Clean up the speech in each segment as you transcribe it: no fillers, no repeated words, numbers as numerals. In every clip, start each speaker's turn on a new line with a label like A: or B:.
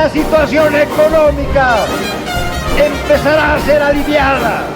A: la situación económica empezará a ser aliviada.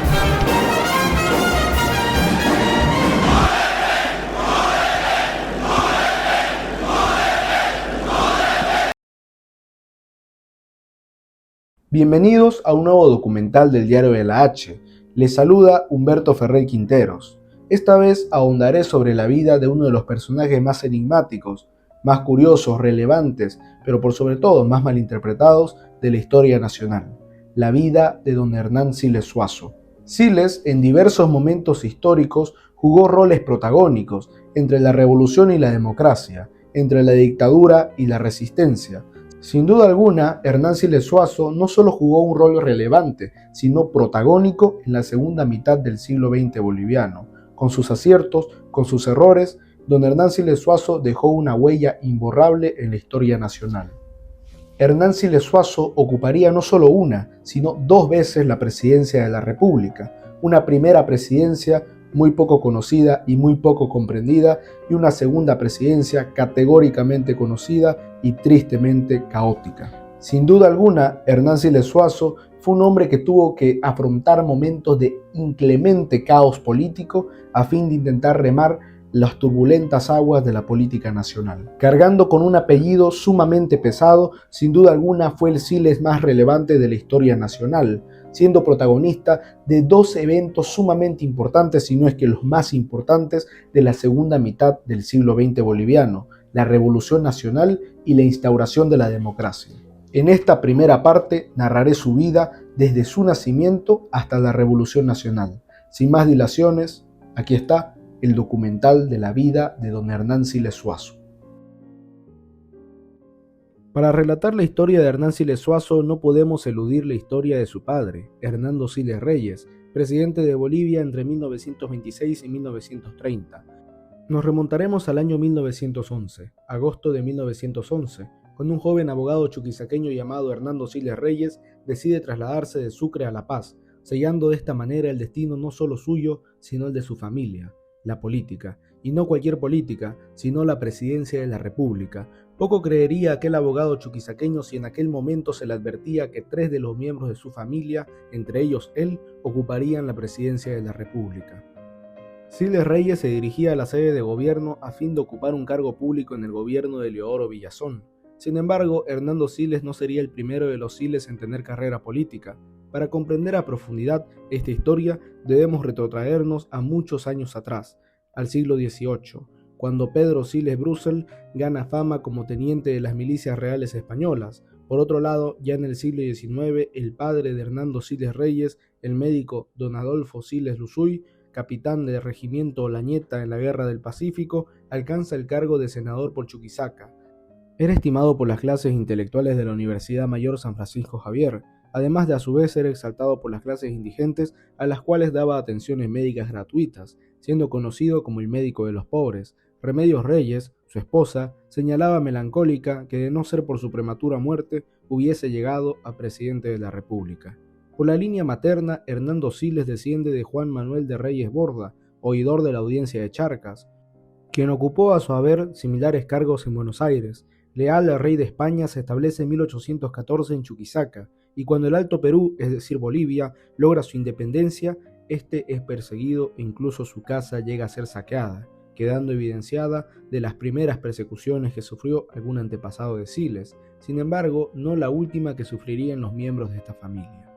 B: Bienvenidos a un nuevo documental del Diario de la H. Les saluda Humberto Ferrer Quinteros. Esta vez ahondaré sobre la vida de uno de los personajes más enigmáticos, más curiosos, relevantes, pero por sobre todo más malinterpretados de la historia nacional. La vida de don Hernán Siles Zuazo. Siles, en diversos momentos históricos, jugó roles protagónicos entre la revolución y la democracia, entre la dictadura y la resistencia. Sin duda alguna, Hernán Siles Zuazo no solo jugó un rol relevante, sino protagónico en la segunda mitad del siglo XX boliviano. Con sus aciertos, con sus errores, don Hernán Siles Zuazo dejó una huella imborrable en la historia nacional. Hernán Siles Zuazo ocuparía no solo una, sino dos veces la presidencia de la República. Una primera presidencia muy poco conocida y muy poco comprendida, y una segunda presidencia categóricamente conocida y tristemente caótica. Sin duda alguna, Hernán Siles Zuazo fue un hombre que tuvo que afrontar momentos de inclemente caos político a fin de intentar remar las turbulentas aguas de la política nacional. Cargando con un apellido sumamente pesado, sin duda alguna fue el Siles más relevante de la historia nacional, siendo protagonista de dos eventos sumamente importantes, si no es que los más importantes, de la segunda mitad del siglo XX boliviano, la Revolución Nacional y la instauración de la democracia. En esta primera parte narraré su vida desde su nacimiento hasta la Revolución Nacional. Sin más dilaciones, aquí está el documental de la vida de don Hernán Siles Zuazo. Para relatar la historia de Hernán Siles Zuazo no podemos eludir la historia de su padre, Hernando Siles Reyes, presidente de Bolivia entre 1926 y 1930. Nos remontaremos al año 1911, agosto de 1911, cuando un joven abogado chuquisaqueño llamado Hernando Siles Reyes decide trasladarse de Sucre a La Paz, sellando de esta manera el destino no solo suyo, sino el de su familia, la política, y no cualquier política, sino la presidencia de la República. Poco creería aquel abogado chuquisaqueño si en aquel momento se le advertía que 3 de los miembros de su familia, entre ellos él, ocuparían la presidencia de la República. Siles Reyes se dirigía a la sede de gobierno a fin de ocupar un cargo público en el gobierno de Leodoro Villazón. Sin embargo, Hernando Siles no sería el primero de los Siles en tener carrera política. Para comprender a profundidad esta historia, debemos retrotraernos a muchos años atrás, al siglo XVIII, cuando Pedro Siles Brussel gana fama como teniente de las milicias reales españolas. Por otro lado, ya en el siglo XIX, el padre de Hernando Siles Reyes, el médico don Adolfo Siles Luzuy, capitán del regimiento Olañeta en la Guerra del Pacífico, alcanza el cargo de senador por Chuquisaca. Era estimado por las clases intelectuales de la Universidad Mayor San Francisco Javier, además de a su vez ser exaltado por las clases indigentes a las cuales daba atenciones médicas gratuitas, siendo conocido como el médico de los pobres. Remedios Reyes, su esposa, señalaba melancólica que de no ser por su prematura muerte hubiese llegado a presidente de la República. Por la línea materna, Hernando Siles desciende de Juan Manuel de Reyes Borda, oidor de la audiencia de Charcas, quien ocupó a su haber similares cargos en Buenos Aires. Leal al rey de España, se establece en 1814 en Chuquisaca, y cuando el Alto Perú, es decir Bolivia, logra su independencia, este es perseguido e incluso su casa llega a ser saqueada, quedando evidenciada de las primeras persecuciones que sufrió algún antepasado de Siles, sin embargo, no la última que sufrirían los miembros de esta familia.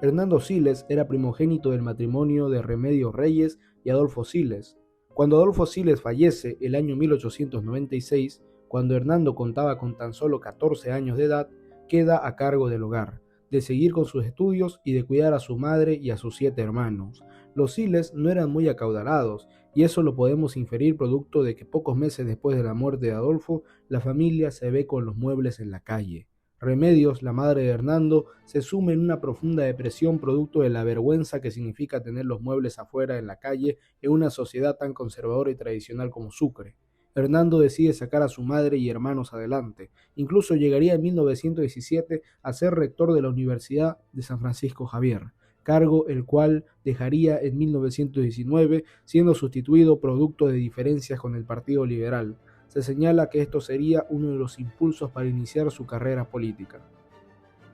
B: Hernando Siles era primogénito del matrimonio de Remedios Reyes y Adolfo Siles. Cuando Adolfo Siles fallece el año 1896, cuando Hernando contaba con tan solo 14 años de edad, queda a cargo del hogar, de seguir con sus estudios y de cuidar a su madre y a sus 7 hermanos. Los Siles no eran muy acaudalados, y eso lo podemos inferir producto de que pocos meses después de la muerte de Adolfo, la familia se ve con los muebles en la calle. Remedios, la madre de Hernando, se sume en una profunda depresión producto de la vergüenza que significa tener los muebles afuera en la calle en una sociedad tan conservadora y tradicional como Sucre. Hernando decide sacar a su madre y hermanos adelante. Incluso llegaría en 1917 a ser rector de la Universidad de San Francisco Javier, cargo el cual dejaría en 1919, siendo sustituido producto de diferencias con el Partido Liberal. Se señala que esto sería uno de los impulsos para iniciar su carrera política.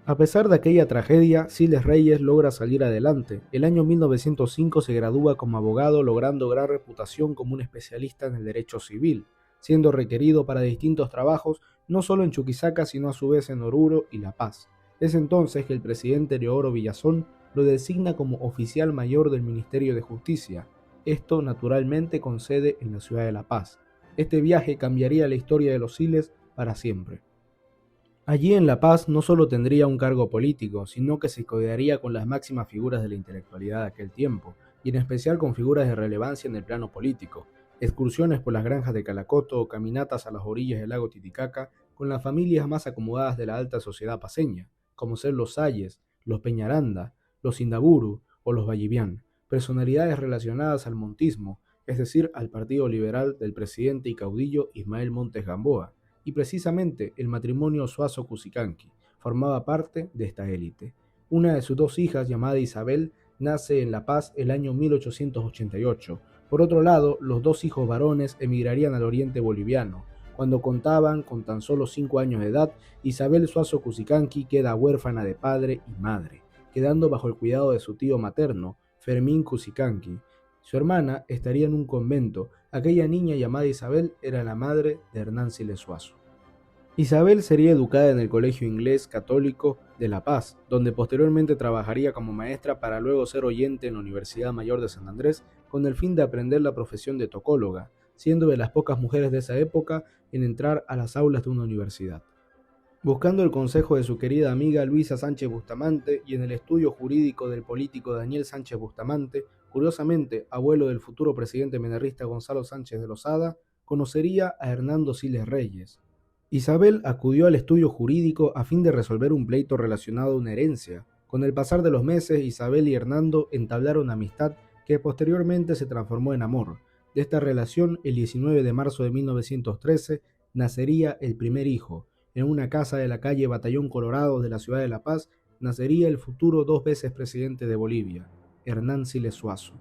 B: A pesar de aquella tragedia, Siles Reyes logra salir adelante. El año 1905 se gradúa como abogado, logrando gran reputación como un especialista en el derecho civil, siendo requerido para distintos trabajos, no solo en Chuquisaca, sino a su vez en Oruro y La Paz. Es entonces que el presidente Eleodoro Villazón lo designa como oficial mayor del Ministerio de Justicia, esto naturalmente con sede en la ciudad de La Paz. Este viaje cambiaría la historia de los Siles para siempre. Allí en La Paz no solo tendría un cargo político, sino que se codearía con las máximas figuras de la intelectualidad de aquel tiempo, y en especial con figuras de relevancia en el plano político, excursiones por las granjas de Calacoto o caminatas a las orillas del lago Titicaca con las familias más acomodadas de la alta sociedad paceña, como ser los Salles, los Peñaranda, los Indaburu o los Vallivian, personalidades relacionadas al montismo, es decir, al Partido Liberal del presidente y caudillo Ismael Montes Gamboa, y precisamente el matrimonio Suazo-Cusicanqui formaba parte de esta élite. Una de sus dos hijas, llamada Isabel, nace en La Paz el año 1888. Por otro lado, los dos hijos varones emigrarían al oriente boliviano. Cuando contaban con tan solo 5 años de edad, Isabel Suazo-Cusicanqui queda huérfana de padre y madre, quedando bajo el cuidado de su tío materno, Fermín Cusicanqui. Su hermana estaría en un convento. Aquella niña llamada Isabel era la madre de Hernán Siles Suazo. Isabel sería educada en el Colegio Inglés Católico de La Paz, donde posteriormente trabajaría como maestra para luego ser oyente en la Universidad Mayor de San Andrés con el fin de aprender la profesión de tocóloga, siendo de las pocas mujeres de esa época en entrar a las aulas de una universidad. Buscando el consejo de su querida amiga Luisa Sánchez Bustamante y en el estudio jurídico del político Daniel Sánchez Bustamante, curiosamente abuelo del futuro presidente menerrista Gonzalo Sánchez de Lozada, conocería a Hernando Siles Reyes. Isabel acudió al estudio jurídico a fin de resolver un pleito relacionado a una herencia. Con el pasar de los meses, Isabel y Hernando entablaron amistad que posteriormente se transformó en amor. De esta relación, el 19 de marzo de 1913, nacería el primer hijo. En una casa de la calle Batallón Colorado de la ciudad de La Paz, nacería el futuro 2 veces presidente de Bolivia, Hernán Siles Suazo.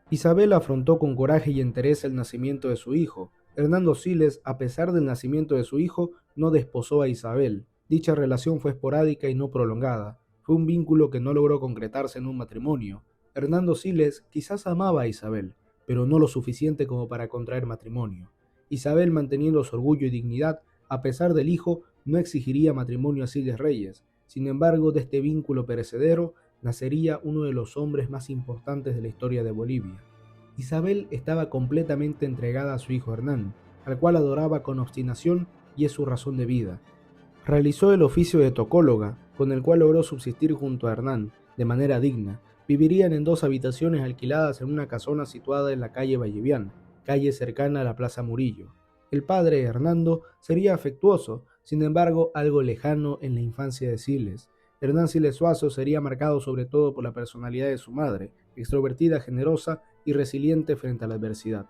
B: Isabel afrontó con coraje y entereza el nacimiento de su hijo. Hernando Siles, a pesar del nacimiento de su hijo, no desposó a Isabel. Dicha relación fue esporádica y no prolongada. Fue un vínculo que no logró concretarse en un matrimonio. Hernando Siles quizás amaba a Isabel, pero no lo suficiente como para contraer matrimonio. Isabel, manteniendo su orgullo y dignidad, a pesar del hijo, no exigiría matrimonio a Siles Reyes. Sin embargo, de este vínculo perecedero nacería uno de los hombres más importantes de la historia de Bolivia. Isabel estaba completamente entregada a su hijo Hernán, al cual adoraba con obstinación y es su razón de vida. Realizó el oficio de tocóloga, con el cual logró subsistir junto a Hernán, de manera digna. Vivirían en 2 habitaciones alquiladas en una casona situada en la calle Vallivian, calle cercana a la Plaza Murillo. El padre, Hernando, sería afectuoso, sin embargo algo lejano en la infancia de Siles. Hernán Siles Suazo sería marcado sobre todo por la personalidad de su madre, extrovertida, generosa y resiliente frente a la adversidad.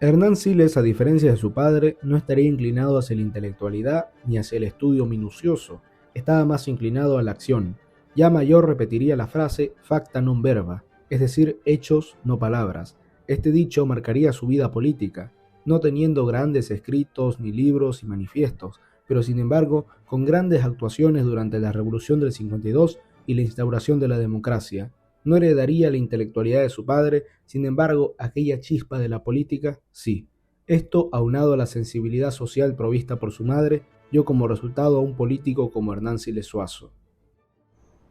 B: Hernán Siles, a diferencia de su padre, no estaría inclinado hacia la intelectualidad ni hacia el estudio minucioso, estaba más inclinado a la acción. Ya mayor repetiría la frase facta non verba, es decir, hechos, no palabras. Este dicho marcaría su vida política, no teniendo grandes escritos ni libros y manifiestos, pero sin embargo con grandes actuaciones durante la Revolución del 52 y la instauración de la democracia. No heredaría la intelectualidad de su padre, sin embargo aquella chispa de la política sí. Esto, aunado a la sensibilidad social provista por su madre, dio como resultado a un político como Hernán Siles Suazo.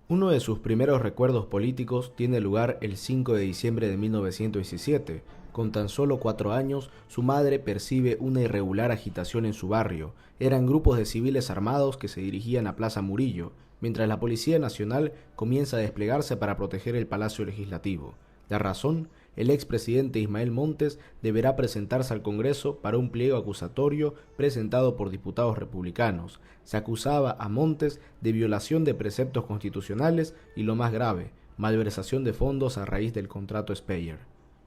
B: Uno de sus primeros recuerdos políticos tiene lugar el 5 de diciembre de 1917. Con tan solo 4 años, su madre percibe una irregular agitación en su barrio. Eran grupos de civiles armados que se dirigían a Plaza Murillo, mientras la Policía Nacional comienza a desplegarse para proteger el Palacio Legislativo. La razón, el expresidente Ismael Montes deberá presentarse al Congreso para un pliego acusatorio presentado por diputados republicanos. Se acusaba a Montes de violación de preceptos constitucionales y, lo más grave, malversación de fondos a raíz del contrato Speyer.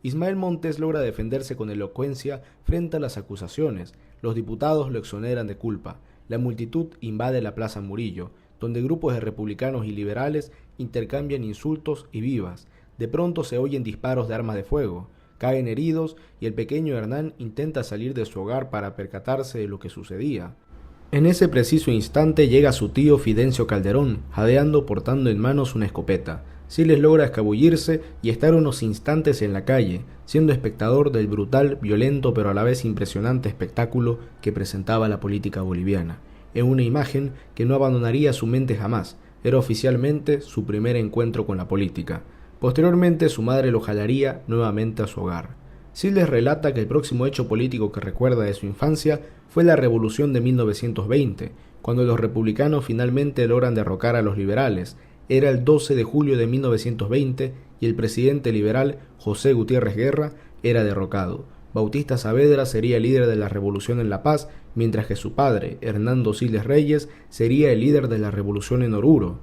B: Ismael Montes logra defenderse con elocuencia frente a las acusaciones. Los diputados lo exoneran de culpa. La multitud invade la Plaza Murillo, donde grupos de republicanos y liberales intercambian insultos y vivas. De pronto se oyen disparos de armas de fuego, caen heridos y el pequeño Hernán intenta salir de su hogar para percatarse de lo que sucedía. En ese preciso instante llega su tío Fidencio Calderón, jadeando portando en manos una escopeta. Siles logra escabullirse y estar unos instantes en la calle, siendo espectador del brutal, violento pero a la vez impresionante espectáculo que presentaba la política boliviana, en una imagen que no abandonaría su mente jamás. Era oficialmente su primer encuentro con la política. Posteriormente su madre lo jalaría nuevamente a su hogar. Siles relata que el próximo hecho político que recuerda de su infancia fue la Revolución de 1920, cuando los republicanos finalmente logran derrocar a los liberales. Era el 12 de julio de 1920 y el presidente liberal José Gutiérrez Guerra era derrocado. Bautista Saavedra sería el líder de la Revolución en La Paz, mientras que su padre, Hernando Siles Reyes, sería el líder de la Revolución en Oruro.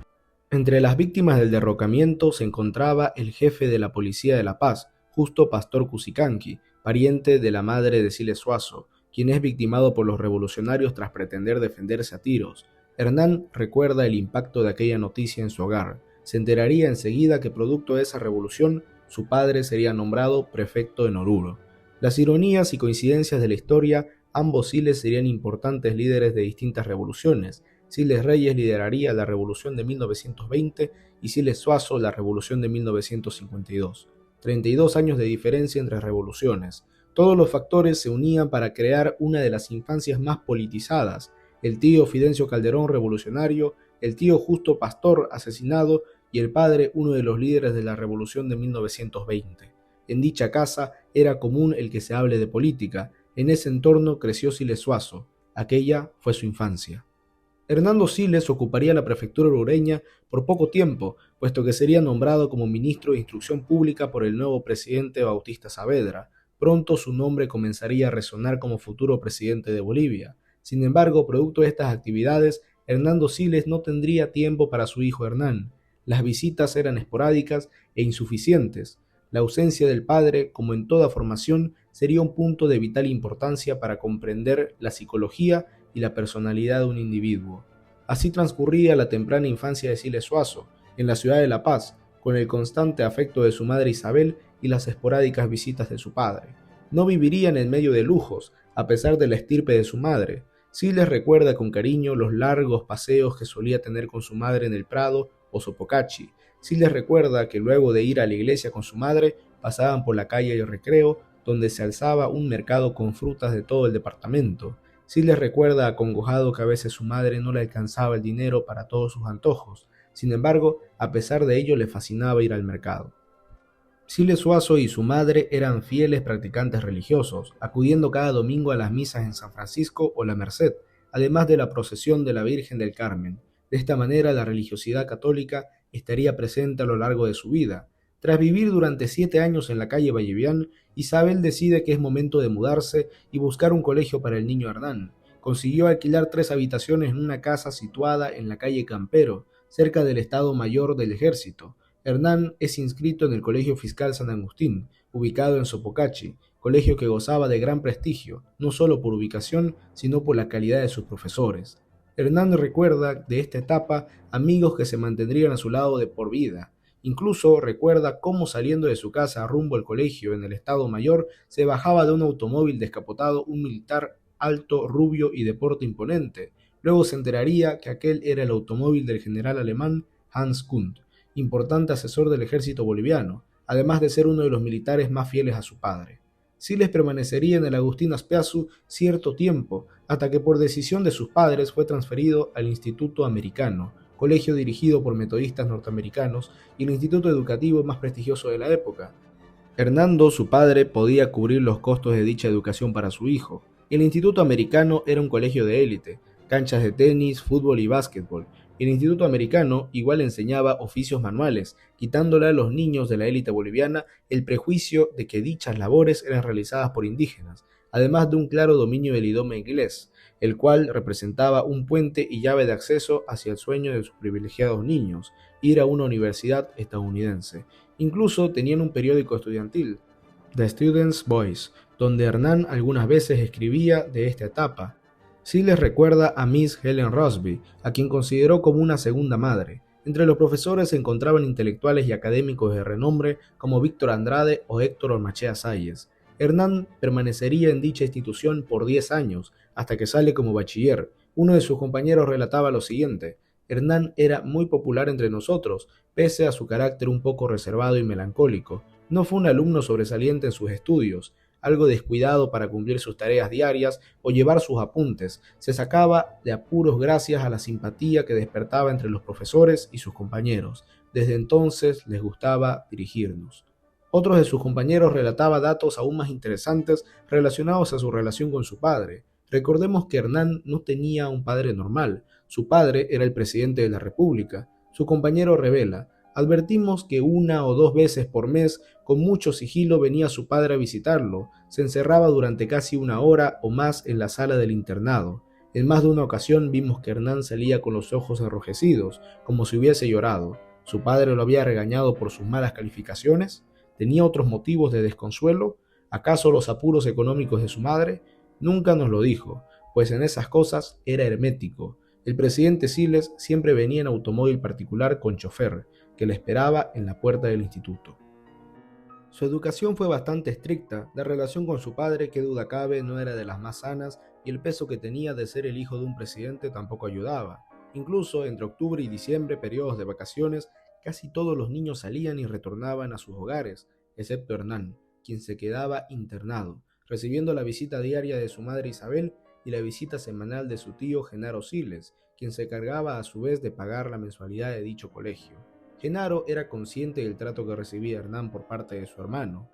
B: Entre las víctimas del derrocamiento se encontraba el jefe de la Policía de La Paz, Justo Pastor Cusicanqui, pariente de la madre de Siles Suazo, quien es victimado por los revolucionarios tras pretender defenderse a tiros. Hernán recuerda el impacto de aquella noticia en su hogar. Se enteraría enseguida que producto de esa revolución, su padre sería nombrado prefecto en Oruro. Las ironías y coincidencias de la historia, ambos Siles serían importantes líderes de distintas revoluciones. Siles Reyes lideraría la revolución de 1920 y Siles Suazo la revolución de 1952. 32 años de diferencia entre revoluciones. Todos los factores se unían para crear una de las infancias más politizadas: el tío Fidencio Calderón revolucionario, el tío Justo Pastor asesinado y el padre uno de los líderes de la revolución de 1920. En dicha casa era común el que se hable de política. En ese entorno creció Siles Suazo. Aquella fue su infancia. Hernando Siles ocuparía la prefectura orureña por poco tiempo, puesto que sería nombrado como ministro de Instrucción Pública por el nuevo presidente Bautista Saavedra. Pronto su nombre comenzaría a resonar como futuro presidente de Bolivia. Sin embargo, producto de estas actividades, Hernando Siles no tendría tiempo para su hijo Hernán. Las visitas eran esporádicas e insuficientes. La ausencia del padre, como en toda formación, sería un punto de vital importancia para comprender la psicología y la personalidad de un individuo. Así transcurría la temprana infancia de Siles Suazo, en la ciudad de La Paz, con el constante afecto de su madre Isabel y las esporádicas visitas de su padre. No vivirían en medio de lujos, a pesar de la estirpe de su madre. Siles recuerda con cariño los largos paseos que solía tener con su madre en el Prado o Sopocachi. Siles recuerda que luego de ir a la iglesia con su madre, pasaban por la calle del Recreo, donde se alzaba un mercado con frutas de todo el departamento. Siles recuerda acongojado que a veces su madre no le alcanzaba el dinero para todos sus antojos. Sin embargo, a pesar de ello le fascinaba ir al mercado. Siles Suazo y su madre eran fieles practicantes religiosos, acudiendo cada domingo a las misas en San Francisco o La Merced, además de la procesión de la Virgen del Carmen. De esta manera, la religiosidad católica estaría presente a lo largo de su vida. Tras vivir durante 7 años en la calle Vallevián, Isabel decide que es momento de mudarse y buscar un colegio para el niño Hernán. Consiguió alquilar 3 habitaciones en una casa situada en la calle Campero, cerca del Estado Mayor del Ejército. Hernán es inscrito en el Colegio Fiscal San Agustín, ubicado en Sopocachi, colegio que gozaba de gran prestigio, no solo por ubicación, sino por la calidad de sus profesores. Hernán recuerda de esta etapa amigos que se mantendrían a su lado de por vida. Incluso recuerda cómo saliendo de su casa rumbo al colegio en el Estado Mayor se bajaba de un automóvil descapotado un militar alto, rubio y de porte imponente. Luego se enteraría que aquel era el automóvil del general alemán Hans Kunt, importante asesor del ejército boliviano, además de ser uno de los militares más fieles a su padre. Siles permanecería en el Agustín Azpiazu cierto tiempo, hasta que por decisión de sus padres fue transferido al Instituto Americano, colegio dirigido por metodistas norteamericanos y el instituto educativo más prestigioso de la época. Hernando, su padre, podía cubrir los costos de dicha educación para su hijo. El Instituto Americano era un colegio de élite, canchas de tenis, fútbol y básquetbol. El Instituto Americano igual enseñaba oficios manuales, quitándole a los niños de la élite boliviana el prejuicio de que dichas labores eran realizadas por indígenas, además de un claro dominio del idioma inglés, el cual representaba un puente y llave de acceso hacia el sueño de sus privilegiados niños, ir a una universidad estadounidense. Incluso tenían un periódico estudiantil, The Student's Voice, donde Hernán algunas veces escribía de esta etapa. Siles recuerda a Miss Helen Rosby, a quien consideró como una segunda madre. Entre los profesores se encontraban intelectuales y académicos de renombre como Víctor Andrade o Héctor Ormachea Salles. Hernán permanecería en dicha institución por 10 años, hasta que sale como bachiller, Uno de sus compañeros relataba lo siguiente: Hernán era muy popular entre nosotros, pese a su carácter un poco reservado y melancólico. No fue un alumno sobresaliente en sus estudios, algo descuidado para cumplir sus tareas diarias o llevar sus apuntes. Se sacaba de apuros gracias a la simpatía que despertaba entre los profesores y sus compañeros. Desde entonces les gustaba dirigirnos. Otros de sus compañeros relataban datos aún más interesantes relacionados a su relación con su padre. Recordemos que Hernán no tenía un padre normal. Su padre era el presidente de la República. Su compañero revela: advertimos que una o dos veces por mes, con mucho sigilo, venía su padre a visitarlo. Se encerraba durante casi una hora o más en la sala del internado. En más de una ocasión vimos que Hernán salía con los ojos enrojecidos, como si hubiese llorado. ¿Su padre lo había regañado por sus malas calificaciones? ¿Tenía otros motivos de desconsuelo? ¿Acaso los apuros económicos de su madre? Nunca nos lo dijo, pues en esas cosas era hermético. El presidente Siles siempre venía en automóvil particular con chofer, que le esperaba en la puerta del instituto. Su educación fue bastante estricta, la relación con su padre, qué duda cabe, no era de las más sanas, y el peso que tenía de ser el hijo de un presidente tampoco ayudaba. Incluso entre octubre y diciembre, periodos de vacaciones, casi todos los niños salían y retornaban a sus hogares, excepto Hernán, quien se quedaba internado, recibiendo la visita diaria de su madre Isabel y la visita semanal de su tío Genaro Siles, quien se cargaba a su vez de pagar la mensualidad de dicho colegio. Genaro era consciente del trato que recibía Hernán por parte de su hermano.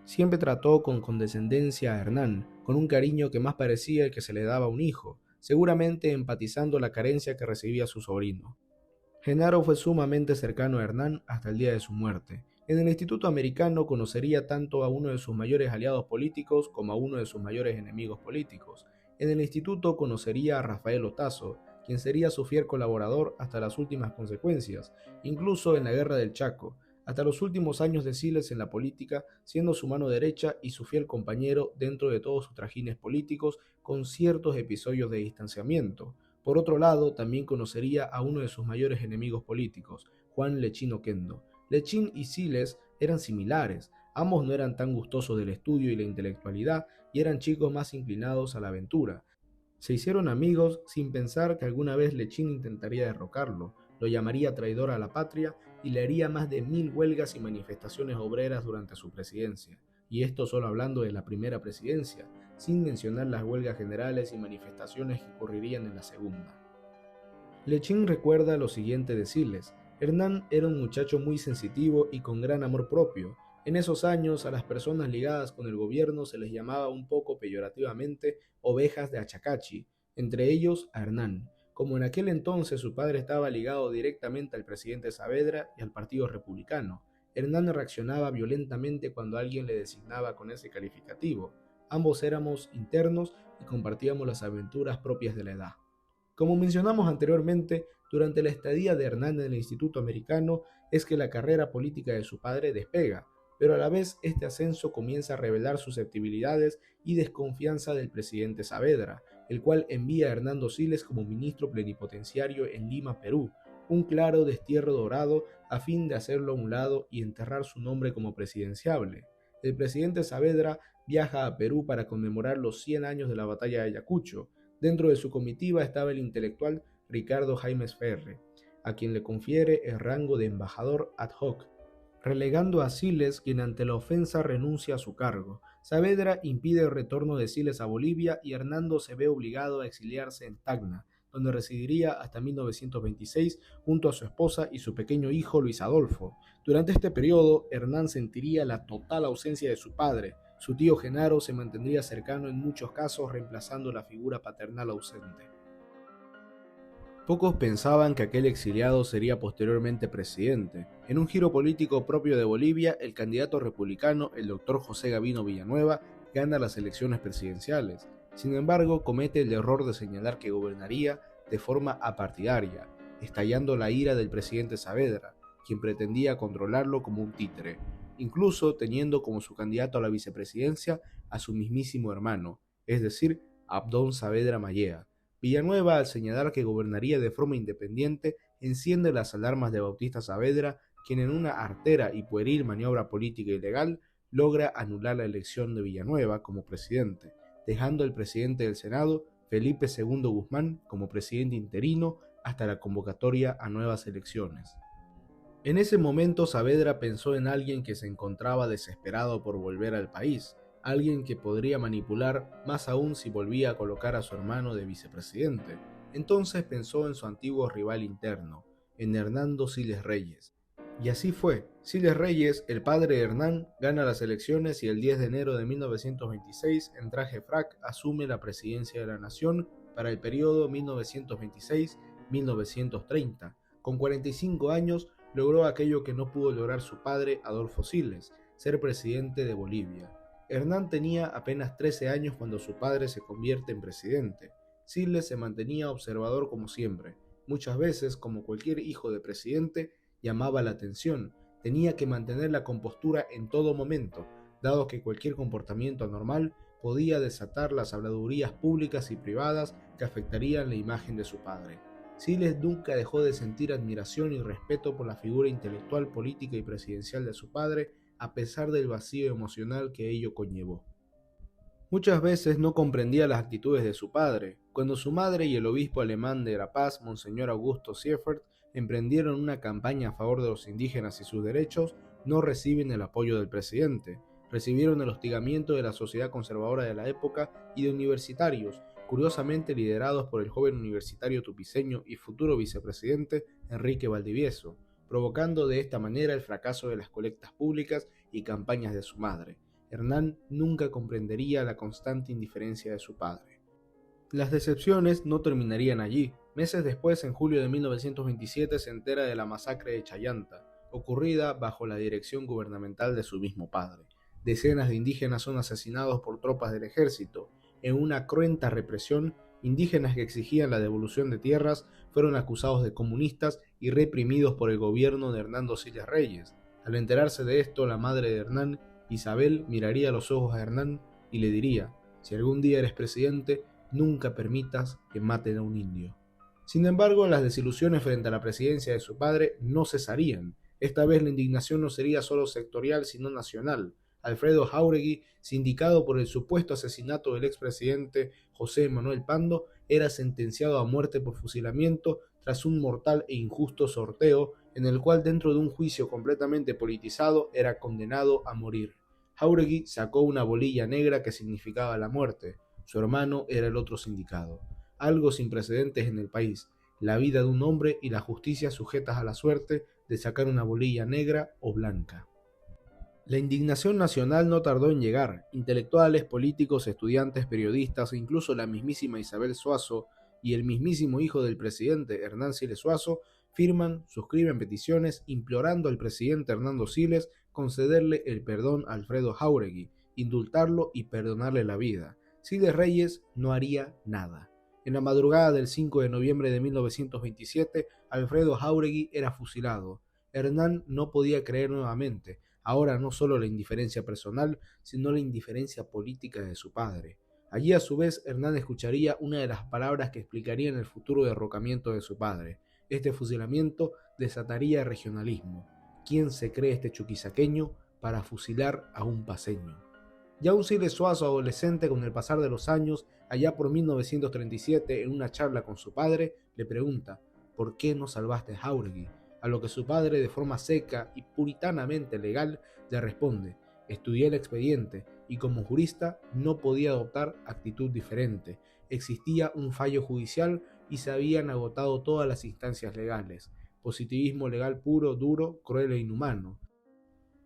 B: Siempre trató con condescendencia a Hernán, con un cariño que más parecía el que se le daba a un hijo, seguramente empatizando la carencia que recibía su sobrino. Genaro fue sumamente cercano a Hernán hasta el día de su muerte. En el Instituto Americano conocería tanto a uno de sus mayores aliados políticos como a uno de sus mayores enemigos políticos. En el instituto conocería a Rafael Otazo, quien sería su fiel colaborador hasta las últimas consecuencias, incluso en la Guerra del Chaco, hasta los últimos años de Siles en la política, siendo su mano derecha y su fiel compañero dentro de todos sus trajines políticos, con ciertos episodios de distanciamiento. Por otro lado, también conocería a uno de sus mayores enemigos políticos, Juan Lechín Oquendo. Lechín y Siles eran similares, ambos no eran tan gustosos del estudio y la intelectualidad y eran chicos más inclinados a la aventura. Se hicieron amigos sin pensar que alguna vez Lechín intentaría derrocarlo, lo llamaría traidor a la patria y le haría más de 1000 huelgas y manifestaciones obreras durante su presidencia. Y esto solo hablando de la primera presidencia, sin mencionar las huelgas generales y manifestaciones que ocurrirían en la segunda. Lechín recuerda lo siguiente de Siles: Hernán era un muchacho muy sensitivo y con gran amor propio. En esos años a las personas ligadas con el gobierno se les llamaba un poco peyorativamente ovejas de Achacachi, entre ellos a Hernán. Como en aquel entonces su padre estaba ligado directamente al presidente Saavedra y al Partido Republicano, Hernán reaccionaba violentamente cuando alguien le designaba con ese calificativo. Ambos éramos internos y compartíamos las aventuras propias de la edad. Como mencionamos anteriormente, durante la estadía de Hernán en el Instituto Americano es que la carrera política de su padre despega, pero a la vez este ascenso comienza a revelar susceptibilidades y desconfianza del presidente Saavedra, el cual envía a Hernando Siles como ministro plenipotenciario en Lima, Perú, un claro destierro dorado a fin de hacerlo a un lado y enterrar su nombre como presidenciable. El presidente Saavedra viaja a Perú para conmemorar los 100 años de la batalla de Ayacucho. Dentro de su comitiva estaba el intelectual Ricardo Jaimes Ferre, a quien le confiere el rango de embajador ad hoc, relegando a Siles, quien ante la ofensa renuncia a su cargo. Saavedra impide el retorno de Siles a Bolivia y Hernando se ve obligado a exiliarse en Tacna, donde residiría hasta 1926 junto a su esposa y su pequeño hijo Luis Adolfo. Durante este periodo, Hernán sentiría la total ausencia de su padre. Su tío Genaro se mantendría cercano en muchos casos, reemplazando la figura paternal ausente. Pocos pensaban que aquel exiliado sería posteriormente presidente. En un giro político propio de Bolivia, el candidato republicano, el doctor José Gavino Villanueva, gana las elecciones presidenciales. Sin embargo, comete el error de señalar que gobernaría de forma apartidaria, estallando la ira del presidente Saavedra, quien pretendía controlarlo como un títere, incluso teniendo como su candidato a la vicepresidencia a su mismísimo hermano, es decir, Abdón Saavedra Mallea. Villanueva, al señalar que gobernaría de forma independiente, enciende las alarmas de Bautista Saavedra, quien en una artera y pueril maniobra política y legal logra anular la elección de Villanueva como presidente, dejando al presidente del Senado, Felipe II Guzmán como presidente interino hasta la convocatoria a nuevas elecciones. En ese momento Saavedra pensó en alguien que se encontraba desesperado por volver al país, alguien que podría manipular más aún si volvía a colocar a su hermano de vicepresidente. Entonces pensó en su antiguo rival interno, en Hernando Siles Reyes. Y así fue. Siles Reyes, el padre de Hernán, gana las elecciones y el 10 de enero de 1926, en traje frac, asume la presidencia de la nación para el periodo 1926-1930. Con 45 años, logró aquello que no pudo lograr su padre, Adolfo Siles, ser presidente de Bolivia. Hernán tenía apenas 13 años cuando su padre se convierte en presidente. Siles se mantenía observador como siempre. Muchas veces, como cualquier hijo de presidente, llamaba la atención. Tenía que mantener la compostura en todo momento, dado que cualquier comportamiento anormal podía desatar las habladurías públicas y privadas que afectarían la imagen de su padre. Siles nunca dejó de sentir admiración y respeto por la figura intelectual, política y presidencial de su padre, a pesar del vacío emocional que ello conllevó. Muchas veces no comprendía las actitudes de su padre. Cuando su madre y el obispo alemán de La Paz, Monseñor Augusto Sieffert, emprendieron una campaña a favor de los indígenas y sus derechos, no reciben el apoyo del presidente. Recibieron el hostigamiento de la sociedad conservadora de la época y de universitarios, curiosamente liderados por el joven universitario tupiceño y futuro vicepresidente Enrique Valdivieso, provocando de esta manera el fracaso de las colectas públicas y campañas de su madre. Hernán nunca comprendería la constante indiferencia de su padre. Las decepciones no terminarían allí. Meses después, en julio de 1927, se entera de la masacre de Chayanta, ocurrida bajo la dirección gubernamental de su mismo padre. Decenas de indígenas son asesinados por tropas del ejército. En una cruenta represión, indígenas que exigían la devolución de tierras fueron acusados de comunistas y reprimidos por el gobierno de Hernando Siles Reyes. Al enterarse de esto, la madre de Hernán, Isabel, miraría a los ojos a Hernán y le diría: si algún día eres presidente, nunca permitas que maten a un indio. Sin embargo, las desilusiones frente a la presidencia de su padre no cesarían. Esta vez la indignación no sería solo sectorial, sino nacional. Alfredo Jáuregui, sindicado por el supuesto asesinato del expresidente José Manuel Pando, era sentenciado a muerte por fusilamiento tras un mortal e injusto sorteo en el cual, dentro de un juicio completamente politizado, era condenado a morir. Jáuregui sacó una bolilla negra que significaba la muerte. Su hermano era el otro sindicado. Algo sin precedentes en el país, la vida de un hombre y la justicia sujetas a la suerte de sacar una bolilla negra o blanca. La indignación nacional no tardó en llegar. Intelectuales, políticos, estudiantes, periodistas e incluso la mismísima Isabel Zuazo y el mismísimo hijo del presidente, Hernán Siles Zuazo, suscriben peticiones implorando al presidente Hernando Siles concederle el perdón a Alfredo Jáuregui, indultarlo y perdonarle la vida. Siles Reyes no haría nada. En la madrugada del 5 de noviembre de 1927, Alfredo Jáuregui era fusilado. Hernán no podía creer nuevamente, ahora no solo la indiferencia personal, sino la indiferencia política de su padre. Allí a su vez Hernán escucharía una de las palabras que explicarían el futuro derrocamiento de su padre. Este fusilamiento desataría el regionalismo. ¿Quién se cree este chuquisaqueño para fusilar a un paceño? Ya un Siles Zuazo adolescente, con el pasar de los años, allá por 1937, en una charla con su padre, le pregunta: ¿por qué no salvaste a Jáuregui? A lo que su padre, de forma seca y puritanamente legal, le responde: estudié el expediente y como jurista no podía adoptar actitud diferente. Existía un fallo judicial y se habían agotado todas las instancias legales. Positivismo legal puro, duro, cruel e inhumano.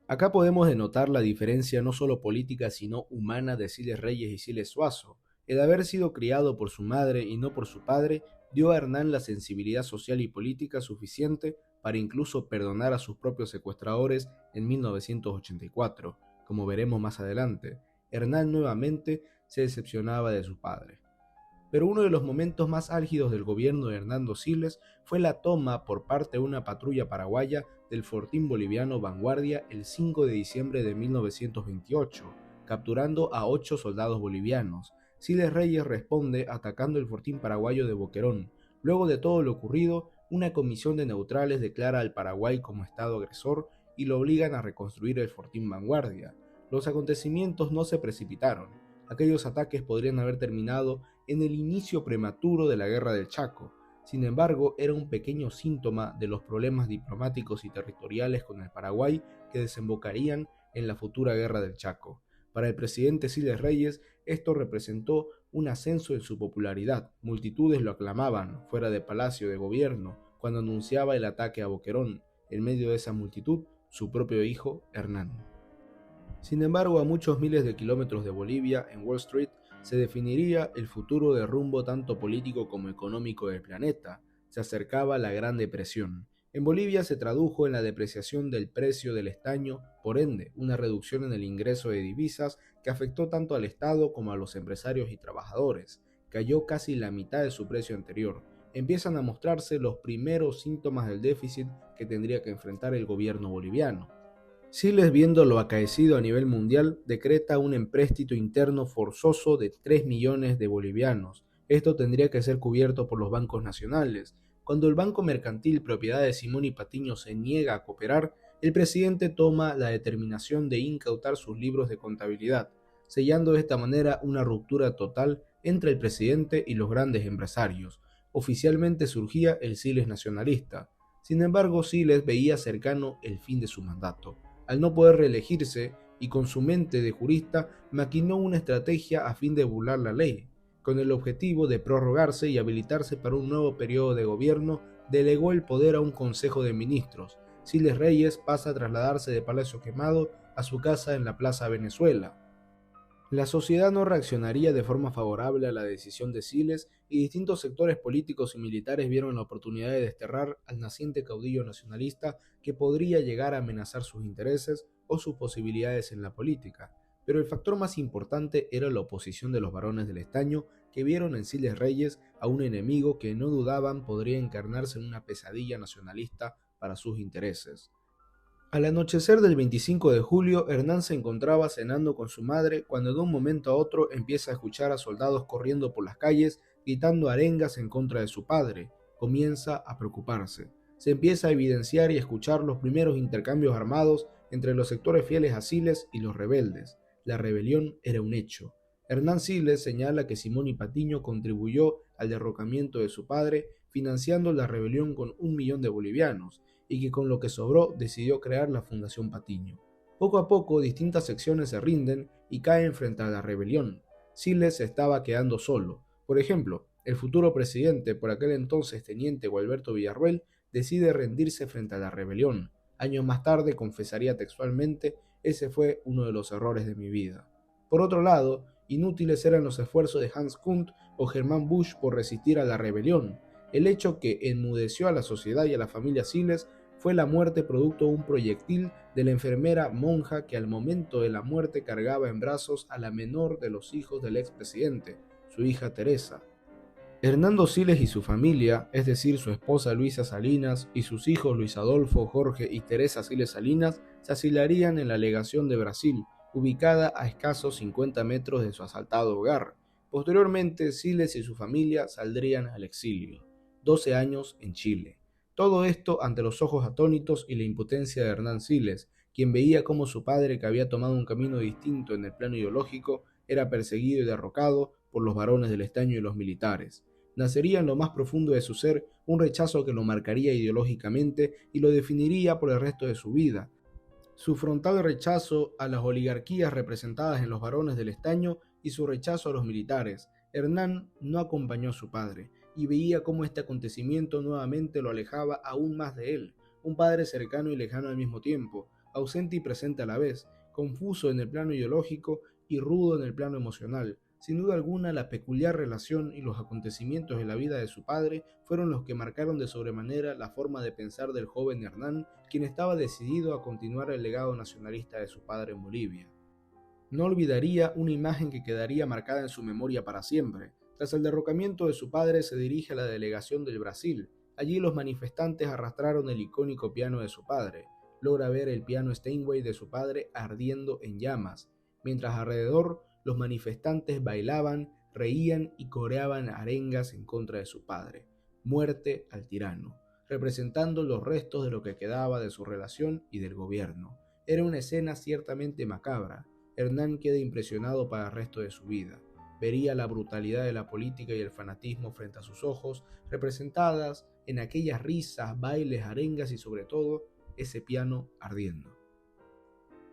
B: Acá podemos denotar la diferencia no solo política sino humana de Siles Reyes y Siles Zuazo. El haber sido criado por su madre y no por su padre dio a Hernán la sensibilidad social y política suficiente para incluso perdonar a sus propios secuestradores en 1984. Como veremos más adelante, Hernán nuevamente se decepcionaba de su padre. Pero uno de los momentos más álgidos del gobierno de Hernando Siles fue la toma por parte de una patrulla paraguaya del fortín boliviano Vanguardia el 5 de diciembre de 1928, capturando a 8 soldados bolivianos. Siles Reyes responde atacando el fortín paraguayo de Boquerón. Luego de todo lo ocurrido, una comisión de neutrales declara al Paraguay como estado agresor y lo obligan a reconstruir el fortín Vanguardia. Los acontecimientos no se precipitaron. aquellos ataques podrían haber terminado en el inicio prematuro de la Guerra del Chaco. Sin embargo, era un pequeño síntoma de los problemas diplomáticos y territoriales con el Paraguay que desembocarían en la futura Guerra del Chaco. Para el presidente Siles Reyes, esto representó un ascenso en su popularidad. Multitudes lo aclamaban fuera de Palacio de Gobierno cuando anunciaba el ataque a Boquerón. En medio de esa multitud, su propio hijo, Hernán. Sin embargo, a muchos miles de kilómetros de Bolivia, en Wall Street, se definiría el futuro de rumbo tanto político como económico del planeta. Se acercaba la Gran Depresión. En Bolivia se tradujo en la depreciación del precio del estaño, por ende, una reducción en el ingreso de divisas que afectó tanto al Estado como a los empresarios y trabajadores. Cayó casi la mitad de su precio anterior. Empiezan a mostrarse los primeros síntomas del déficit que tendría que enfrentar el gobierno boliviano. Siles, viendo lo acaecido a nivel mundial, decreta un empréstito interno forzoso de 3 millones de bolivianos. Esto tendría que ser cubierto por los bancos nacionales. Cuando el Banco Mercantil, propiedad de Simón y Patiño, se niega a cooperar, el presidente toma la determinación de incautar sus libros de contabilidad, sellando de esta manera una ruptura total entre el presidente y los grandes empresarios. Oficialmente surgía el Siles nacionalista. Sin embargo, Siles veía cercano el fin de su mandato. Al no poder reelegirse, y con su mente de jurista, maquinó una estrategia a fin de burlar la ley. Con el objetivo de prorrogarse y habilitarse para un nuevo periodo de gobierno, delegó el poder a un consejo de ministros. Siles Reyes pasa a trasladarse de Palacio Quemado a su casa en la Plaza Venezuela. La sociedad no reaccionaría de forma favorable a la decisión de Siles y distintos sectores políticos y militares vieron la oportunidad de desterrar al naciente caudillo nacionalista que podría llegar a amenazar sus intereses o sus posibilidades en la política. Pero el factor más importante era la oposición de los varones del estaño que vieron en Siles Reyes a un enemigo que no dudaban podría encarnarse en una pesadilla nacionalista para sus intereses. Al anochecer del 25 de julio, Hernán se encontraba cenando con su madre cuando de un momento a otro empieza a escuchar a soldados corriendo por las calles gritando arengas en contra de su padre. Comienza a preocuparse. Se empieza a evidenciar y escuchar los primeros intercambios armados entre los sectores fieles a Siles y los rebeldes. La rebelión era un hecho. Hernán Siles señala que Simón y Patiño contribuyó al derrocamiento de su padre financiando la rebelión con 1 millón de bolivianos, y que con lo que sobró decidió crear la Fundación Patiño. Poco a poco distintas secciones se rinden y caen frente a la rebelión. Siles se estaba quedando solo. Por ejemplo, el futuro presidente, por aquel entonces teniente Gualberto Villarroel, decide rendirse frente a la rebelión. Años más tarde confesaría textualmente: ese fue uno de los errores de mi vida. Por otro lado, inútiles eran los esfuerzos de Hans Kunt o Germán Busch por resistir a la rebelión. El hecho que enmudeció a la sociedad y a la familia Siles fue la muerte producto de un proyectil de la enfermera monja que al momento de la muerte cargaba en brazos a la menor de los hijos del expresidente, su hija Teresa. Hernando Siles y su familia, es decir, su esposa Luisa Salinas y sus hijos Luis Adolfo, Jorge y Teresa Siles Salinas, se asilarían en la legación de Brasil, ubicada a escasos 50 metros de su asaltado hogar. Posteriormente, Siles y su familia saldrían al exilio. 12 años en Chile. Todo esto ante los ojos atónitos y la impotencia de Hernán Siles, quien veía cómo su padre, que había tomado un camino distinto en el plano ideológico, era perseguido y derrocado por los varones del estaño y los militares. Nacería en lo más profundo de su ser un rechazo que lo marcaría ideológicamente y lo definiría por el resto de su vida. Su frontal rechazo a las oligarquías representadas en los varones del estaño y su rechazo a los militares. Hernán no acompañó a su padre y veía cómo este acontecimiento nuevamente lo alejaba aún más de él, un padre cercano y lejano al mismo tiempo, ausente y presente a la vez, confuso en el plano ideológico y rudo en el plano emocional. Sin duda alguna, la peculiar relación y los acontecimientos de la vida de su padre fueron los que marcaron de sobremanera la forma de pensar del joven Hernán, quien estaba decidido a continuar el legado nacionalista de su padre en Bolivia. No olvidaría una imagen que quedaría marcada en su memoria para siempre. Tras el derrocamiento de su padre se dirige a la delegación del Brasil. Allí los manifestantes arrastraron el icónico piano de su padre. Logra ver el piano Steinway de su padre ardiendo en llamas, mientras alrededor los manifestantes bailaban, reían y coreaban arengas en contra de su padre. Muerte al tirano, representando los restos de lo que quedaba de su relación y del gobierno. Era una escena ciertamente macabra. Hernán queda impresionado para el resto de su vida. Vería la brutalidad de la política y el fanatismo frente a sus ojos, representadas en aquellas risas, bailes, arengas y sobre todo, ese piano ardiendo.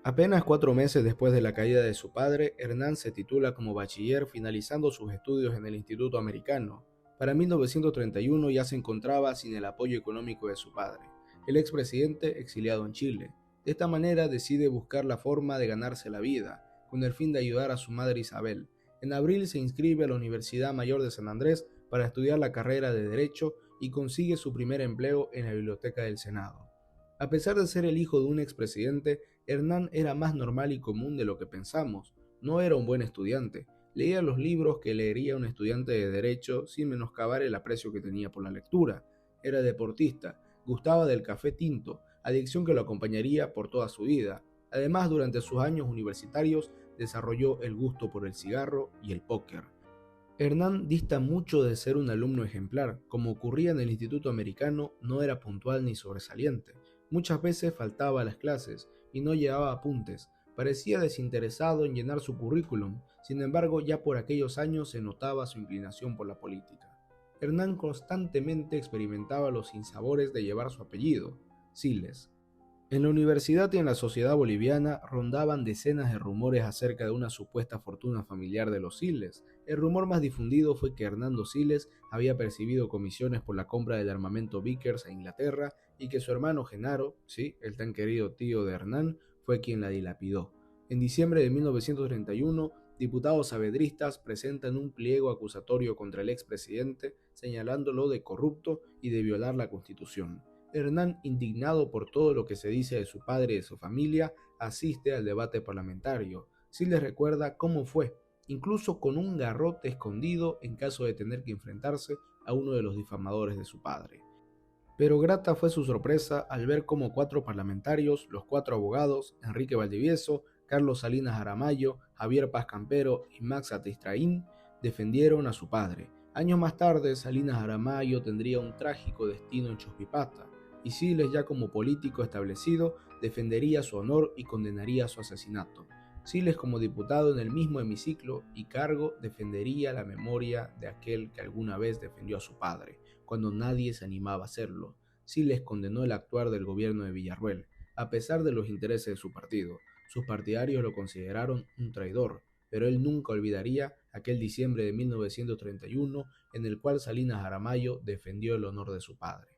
B: Apenas 4 meses después de la caída de su padre, Hernán se titula como bachiller finalizando sus estudios en el Instituto Americano. Para 1931 ya se encontraba sin el apoyo económico de su padre, el expresidente exiliado en Chile. De esta manera decide buscar la forma de ganarse la vida, con el fin de ayudar a su madre Isabel. En abril se inscribe a la Universidad Mayor de San Andrés para estudiar la carrera de Derecho y consigue su primer empleo en la Biblioteca del Senado. A pesar de ser el hijo de un expresidente, Hernán era más normal y común de lo que pensamos. No era un buen estudiante. Leía los libros que leería un estudiante de Derecho sin menoscabar el aprecio que tenía por la lectura. Era deportista, gustaba del café tinto, adicción que lo acompañaría por toda su vida. Además, durante sus años universitarios, desarrolló el gusto por el cigarro y el póker. Hernán dista mucho de ser un alumno ejemplar. Como ocurría en el Instituto Americano, no era puntual ni sobresaliente. Muchas veces faltaba a las clases y no llevaba apuntes. Parecía desinteresado en llenar su currículum, sin embargo ya por aquellos años se notaba su inclinación por la política. Hernán constantemente experimentaba los sinsabores de llevar su apellido, Siles. En la universidad y en la sociedad boliviana rondaban decenas de rumores acerca de una supuesta fortuna familiar de los Siles. El rumor más difundido fue que Hernando Siles había percibido comisiones por la compra del armamento Vickers a Inglaterra y que su hermano Genaro, sí, el tan querido tío de Hernán, fue quien la dilapidó. En diciembre de 1931, diputados saavedristas presentan un pliego acusatorio contra el expresidente, señalándolo de corrupto y de violar la Constitución. Hernán, indignado por todo lo que se dice de su padre y de su familia, asiste al debate parlamentario. Siles recuerda cómo fue, incluso con un garrote escondido en caso de tener que enfrentarse a uno de los difamadores de su padre. Pero grata fue su sorpresa al ver cómo 4 parlamentarios, los 4 abogados, Enrique Valdivieso, Carlos Salinas Aramayo, Javier Paz Campero y Max Ateistraín, defendieron a su padre. Años más tarde, Salinas Aramayo tendría un trágico destino en Chospipata, y Siles, ya como político establecido, defendería su honor y condenaría su asesinato. Siles, como diputado en el mismo hemiciclo y cargo, defendería la memoria de aquel que alguna vez defendió a su padre, cuando nadie se animaba a hacerlo. Siles condenó el actuar del gobierno de Villarroel, a pesar de los intereses de su partido. Sus partidarios lo consideraron un traidor, pero él nunca olvidaría aquel diciembre de 1931 en el cual Salinas Aramayo defendió el honor de su padre.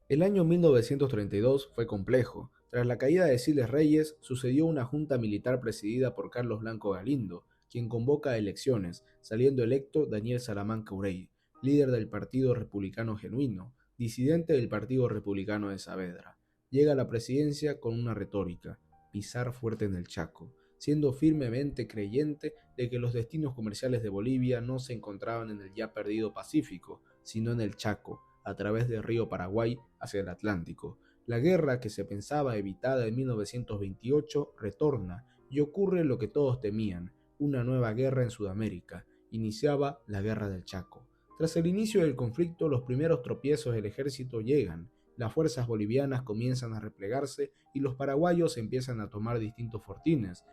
B: El año 1932 fue complejo. Tras la caída de Siles Reyes, sucedió una junta militar presidida por Carlos Blanco Galindo, quien convoca a elecciones, saliendo electo Daniel Salamanca Urey, líder del Partido Republicano Genuino, disidente del Partido Republicano de Saavedra. Llega a la presidencia con una retórica: pisar fuerte en el Chaco, siendo firmemente creyente de que los destinos comerciales de Bolivia no se encontraban en el ya perdido Pacífico, sino en el Chaco, a través del río Paraguay hacia el Atlántico. La guerra que se pensaba evitada en 1928 retorna y ocurre lo que todos temían: una nueva guerra en Sudamérica. Iniciaba la Guerra del Chaco. Tras el inicio del conflicto, los primeros tropiezos del ejército llegan. Las fuerzas bolivianas comienzan a replegarse y los paraguayos empiezan a tomar distintos fortines.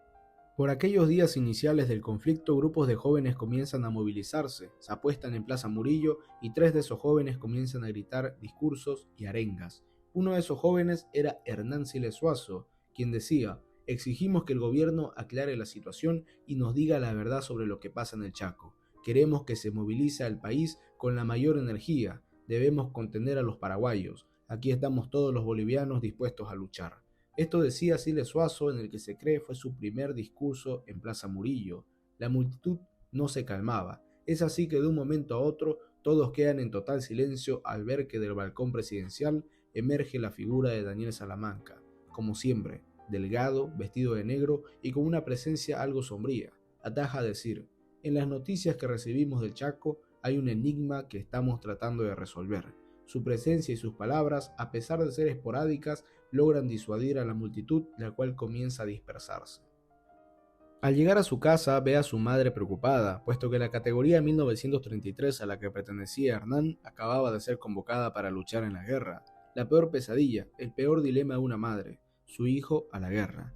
B: Por aquellos días iniciales del conflicto, grupos de jóvenes comienzan a movilizarse, se apuestan en Plaza Murillo y 3 de esos jóvenes comienzan a gritar discursos y arengas. Uno de esos jóvenes era Hernán Siles Suazo, quien decía: exigimos que el gobierno aclare la situación y nos diga la verdad sobre lo que pasa en el Chaco. Queremos que se movilice al país con la mayor energía. Debemos contener a los paraguayos. Aquí estamos todos los bolivianos dispuestos a luchar. Esto decía Siles Suazo, en el que se cree fue su primer discurso en Plaza Murillo. La multitud no se calmaba. Es así que de un momento a otro todos quedan en total silencio al ver que del balcón presidencial emerge la figura de Daniel Salamanca, como siempre, delgado, vestido de negro y con una presencia algo sombría. Ataja a decir: en las noticias que recibimos del Chaco hay un enigma que estamos tratando de resolver. Su presencia y sus palabras, a pesar de ser esporádicas, logran disuadir a la multitud, la cual comienza a dispersarse. Al llegar a su casa, ve a su madre preocupada, puesto que la categoría 1933 a la que pertenecía Hernán acababa de ser convocada para luchar en la guerra. La peor pesadilla, el peor dilema de una madre: su hijo a la guerra.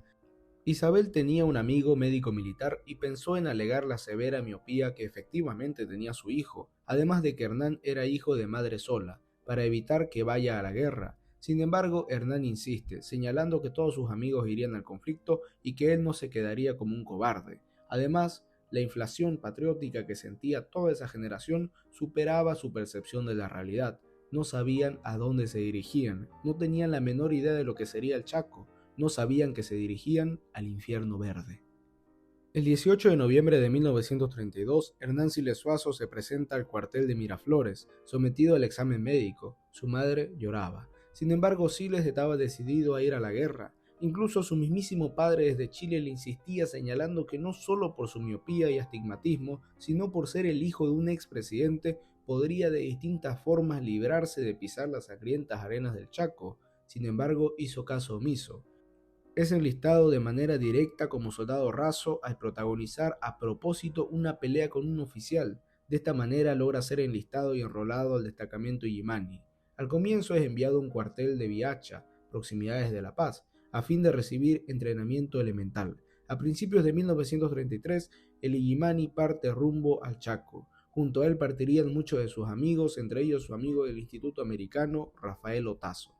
B: Isabel tenía un amigo médico militar y pensó en alegar la severa miopía que efectivamente tenía su hijo, además de que Hernán era hijo de madre sola, para evitar que vaya a la guerra. Sin embargo, Hernán insiste, señalando que todos sus amigos irían al conflicto y que él no se quedaría como un cobarde. Además, la inflación patriótica que sentía toda esa generación superaba su percepción de la realidad. No sabían a dónde se dirigían, no tenían la menor idea de lo que sería el Chaco, no sabían que se dirigían al infierno verde. El 18 de noviembre de 1932, Hernán Siles Suazo se presenta al cuartel de Miraflores, sometido al examen médico. Su madre lloraba. Sin embargo, Siles estaba decidido a ir a la guerra. Incluso su mismísimo padre desde Chile le insistía señalando que no solo por su miopía y astigmatismo, sino por ser el hijo de un expresidente, podría de distintas formas librarse de pisar las sangrientas arenas del Chaco. Sin embargo, hizo caso omiso. Es enlistado de manera directa como soldado raso al protagonizar a propósito una pelea con un oficial. De esta manera logra ser enlistado y enrolado al destacamento Illimani. Al comienzo es enviado a un cuartel de Viacha, proximidades de La Paz, a fin de recibir entrenamiento elemental. A principios de 1933, el Illimani parte rumbo al Chaco. Junto a él partirían muchos de sus amigos, entre ellos su amigo del Instituto Americano, Rafael Otazo.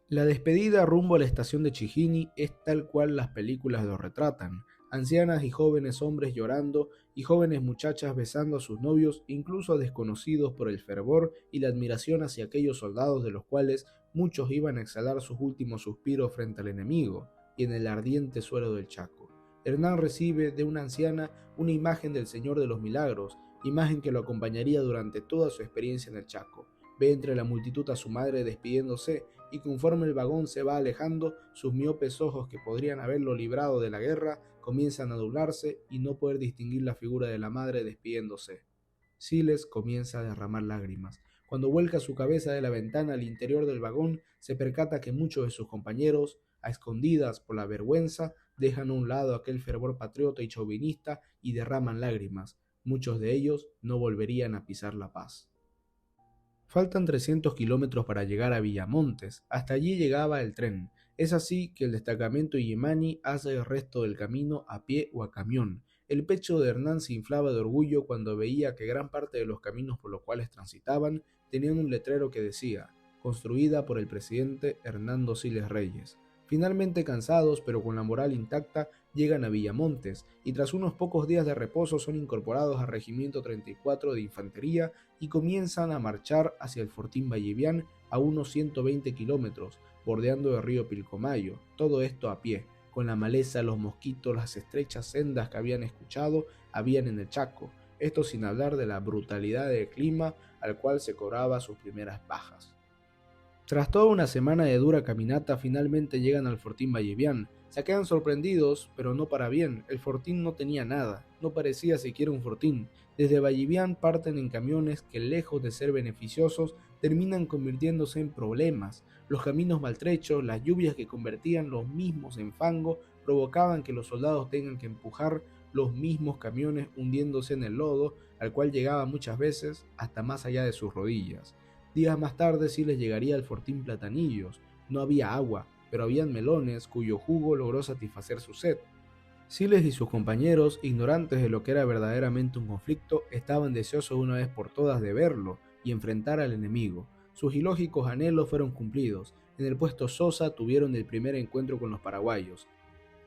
B: La despedida rumbo a la estación de Chijini es tal cual las películas lo retratan, ancianas y jóvenes hombres llorando y jóvenes muchachas besando a sus novios, incluso desconocidos por el fervor y la admiración hacia aquellos soldados de los cuales muchos iban a exhalar sus últimos suspiros frente al enemigo y en el ardiente suelo del Chaco. Hernán recibe de una anciana una imagen del Señor de los Milagros, imagen que lo acompañaría durante toda su experiencia en el Chaco. Ve entre la multitud a su madre despidiéndose y conforme el vagón se va alejando, sus miopes ojos que podrían haberlo librado de la guerra comienzan a nublarse y no poder distinguir la figura de la madre despidiéndose. Siles comienza a derramar lágrimas. Cuando vuelca su cabeza de la ventana al interior del vagón, se percata que muchos de sus compañeros, a escondidas por la vergüenza, dejan a un lado aquel fervor patriota y chauvinista y derraman lágrimas. Muchos de ellos no volverían a pisar La Paz. Faltan 300 kilómetros para llegar a Villamontes, hasta allí llegaba el tren. Es así que el destacamento Illimani hace el resto del camino a pie o a camión. El pecho de Hernán se inflaba de orgullo cuando veía que gran parte de los caminos por los cuales transitaban tenían un letrero que decía, construida por el presidente Hernando Siles Reyes. Finalmente cansados pero con la moral intacta, llegan a Villamontes y tras unos pocos días de reposo son incorporados al Regimiento 34 de Infantería y comienzan a marchar hacia el Fortín Vallivian a unos 120 kilómetros, bordeando el río Pilcomayo, todo esto a pie, con la maleza, los mosquitos, las estrechas sendas que habían escuchado habían en el Chaco, esto sin hablar de la brutalidad del clima al cual se cobraba sus primeras bajas. Tras toda una semana de dura caminata, finalmente llegan al Fortín Vallivian. Se quedan sorprendidos, pero no para bien. El fortín no tenía nada, no parecía siquiera un fortín. Desde Vallivian parten en camiones que, lejos de ser beneficiosos, terminan convirtiéndose en problemas. Los caminos maltrechos, las lluvias que convertían los mismos en fango, provocaban que los soldados tengan que empujar los mismos camiones hundiéndose en el lodo, al cual llegaba muchas veces hasta más allá de sus rodillas. Días más tarde sí les llegaría al Fortín Platanillos. No había agua, pero habían melones cuyo jugo logró satisfacer su sed. Siles y sus compañeros, ignorantes de lo que era verdaderamente un conflicto, estaban deseosos de una vez por todas de verlo y enfrentar al enemigo. Sus ilógicos anhelos fueron cumplidos. En el puesto Sosa tuvieron el primer encuentro con los paraguayos.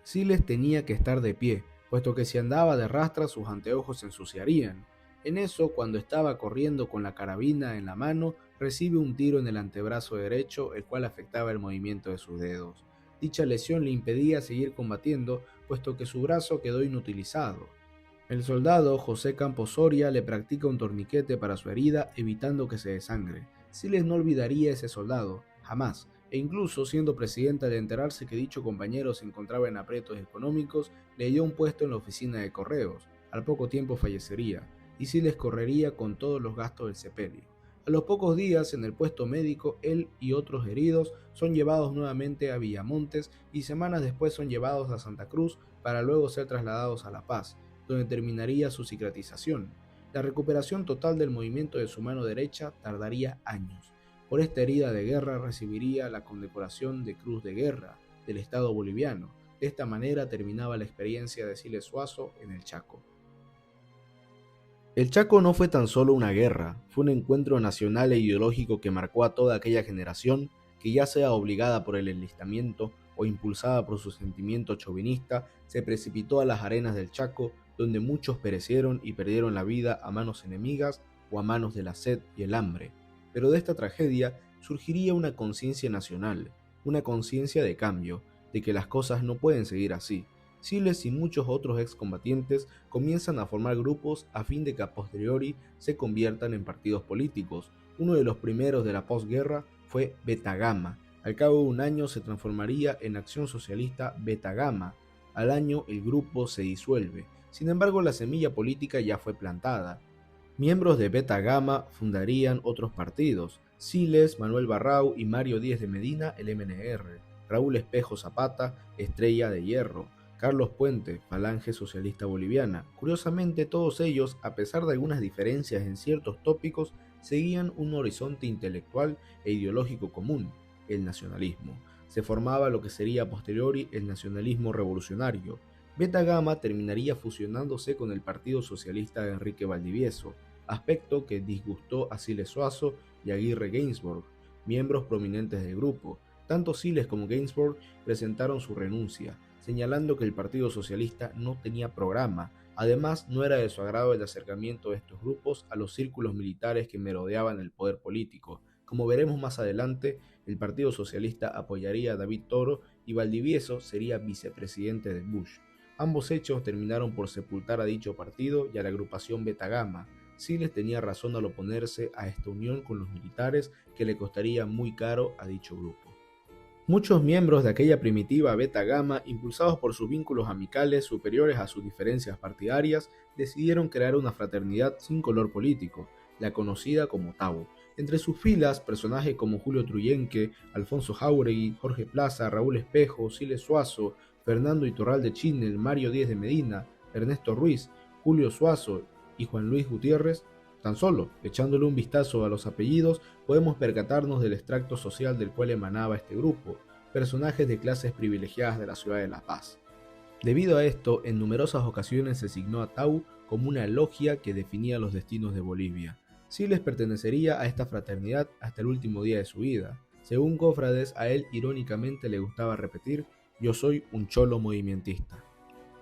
B: Siles tenía que estar de pie, puesto que si andaba de rastras sus anteojos se ensuciarían. En eso, cuando estaba corriendo con la carabina en la mano, recibe un tiro en el antebrazo derecho, el cual afectaba el movimiento de sus dedos. Dicha lesión le impedía seguir combatiendo, puesto que su brazo quedó inutilizado. El soldado José Campos Soria le practica un torniquete para su herida, evitando que se desangre. Siles no olvidaría a ese soldado, jamás, e incluso siendo presidente al enterarse que dicho compañero se encontraba en aprietos económicos, le dio un puesto en la oficina de correos. Al poco tiempo fallecería, y Siles correría con todos los gastos del sepelio. A los pocos días, en el puesto médico, él y otros heridos son llevados nuevamente a Villamontes y semanas después son llevados a Santa Cruz para luego ser trasladados a La Paz, donde terminaría su cicatrización. La recuperación total del movimiento de su mano derecha tardaría años. Por esta herida de guerra recibiría la condecoración de Cruz de Guerra del Estado boliviano. De esta manera terminaba la experiencia de Siles Suazo en el Chaco. El Chaco no fue tan solo una guerra, fue un encuentro nacional e ideológico que marcó a toda aquella generación que, ya sea obligada por el enlistamiento o impulsada por su sentimiento chauvinista, se precipitó a las arenas del Chaco, donde muchos perecieron y perdieron la vida a manos enemigas o a manos de la sed y el hambre. Pero de esta tragedia surgiría una conciencia nacional, una conciencia de cambio, de que las cosas no pueden seguir así. Siles y muchos otros excombatientes comienzan a formar grupos a fin de que a posteriori se conviertan en partidos políticos. Uno de los primeros de la posguerra fue Beta Gama. Al cabo de un año se transformaría en Acción Socialista Beta Gama. Al año el grupo se disuelve. Sin embargo, la semilla política ya fue plantada. Miembros de Beta Gama fundarían otros partidos: Siles, Manuel Barrau y Mario Díez de Medina, el MNR; Raúl Espejo Zapata, Estrella de Hierro; Carlos Puente, Falange Socialista Boliviana. Curiosamente, todos ellos, a pesar de algunas diferencias en ciertos tópicos, seguían un horizonte intelectual e ideológico común: el nacionalismo. Se formaba lo que sería a posteriori el nacionalismo revolucionario. Beta Gama terminaría fusionándose con el Partido Socialista de Enrique Valdivieso, aspecto que disgustó a Siles Suazo y Aguirre Gainsbourg, miembros prominentes del grupo. Tanto Siles como Gainsbourg presentaron su renuncia, señalando que el Partido Socialista no tenía programa. Además, no era de su agrado el acercamiento de estos grupos a los círculos militares que merodeaban el poder político. Como veremos más adelante, el Partido Socialista apoyaría a David Toro y Valdivieso sería vicepresidente de Bush. Ambos hechos terminaron por sepultar a dicho partido y a la agrupación Beta Gama. Siles tenía razón al oponerse a esta unión con los militares, que le costaría muy caro a dicho grupo. Muchos miembros de aquella primitiva Beta Gama, impulsados por sus vínculos amicales superiores a sus diferencias partidarias, decidieron crear una fraternidad sin color político, la conocida como Tau. Entre sus filas, personajes como Julio Truyenque, Alfonso Jáuregui, Jorge Plaza, Raúl Espejo, Siles Suazo, Fernando Iturralde Chinel, Mario Díez de Medina, Ernesto Ruiz, Julio Suazo y Juan Luis Gutiérrez. Tan solo, echándole un vistazo a los apellidos, podemos percatarnos del extracto social del cual emanaba este grupo: personajes de clases privilegiadas de la ciudad de La Paz. Debido a esto, en numerosas ocasiones se signó a Tau como una logia que definía los destinos de Bolivia. Siles pertenecería a esta fraternidad hasta el último día de su vida. Según cofrades, a él irónicamente le gustaba repetir: "Yo soy un cholo movimentista".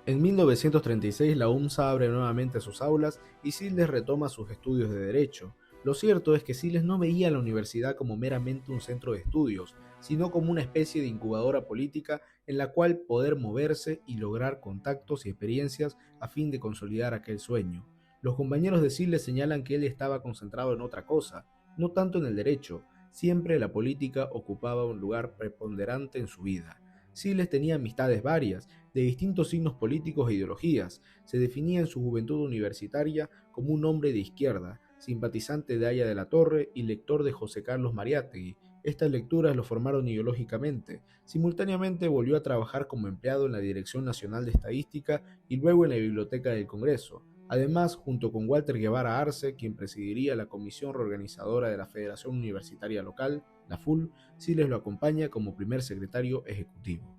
B: En 1936 la UMSA abre nuevamente sus aulas y Siles retoma sus estudios de Derecho. Lo cierto es que Siles no veía a la universidad como meramente un centro de estudios, sino como una especie de incubadora política en la cual poder moverse y lograr contactos y experiencias a fin de consolidar aquel sueño. Los compañeros de Siles señalan que él estaba concentrado en otra cosa, no tanto en el derecho. Siempre la política ocupaba un lugar preponderante en su vida. Siles tenía amistades varias, de distintos signos políticos e ideologías. Se definía en su juventud universitaria como un hombre de izquierda, simpatizante de Aya de la Torre y lector de José Carlos Mariátegui. Estas lecturas lo formaron ideológicamente. Simultáneamente volvió a trabajar como empleado en la Dirección Nacional de Estadística y luego en la Biblioteca del Congreso. Además, junto con Walter Guevara Arce, quien presidiría la comisión reorganizadora de la Federación Universitaria Local, la FUL, Siles lo acompaña como primer secretario ejecutivo.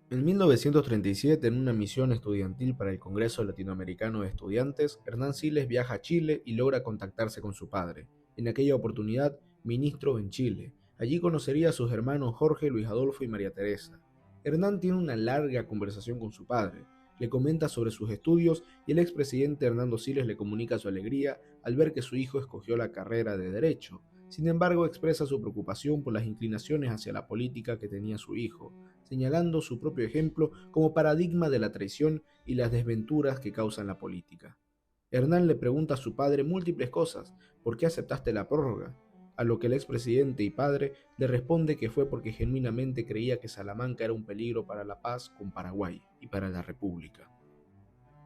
B: En 1937, en una misión estudiantil para el Congreso Latinoamericano de Estudiantes, Hernán Siles viaja a Chile y logra contactarse con su padre, en aquella oportunidad ministro en Chile. Allí conocería a sus hermanos Jorge, Luis Adolfo y María Teresa. Hernán tiene una larga conversación con su padre. Le comenta sobre sus estudios y el expresidente Hernando Siles le comunica su alegría al ver que su hijo escogió la carrera de Derecho. Sin embargo, expresa su preocupación por las inclinaciones hacia la política que tenía su hijo, señalando su propio ejemplo como paradigma de la traición y las desventuras que causan la política. Hernán le pregunta a su padre múltiples cosas: ¿por qué aceptaste la prórroga? A lo que el expresidente y padre le responde que fue porque genuinamente creía que Salamanca era un peligro para la paz con Paraguay y para la República.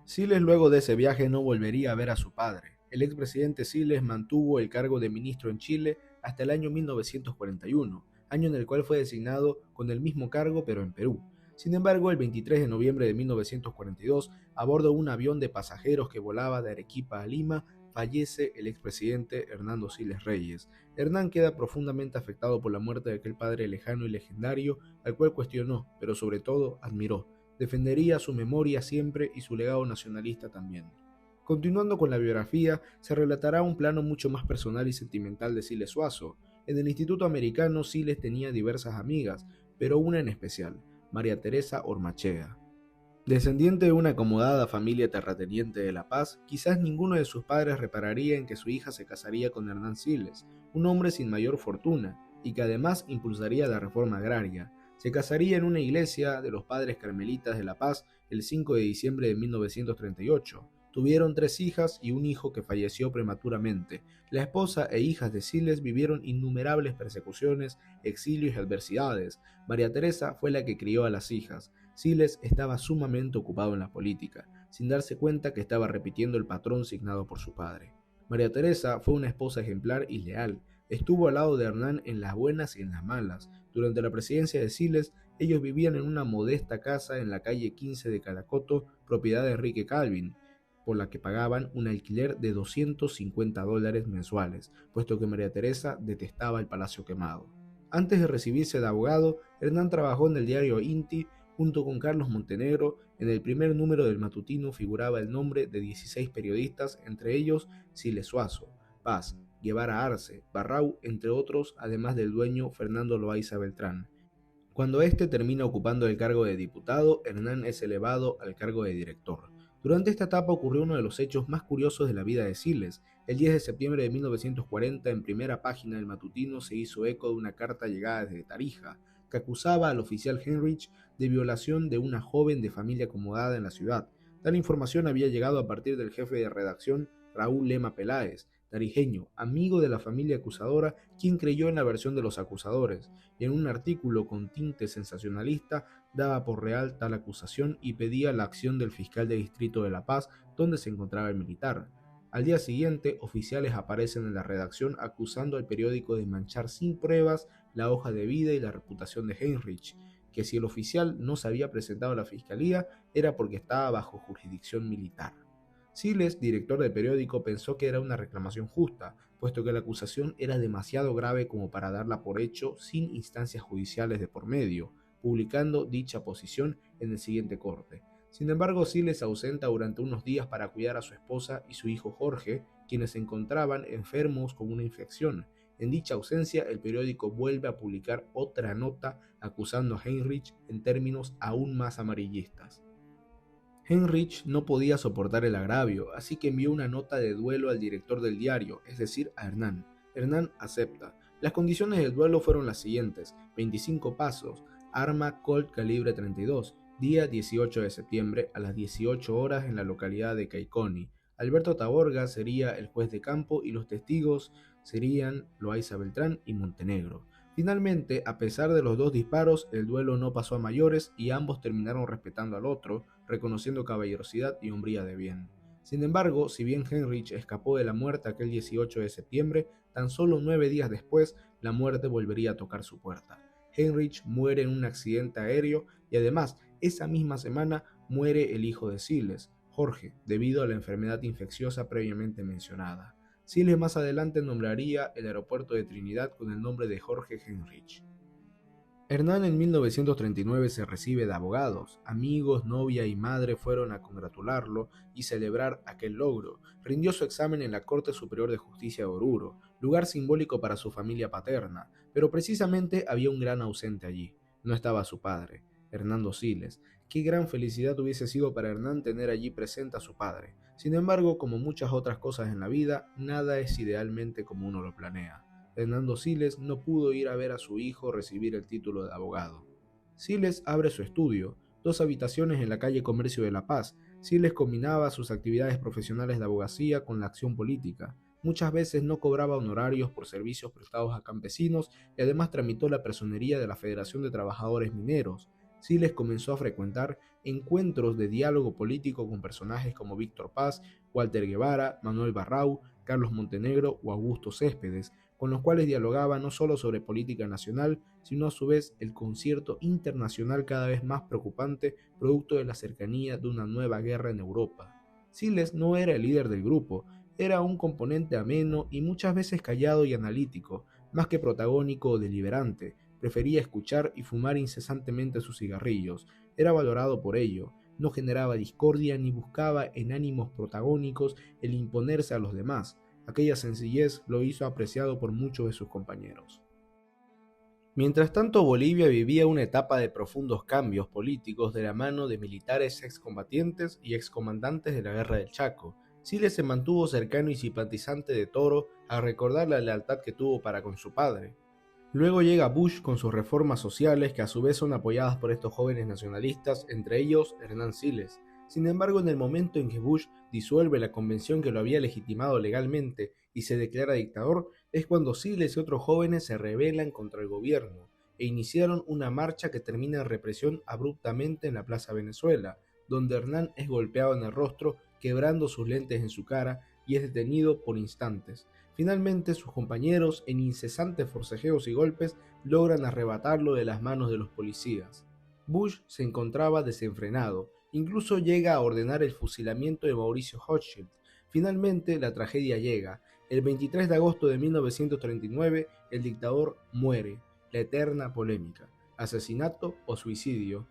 B: Siles luego de ese viaje no volvería a ver a su padre. El expresidente Siles mantuvo el cargo de ministro en Chile hasta el año 1941, año en el cual fue designado con el mismo cargo pero en Perú. Sin embargo, el 23 de noviembre de 1942, a bordo de un avión de pasajeros que volaba de Arequipa a Lima, fallece el expresidente Hernando Siles Reyes. Hernán queda profundamente afectado por la muerte de aquel padre lejano y legendario, al cual cuestionó, pero sobre todo admiró. defendería su memoria siempre y su legado nacionalista también. Continuando con la biografía, se relatará un plano mucho más personal y sentimental de Siles Suazo. En el Instituto Americano, Siles tenía diversas amigas, pero una en especial, María Teresa Ormachea. Descendiente de una acomodada familia terrateniente de La Paz, quizás ninguno de sus padres repararía en que su hija se casaría con Hernán Siles, un hombre sin mayor fortuna, y que además impulsaría la reforma agraria. Se casaría en una iglesia de los Padres Carmelitas de La Paz el 5 de diciembre de 1938. Tuvieron 3 hijas y un hijo que falleció prematuramente. La esposa e hijas de Siles vivieron innumerables persecuciones, exilios y adversidades. María Teresa fue la que crió a las hijas. Siles estaba sumamente ocupado en la política, sin darse cuenta que estaba repitiendo el patrón signado por su padre. María Teresa fue una esposa ejemplar y leal. Estuvo al lado de Hernán en las buenas y en las malas. Durante la presidencia de Siles, ellos vivían en una modesta casa en la calle 15 de Caracoto, propiedad de Enrique Calvin, por la que pagaban un alquiler de $250 mensuales, puesto que María Teresa detestaba el Palacio Quemado. Antes de recibirse de abogado, Hernán trabajó en el diario Inti junto con Carlos Montenegro. En el primer número del matutino figuraba el nombre de 16 periodistas, entre ellos Siles Suazo, Paz, Guevara Arce, Barrau, entre otros, además del dueño Fernando Loaiza Beltrán. Cuando éste termina ocupando el cargo de diputado, Hernán es elevado al cargo de director. Durante esta etapa ocurrió uno de los hechos más curiosos de la vida de Siles. El 10 de septiembre de 1940, en primera página del matutino, se hizo eco de una carta llegada desde Tarija, que acusaba al oficial Heinrich de violación de una joven de familia acomodada en la ciudad. Tal información había llegado a partir del jefe de redacción, Raúl Lema Peláez, tarijeño, amigo de la familia acusadora, quien creyó en la versión de los acusadores, y en un artículo con tinte sensacionalista daba por real tal acusación y pedía la acción del fiscal de distrito de La Paz, donde se encontraba el militar. Al día siguiente, oficiales aparecen en la redacción acusando al periódico de manchar sin pruebas la hoja de vida y la reputación de Heinrich, que si el oficial no se había presentado a la fiscalía era porque estaba bajo jurisdicción militar. Siles, director del periódico, pensó que era una reclamación justa, puesto que la acusación era demasiado grave como para darla por hecho sin instancias judiciales de por medio, publicando dicha posición en el siguiente corte. Sin embargo, Siles se ausenta durante unos días para cuidar a su esposa y su hijo Jorge, quienes se encontraban enfermos con una infección. En dicha ausencia, el periódico vuelve a publicar otra nota acusando a Heinrich en términos aún más amarillistas. Heinrich no podía soportar el agravio, así que envió una nota de duelo al director del diario, es decir, a Hernán. Hernán acepta. Las condiciones del duelo fueron las siguientes: 25 pasos, arma Colt calibre 32, día 18 de septiembre a las 18 horas en la localidad de Caiconi. Alberto Taborga sería el juez de campo y los testigos serían Loaiza Beltrán y Montenegro. Finalmente, a pesar de los 2 disparos, el duelo no pasó a mayores y ambos terminaron respetando al otro, reconociendo caballerosidad y hombría de bien. Sin embargo, si bien Heinrich escapó de la muerte aquel 18 de septiembre, tan solo 9 días después, la muerte volvería a tocar su puerta. Heinrich muere en un accidente aéreo y además, esa misma semana, muere el hijo de Siles, Jorge, debido a la enfermedad infecciosa previamente mencionada. Siles más adelante nombraría el aeropuerto de Trinidad con el nombre de Jorge Heinrich. Hernán en 1939 se recibe de abogados. Amigos, novia y madre fueron a congratularlo y celebrar aquel logro. Rindió su examen en la Corte Superior de Justicia de Oruro, lugar simbólico para su familia paterna, pero precisamente había un gran ausente allí. No estaba su padre, Hernando Siles. Qué gran felicidad hubiese sido para Hernán tener allí presente a su padre. Sin embargo, como muchas otras cosas en la vida, nada es idealmente como uno lo planea. Hernando Siles no pudo ir a ver a su hijo recibir el título de abogado. Siles abre su estudio, 2 habitaciones en la calle Comercio de La Paz. Siles combinaba sus actividades profesionales de abogacía con la acción política. Muchas veces no cobraba honorarios por servicios prestados a campesinos y además tramitó la personería de la Federación de Trabajadores Mineros. Siles comenzó a frecuentar encuentros de diálogo político con personajes como Víctor Paz, Walter Guevara, Manuel Barrau, Carlos Montenegro o Augusto Céspedes, con los cuales dialogaba no solo sobre política nacional, sino a su vez el concierto internacional cada vez más preocupante, producto de la cercanía de una nueva guerra en Europa. Siles no era el líder del grupo, era un componente ameno y muchas veces callado y analítico, más que protagónico o deliberante. Prefería escuchar y fumar incesantemente sus cigarrillos. era valorado por ello, no generaba discordia ni buscaba en ánimos protagónicos el imponerse a los demás. Aquella sencillez lo hizo apreciado por muchos de sus compañeros. Mientras tanto, Bolivia vivía una etapa de profundos cambios políticos de la mano de militares excombatientes y excomandantes de la Guerra del Chaco. Siles se mantuvo cercano y simpatizante de Toro al recordar la lealtad que tuvo para con su padre. Luego llega Bush con sus reformas sociales que a su vez son apoyadas por estos jóvenes nacionalistas, entre ellos Hernán Siles. Sin embargo, en el momento en que Bush disuelve la convención que lo había legitimado legalmente y se declara dictador, es cuando Siles y otros jóvenes se rebelan contra el gobierno e iniciaron una marcha que termina en represión abruptamente en la Plaza Venezuela, donde Hernán es golpeado en el rostro, quebrando sus lentes en su cara y es detenido por instantes. Finalmente, sus compañeros, en incesantes forcejeos y golpes, logran arrebatarlo de las manos de los policías. Bush se encontraba desenfrenado, incluso llega a ordenar el fusilamiento de Mauricio Hochschild. Finalmente, la tragedia llega. El 23 de agosto de 1939, el dictador muere. La eterna polémica: asesinato o suicidio.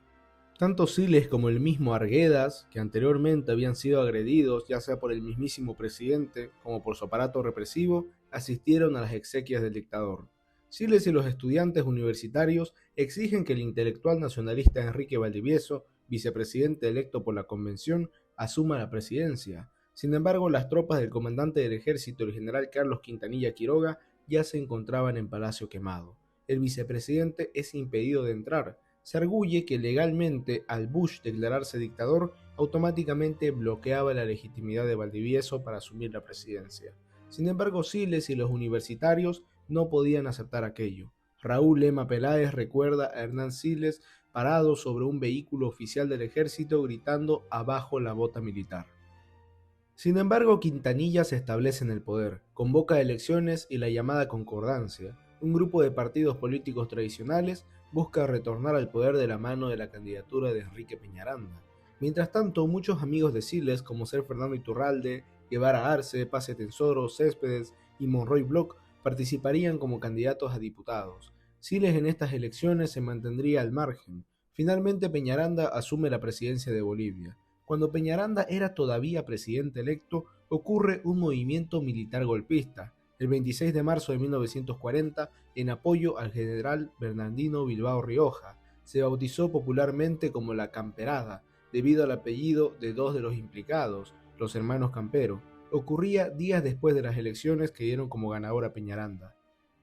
B: Tanto Siles como el mismo Arguedas, que anteriormente habían sido agredidos ya sea por el mismísimo presidente como por su aparato represivo, asistieron a las exequias del dictador. Siles y los estudiantes universitarios exigen que el intelectual nacionalista Enrique Valdivieso, vicepresidente electo por la convención, asuma la presidencia. Sin embargo, las tropas del comandante del ejército, el general Carlos Quintanilla Quiroga, ya se encontraban en Palacio Quemado. El vicepresidente es impedido de entrar. Se arguye que legalmente, al Bush declararse dictador, automáticamente bloqueaba la legitimidad de Valdivieso para asumir la presidencia. Sin embargo, Siles y los universitarios no podían aceptar aquello. Raúl Lema Peláez recuerda a Hernán Siles parado sobre un vehículo oficial del ejército gritando "abajo la bota militar". Sin embargo, Quintanilla se establece en el poder, convoca elecciones y la llamada concordancia. Un grupo de partidos políticos tradicionales busca retornar al poder de la mano de la candidatura de Enrique Peñaranda. Mientras tanto, muchos amigos de Siles, como ser Fernando Iturralde, Guevara Arce, Paz Tensoro, Céspedes y Monroy Bloch, participarían como candidatos a diputados. Siles en estas elecciones se mantendría al margen. Finalmente, Peñaranda asume la presidencia de Bolivia. Cuando Peñaranda era todavía presidente electo, ocurre un movimiento militar golpista, el 26 de marzo de 1940, en apoyo al general Bernardino Bilbao Rioja. Se bautizó popularmente como la Camperada, debido al apellido de dos de los implicados, los hermanos Campero. Ocurría días después de las elecciones que dieron como ganador a Peñaranda.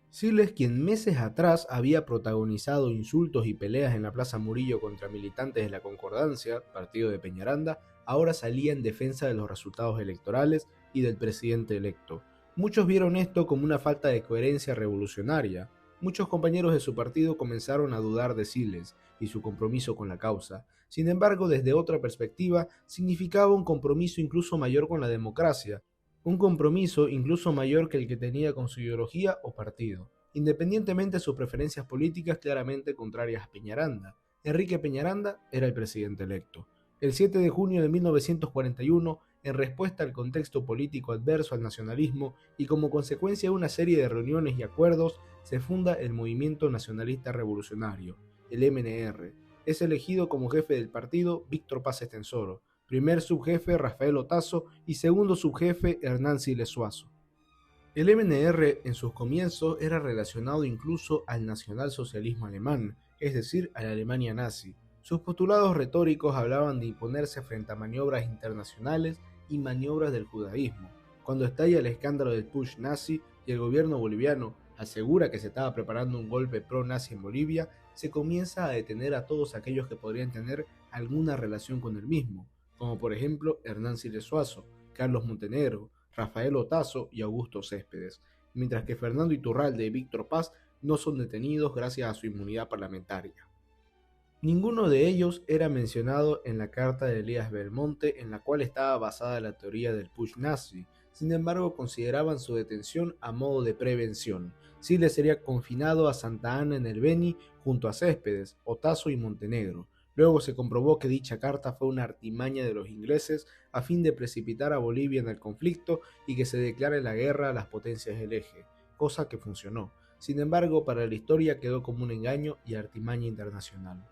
B: Siles, quien meses atrás había protagonizado insultos y peleas en la Plaza Murillo contra militantes de la Concordancia, partido de Peñaranda, ahora salía en defensa de los resultados electorales y del presidente electo. Muchos vieron esto como una falta de coherencia revolucionaria. Muchos compañeros de su partido comenzaron a dudar de Siles y su compromiso con la causa. Sin embargo, desde otra perspectiva, significaba un compromiso incluso mayor con la democracia, un compromiso incluso mayor que el que tenía con su ideología o partido, independientemente de sus preferencias políticas claramente contrarias a Peñaranda. Enrique Peñaranda era el presidente electo. El 7 de junio de 1941, en respuesta al contexto político adverso al nacionalismo y como consecuencia de una serie de reuniones y acuerdos, se funda el Movimiento Nacionalista Revolucionario, el MNR. Es elegido como jefe del partido Víctor Paz Estenssoro, primer subjefe Rafael Otazo y segundo subjefe Hernán Siles Suazo. El MNR en sus comienzos era relacionado incluso al nacionalsocialismo alemán, es decir, a la Alemania nazi. Sus postulados retóricos hablaban de imponerse frente a maniobras internacionales y maniobras del judaísmo. Cuando estalla el escándalo del putsch nazi y el gobierno boliviano asegura que se estaba preparando un golpe pro-nazi en Bolivia, se comienza a detener a todos aquellos que podrían tener alguna relación con el mismo, como por ejemplo Hernán Siles Suazo, Carlos Montenegro, Rafael Otazo y Augusto Céspedes, mientras que Fernando Iturralde y Víctor Paz no son detenidos gracias a su inmunidad parlamentaria. Ninguno de ellos era mencionado en la carta de Elías Belmonte en la cual estaba basada la teoría del putsch nazi. Sin embargo, consideraban su detención a modo de prevención. Siles sería confinado a Santa Ana en el Beni junto a Céspedes, Otazo y Montenegro. Luego se comprobó que dicha carta fue una artimaña de los ingleses a fin de precipitar a Bolivia en el conflicto y que se declare la guerra a las potencias del eje, cosa que funcionó. Sin embargo, para la historia quedó como un engaño y artimaña internacional.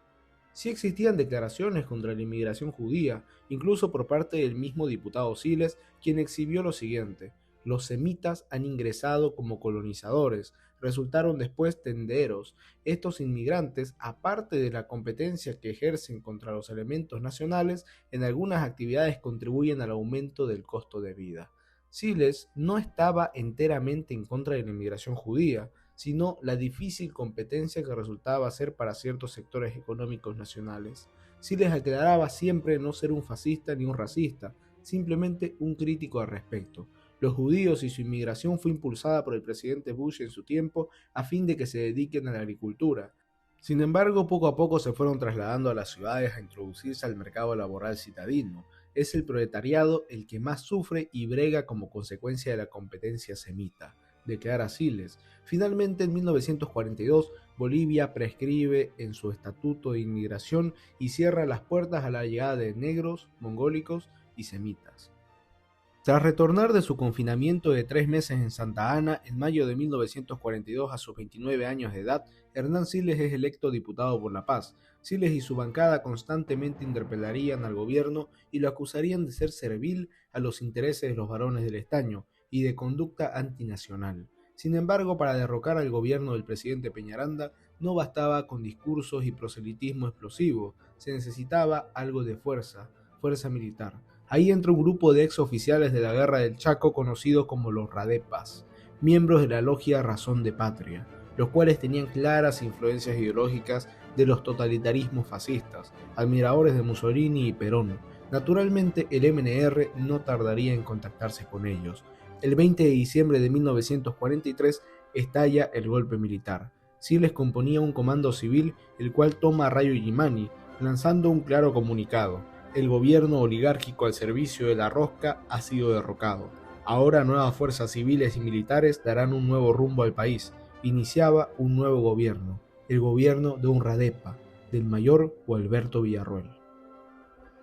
B: Sí existían declaraciones contra la inmigración judía, incluso por parte del mismo diputado Siles, quien exhibió lo siguiente: los semitas han ingresado como colonizadores, resultaron después tenderos. Estos inmigrantes, aparte de la competencia que ejercen contra los elementos nacionales, en algunas actividades contribuyen al aumento del costo de vida. Siles no estaba enteramente en contra de la inmigración judía, sino la difícil competencia que resultaba ser para ciertos sectores económicos nacionales. Siles aclaraba siempre no ser un fascista ni un racista, simplemente un crítico al respecto. Los judíos y su inmigración fue impulsada por el presidente Bush en su tiempo a fin de que se dediquen a la agricultura. Sin embargo, poco a poco se fueron trasladando a las ciudades a introducirse al mercado laboral citadino. Es el proletariado el que más sufre y brega como consecuencia de la competencia semita, declara Siles. Finalmente, en 1942, Bolivia prescribe en su estatuto de inmigración y cierra las puertas a la llegada de negros, mongólicos y semitas. Tras retornar de su confinamiento de 3 meses en Santa Ana, en mayo de 1942, a sus 29 años de edad, Hernán Siles es electo diputado por La Paz. Siles y su bancada constantemente interpelarían al gobierno y lo acusarían de ser servil a los intereses de los varones del estaño y de conducta antinacional. Sin embargo, para derrocar al gobierno del presidente Peñaranda no bastaba con discursos y proselitismo explosivo, se necesitaba algo de fuerza militar. Ahí entra un grupo de exoficiales de la Guerra del Chaco conocidos como los Radepas, miembros de la logia Razón de Patria, los cuales tenían claras influencias ideológicas de los totalitarismos fascistas, admiradores de Mussolini y Perón. Naturalmente, el MNR no tardaría en contactarse con ellos. El 20 de diciembre de 1943 estalla el golpe militar. Siles componía un comando civil, el cual toma a Rayo Gimani, lanzando un claro comunicado: el gobierno oligárquico al servicio de la rosca ha sido derrocado. Ahora nuevas fuerzas civiles y militares darán un nuevo rumbo al país. Iniciaba un nuevo gobierno, el gobierno de un Radepa, del mayor Gualberto Villarroel.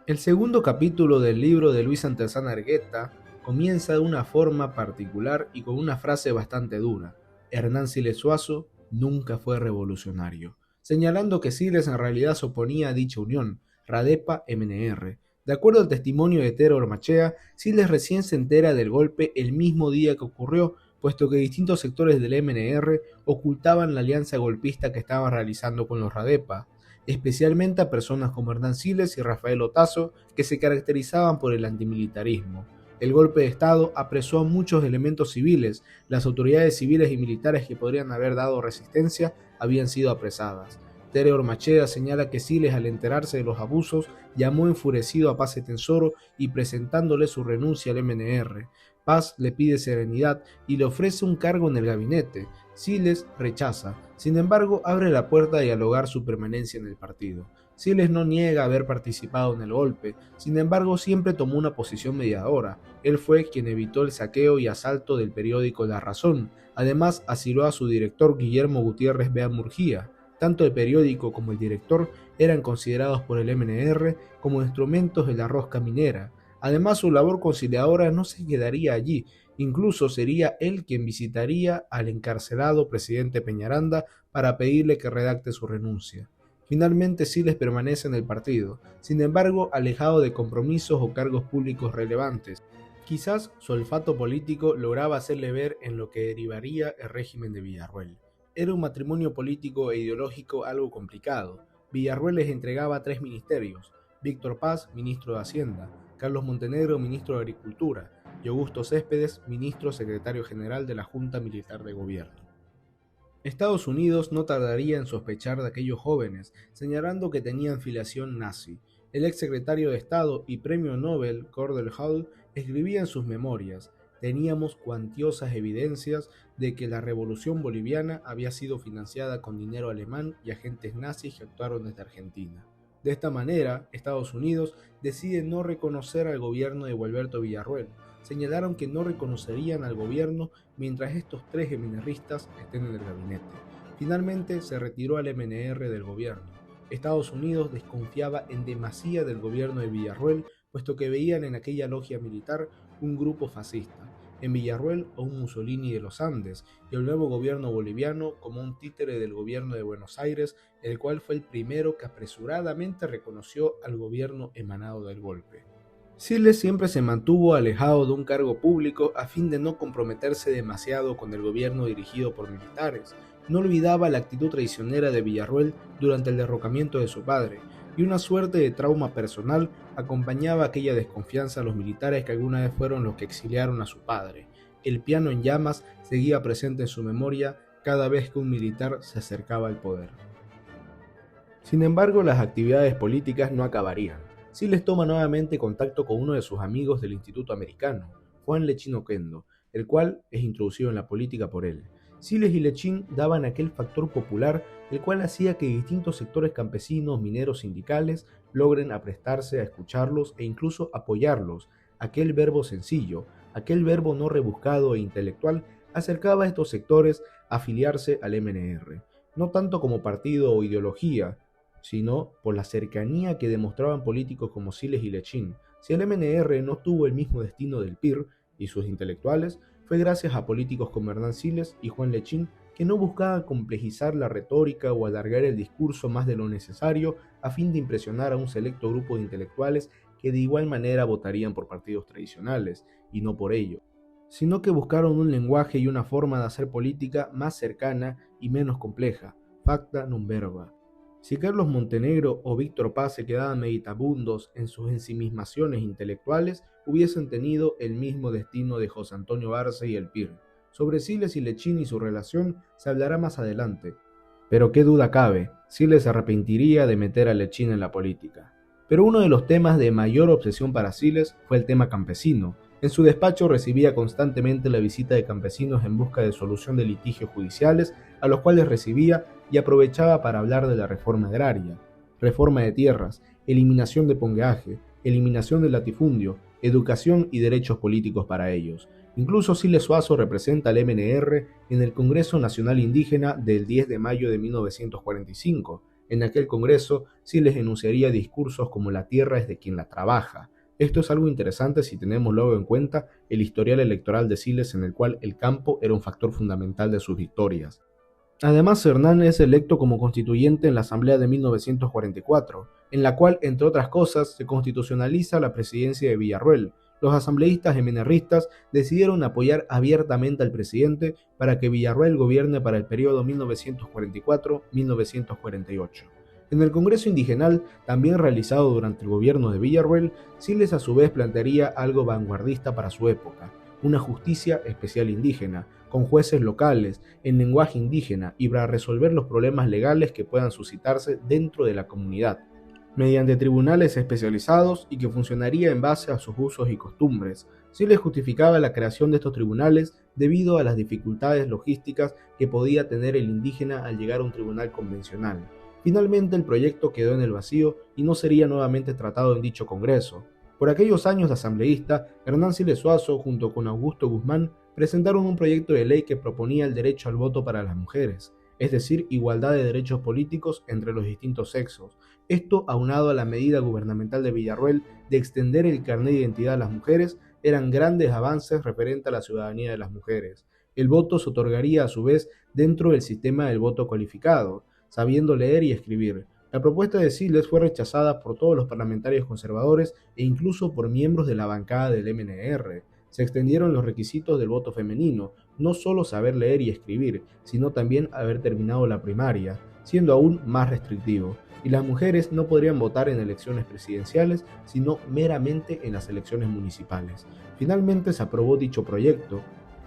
B: El segundo capítulo del libro de Luis Santezana Argueta comienza de una forma particular y con una frase bastante dura: Hernán Siles Zuazo nunca fue revolucionario, señalando que Siles en realidad se oponía a dicha unión, Radepa-MNR. De acuerdo al testimonio de Tero Ormachea, Siles recién se entera del golpe el mismo día que ocurrió, puesto que distintos sectores del MNR ocultaban la alianza golpista que estaban realizando con los Radepa, especialmente a personas como Hernán Siles y Rafael Otazo, que se caracterizaban por el antimilitarismo. El golpe de Estado apresó a muchos elementos civiles. Las autoridades civiles y militares que podrían haber dado resistencia habían sido apresadas. Tere Ormachea señala que Siles, al enterarse de los abusos, llamó enfurecido a Paz Etensoro y presentándole su renuncia al MNR. Paz le pide serenidad y le ofrece un cargo en el gabinete. Siles rechaza, sin embargo abre la puerta a dialogar su permanencia en el partido. Siles no niega haber participado en el golpe, sin embargo siempre tomó una posición mediadora. Él fue quien evitó el saqueo y asalto del periódico La Razón. Además asiló a su director Guillermo Gutiérrez Bea Murguía. Tanto el periódico como el director eran considerados por el MNR como instrumentos de la rosca minera. Además, su labor conciliadora no se quedaría allí, incluso sería él quien visitaría al encarcelado presidente Peñaranda para pedirle que redacte su renuncia. Finalmente, Siles permanece en el partido, sin embargo, alejado de compromisos o cargos públicos relevantes. Quizás su olfato político lograba hacerle ver en lo que derivaría el régimen de Villarroel. Era un matrimonio político e ideológico algo complicado. Villarroel les entregaba 3 ministerios: Víctor Paz, ministro de Hacienda; Carlos Montenegro, ministro de Agricultura; y Augusto Céspedes, ministro secretario general de la Junta Militar de Gobierno. Estados Unidos no tardaría en sospechar de aquellos jóvenes, señalando que tenían filiación nazi. El ex secretario de Estado y premio Nobel, Cordell Hull, escribía en sus memorias: teníamos cuantiosas evidencias de que la revolución boliviana había sido financiada con dinero alemán y agentes nazis que actuaron desde Argentina. De esta manera, Estados Unidos decide no reconocer al gobierno de Gualberto Villarroel. Señalaron que no reconocerían al gobierno mientras estos 3 MNRistas estén en el gabinete. Finalmente se retiró al MNR del gobierno. Estados Unidos desconfiaba en demasía del gobierno de Villarroel, puesto que veían en aquella logia militar un grupo fascista. en Villarroel a un Mussolini de los Andes y el nuevo gobierno boliviano como un títere del gobierno de Buenos Aires, el cual fue el primero que apresuradamente reconoció al gobierno emanado del golpe. Siles siempre se mantuvo alejado de un cargo público a fin de no comprometerse demasiado con el gobierno dirigido por militares. No olvidaba la actitud traicionera de Villarroel durante el derrocamiento de su padre, y una suerte de trauma personal acompañaba aquella desconfianza a los militares que alguna vez fueron los que exiliaron a su padre. El piano en llamas seguía presente en su memoria cada vez que un militar se acercaba al poder. Sin embargo, las actividades políticas no acabarían. Siles toma nuevamente contacto con uno de sus amigos del Instituto Americano, Juan Lechín Oquendo, el cual es introducido en la política por él. Siles y Lechín daban aquel factor popular el cual hacía que distintos sectores campesinos, mineros, sindicales logren aprestarse a escucharlos e incluso apoyarlos. Aquel verbo sencillo, aquel verbo no rebuscado e intelectual acercaba a estos sectores a afiliarse al MNR, no tanto como partido o ideología, sino por la cercanía que demostraban políticos como Siles y Lechín. Si el MNR no tuvo el mismo destino del PIR y sus intelectuales, fue gracias a políticos como Hernán Siles y Juan Lechín, que no buscaban complejizar la retórica o alargar el discurso más de lo necesario a fin de impresionar a un selecto grupo de intelectuales que de igual manera votarían por partidos tradicionales, y no por ello, sino que buscaron un lenguaje y una forma de hacer política más cercana y menos compleja, facta non verba. Si Carlos Montenegro o Víctor Paz se quedaban meditabundos en sus ensimismaciones intelectuales, hubiesen tenido el mismo destino de José Antonio Arce y el PIR. Sobre Siles y Lechín y su relación se hablará más adelante, pero qué duda cabe, Siles se arrepentiría de meter a Lechín en la política. Pero uno de los temas de mayor obsesión para Siles fue el tema campesino. En su despacho recibía constantemente la visita de campesinos en busca de solución de litigios judiciales, a los cuales recibía y aprovechaba para hablar de la reforma agraria, reforma de tierras, eliminación de pongueaje, eliminación del latifundio, educación y derechos políticos para ellos. Incluso Siles Suazo representa al MNR en el Congreso Nacional Indígena del 10 de mayo de 1945. En aquel congreso, Siles enunciaría discursos como la tierra es de quien la trabaja. Esto es algo interesante si tenemos luego en cuenta el historial electoral de Siles, en el cual el campo era un factor fundamental de sus victorias. Además, Hernán es electo como constituyente en la Asamblea de 1944, en la cual, entre otras cosas, se constitucionaliza la presidencia de Villarroel. Los asambleístas MNRistas decidieron apoyar abiertamente al presidente para que Villarroel gobierne para el periodo 1944-1948. En el Congreso Indigenal, también realizado durante el gobierno de Villarroel, Siles a su vez plantearía algo vanguardista para su época, una justicia especial indígena, con jueces locales, en lenguaje indígena y para resolver los problemas legales que puedan suscitarse dentro de la comunidad, mediante tribunales especializados y que funcionaría en base a sus usos y costumbres. Siles justificaba la creación de estos tribunales debido a las dificultades logísticas que podía tener el indígena al llegar a un tribunal convencional. Finalmente el proyecto quedó en el vacío y no sería nuevamente tratado en dicho congreso. Por aquellos años de asambleísta, Hernán Siles Suazo junto con Augusto Guzmán presentaron un proyecto de ley que proponía el derecho al voto para las mujeres, es decir, igualdad de derechos políticos entre los distintos sexos. Esto, aunado a la medida gubernamental de Villarroel de extender el carnet de identidad a las mujeres, eran grandes avances referentes a la ciudadanía de las mujeres. El voto se otorgaría a su vez dentro del sistema del voto cualificado, sabiendo leer y escribir. La propuesta de Siles fue rechazada por todos los parlamentarios conservadores e incluso por miembros de la bancada del MNR. Se extendieron los requisitos del voto femenino, no solo saber leer y escribir, sino también haber terminado la primaria, siendo aún más restrictivo. Y las mujeres no podrían votar en elecciones presidenciales, sino meramente en las elecciones municipales. Finalmente se aprobó dicho proyecto,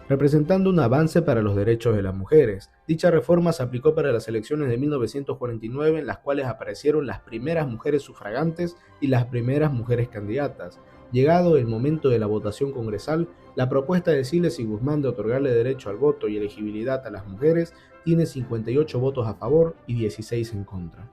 B: representando un avance para los derechos de las mujeres. Dicha reforma se aplicó para las elecciones de 1949, en las cuales aparecieron las primeras mujeres sufragantes y las primeras mujeres candidatas. Llegado el momento de la votación congresal, la propuesta de Siles y Guzmán de otorgarle derecho al voto y elegibilidad a las mujeres tiene 58 votos a favor y 16 en contra.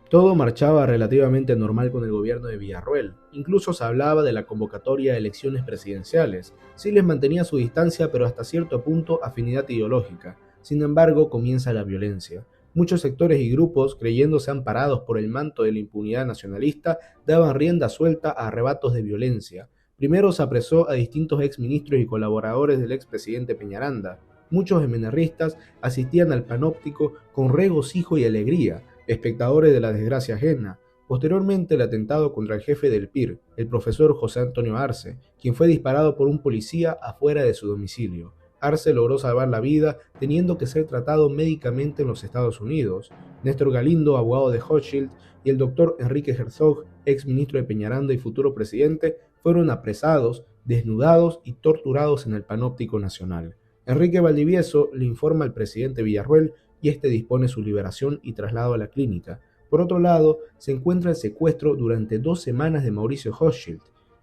B: Todo marchaba relativamente normal con el gobierno de Villarroel. Incluso se hablaba de la convocatoria de elecciones presidenciales. Siles mantenía su distancia, pero hasta cierto punto afinidad ideológica. Sin embargo, comienza la violencia. Muchos sectores y grupos, creyéndose amparados por el manto de la impunidad nacionalista, daban rienda suelta a arrebatos de violencia. Primero se apresó a distintos exministros y colaboradores del expresidente Peñaranda. Muchos emenerristas asistían al panóptico con regocijo y alegría, espectadores de la desgracia ajena. Posteriormente, el atentado contra el jefe del PIR, el profesor José Antonio Arce, quien fue disparado por un policía afuera de su domicilio. Arce logró salvar la vida teniendo que ser tratado médicamente en los Estados Unidos. Néstor Galindo, abogado de Hochschild, y el doctor Enrique Herzog, ex ministro de Peñaranda y futuro presidente, fueron apresados, desnudados y torturados en el Panóptico Nacional. Enrique Valdivieso le informa al presidente Villarroel y este dispone su liberación y traslado a la clínica. Por otro lado, se encuentra el secuestro durante 2 semanas de Mauricio Hochschild.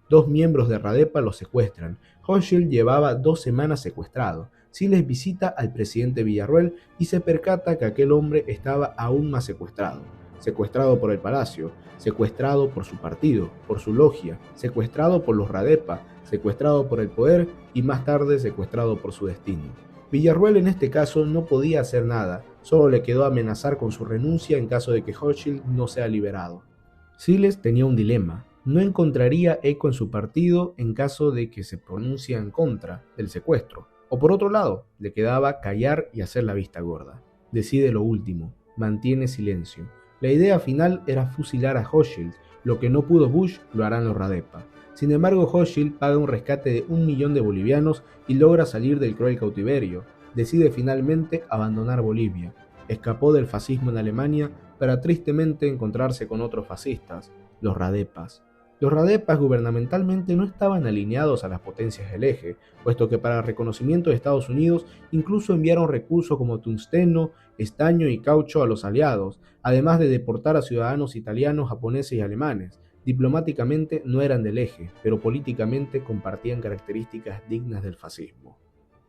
B: 2 miembros de Radepa lo secuestran. Hochschild llevaba 2 semanas secuestrado. Siles visita al presidente Villarroel y se percata que aquel hombre estaba aún más secuestrado. Secuestrado por el palacio, secuestrado por su partido, por su logia, secuestrado por los Radepa, secuestrado por el poder y más tarde secuestrado por su destino. Villarroel en este caso no podía hacer nada, solo le quedó amenazar con su renuncia en caso de que Hochschild no sea liberado. Siles tenía un dilema. No encontraría eco en su partido en caso de que se pronuncie en contra del secuestro. O por otro lado, le quedaba callar y hacer la vista gorda. Decide lo último, mantiene silencio. La idea final era fusilar a Hochschild. Lo que no pudo Bush lo harán los Radepa. Sin embargo, Hochschild paga un rescate de 1 millón de bolivianos y logra salir del cruel cautiverio. Decide finalmente abandonar Bolivia. Escapó del fascismo en Alemania para tristemente encontrarse con otros fascistas, los Radepas. Los Radepas gubernamentalmente no estaban alineados a las potencias del eje, puesto que para el reconocimiento de Estados Unidos incluso enviaron recursos como tungsteno, estaño y caucho a los aliados, además de deportar a ciudadanos italianos, japoneses y alemanes. Diplomáticamente no eran del eje, pero políticamente compartían características dignas del fascismo.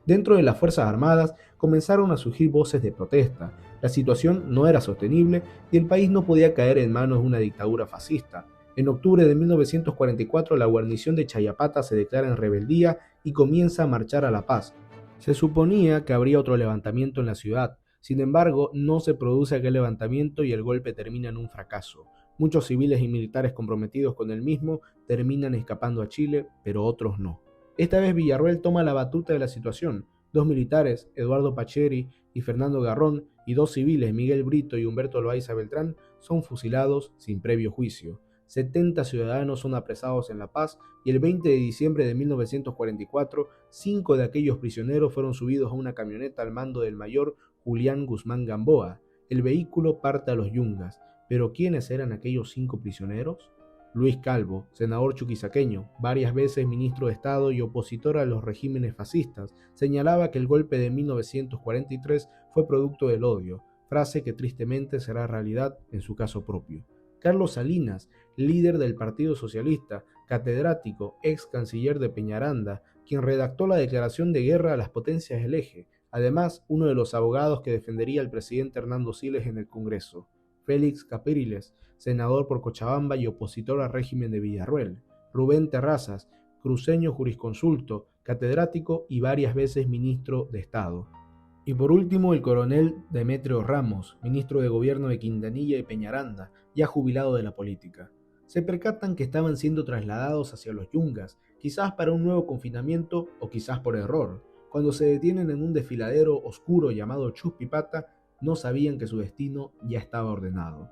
B: Dentro de las Fuerzas Armadas comenzaron a surgir voces de protesta. La situación no era sostenible y el país no podía caer en manos de una dictadura fascista. En octubre de 1944 la guarnición de Chayapata se declara en rebeldía y comienza a marchar a La Paz. Se suponía que habría otro levantamiento en la ciudad, sin embargo no se produce aquel levantamiento y el golpe termina en un fracaso. Muchos civiles y militares comprometidos con el mismo terminan escapando a Chile, pero otros no. Esta vez Villarroel toma la batuta de la situación. 2 militares, Eduardo Pacheri y Fernando Garrón, y 2 civiles, Miguel Brito y Humberto Loaiza Beltrán, son fusilados sin previo juicio. 70 ciudadanos son apresados en La Paz y el 20 de diciembre de 1944, 5 de aquellos prisioneros fueron subidos a una camioneta al mando del mayor Julián Guzmán Gamboa. El vehículo parte a los Yungas, pero ¿quiénes eran aquellos 5 prisioneros? Luis Calvo, senador chuquisaqueño, varias veces ministro de Estado y opositor a los regímenes fascistas, señalaba que el golpe de 1943 fue producto del odio, frase que tristemente será realidad en su caso propio. Carlos Salinas, líder del Partido Socialista, catedrático, ex canciller de Peñaranda, quien redactó la declaración de guerra a las potencias del eje, además uno de los abogados que defendería al presidente Hernando Siles en el Congreso. Félix Capriles, senador por Cochabamba y opositor al régimen de Villarroel. Rubén Terrazas, cruceño jurisconsulto, catedrático y varias veces ministro de Estado. Y por último, el coronel Demetrio Ramos, ministro de Gobierno de Quintanilla y Peñaranda, ya jubilado de la política. Se percatan que estaban siendo trasladados hacia los Yungas, quizás para un nuevo confinamiento o quizás por error. Cuando se detienen en un desfiladero oscuro llamado Chuspipata, no sabían que su destino ya estaba ordenado.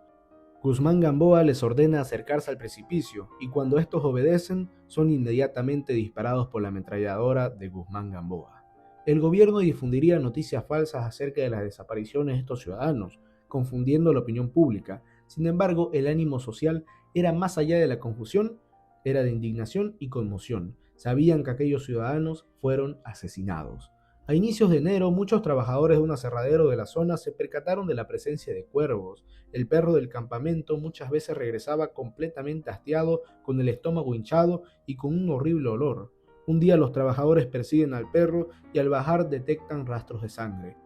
B: Guzmán Gamboa les ordena acercarse al precipicio y cuando estos obedecen, son inmediatamente disparados por la ametralladora de Guzmán Gamboa. El gobierno difundiría noticias falsas acerca de las desapariciones de estos ciudadanos, confundiendo la opinión pública. Sin embargo, el ánimo social era más allá de la confusión, era de indignación y conmoción. Sabían que aquellos ciudadanos fueron asesinados. A inicios de enero, muchos trabajadores de un aserradero de la zona se percataron de la presencia de cuervos. El perro del campamento muchas veces regresaba completamente hastiado, con el estómago hinchado y con un horrible olor. Un día los trabajadores persiguen al perro y al bajar detectan rastros de sangre.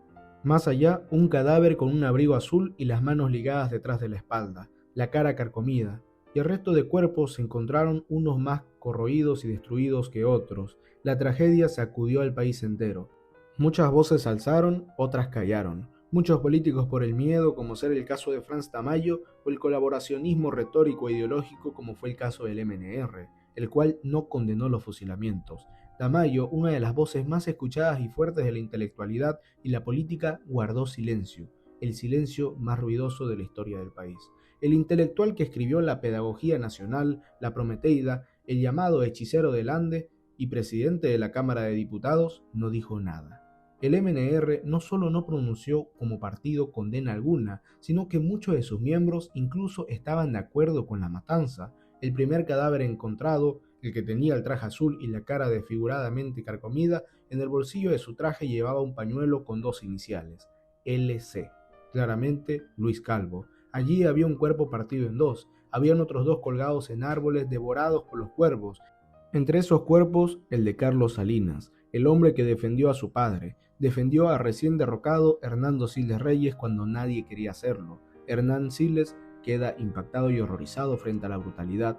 B: Más allá, un cadáver con un abrigo azul y las manos ligadas detrás de la espalda, la cara carcomida, y el resto de cuerpos se encontraron unos más corroídos y destruidos que otros. La tragedia sacudió al país entero. Muchas voces se alzaron, otras callaron. Muchos políticos por el miedo, como ser el caso de Franz Tamayo, o el colaboracionismo retórico e ideológico, como fue el caso del MNR. el cual no condenó los fusilamientos. Tamayo, una de las voces más escuchadas y fuertes de la intelectualidad y la política, guardó silencio, el silencio más ruidoso de la historia del país. El intelectual que escribió La Pedagogía Nacional, La Prometeida, el llamado Hechicero del Ande y presidente de la Cámara de Diputados, no dijo nada. El MNR no solo no pronunció como partido condena alguna, sino que muchos de sus miembros incluso estaban de acuerdo con la matanza. El primer cadáver encontrado, el que tenía el traje azul y la cara desfiguradamente carcomida, en el bolsillo de su traje llevaba un pañuelo con dos iniciales, LC, claramente Luis Calvo. Allí había un cuerpo partido en dos, habían otros dos colgados en árboles devorados por los cuervos. Entre esos cuerpos, el de Carlos Salinas, el hombre que defendió a su padre, defendió a recién derrocado Hernando Siles Reyes cuando nadie quería hacerlo. Hernán Siles queda impactado y horrorizado frente a la brutalidad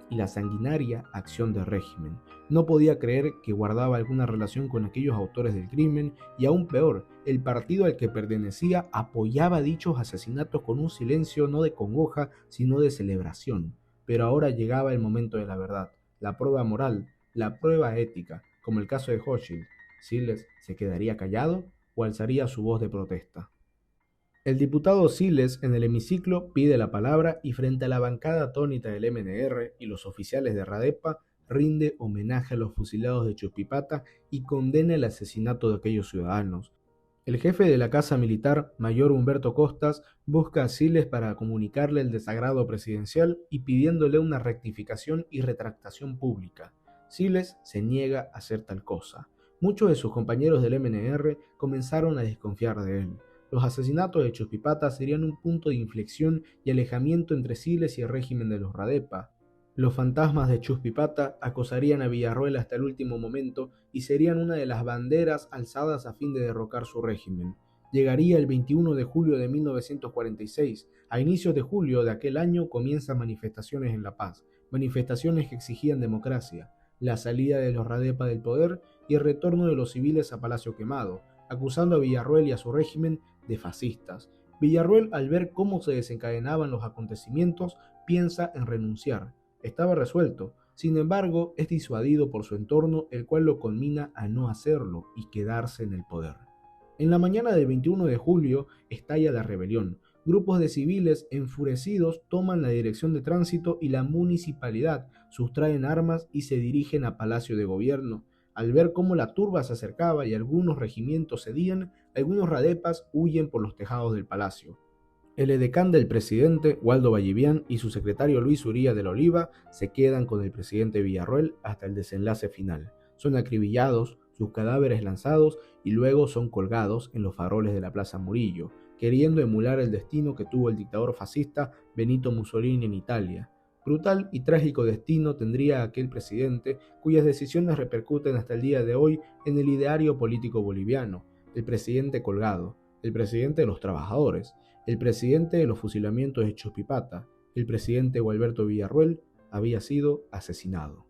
B: y la sanguinaria acción del régimen. No podía creer que guardaba alguna relación con aquellos autores del crimen y aún peor, el partido al que pertenecía apoyaba dichos asesinatos con un silencio no de congoja, sino de celebración. Pero ahora llegaba el momento de la verdad, la prueba moral, la prueba ética, como el caso de Hochschild. ¿Siles se quedaría callado o alzaría su voz de protesta? El diputado Siles en el hemiciclo pide la palabra y frente a la bancada atónita del MNR y los oficiales de Radepa rinde homenaje a los fusilados de Chuspipata y condena el asesinato de aquellos ciudadanos. El jefe de la Casa Militar, mayor Humberto Costas, busca a Siles para comunicarle el desagrado presidencial y pidiéndole una rectificación y retractación pública. Siles se niega a hacer tal cosa. Muchos de sus compañeros del MNR comenzaron a desconfiar de él. Los asesinatos de Chuspipata serían un punto de inflexión y alejamiento entre Siles y el régimen de los Radepa. Los fantasmas de Chuspipata acosarían a Villarroel hasta el último momento y serían una de las banderas alzadas a fin de derrocar su régimen. Llegaría el 21 de julio de 1946. A inicios de julio de aquel año comienzan manifestaciones en La Paz, manifestaciones que exigían democracia, la salida de los Radepa del poder y el retorno de los civiles a Palacio Quemado, acusando a Villarroel y a su régimen de fascistas. Villarroel, al ver cómo se desencadenaban los acontecimientos, piensa en renunciar. Estaba resuelto, sin embargo, es disuadido por su entorno, el cual lo conmina a no hacerlo y quedarse en el poder. En la mañana del 21 de julio estalla la rebelión. Grupos de civiles enfurecidos toman la dirección de tránsito y la municipalidad, sustraen armas y se dirigen a Palacio de Gobierno. Al ver cómo la turba se acercaba y algunos regimientos cedían, algunos radepas huyen por los tejados del palacio. El edecán del presidente, Waldo Vallivian, y su secretario Luis Uría de la Oliva se quedan con el presidente Villarroel hasta el desenlace final. Son acribillados, sus cadáveres lanzados y luego son colgados en los faroles de la Plaza Murillo, queriendo emular el destino que tuvo el dictador fascista Benito Mussolini en Italia. Brutal y trágico destino tendría aquel presidente, cuyas decisiones repercuten hasta el día de hoy en el ideario político boliviano, el presidente colgado, el presidente de los trabajadores, el presidente de los fusilamientos de Chuspipata, el presidente Gualberto Villarroel, había sido asesinado.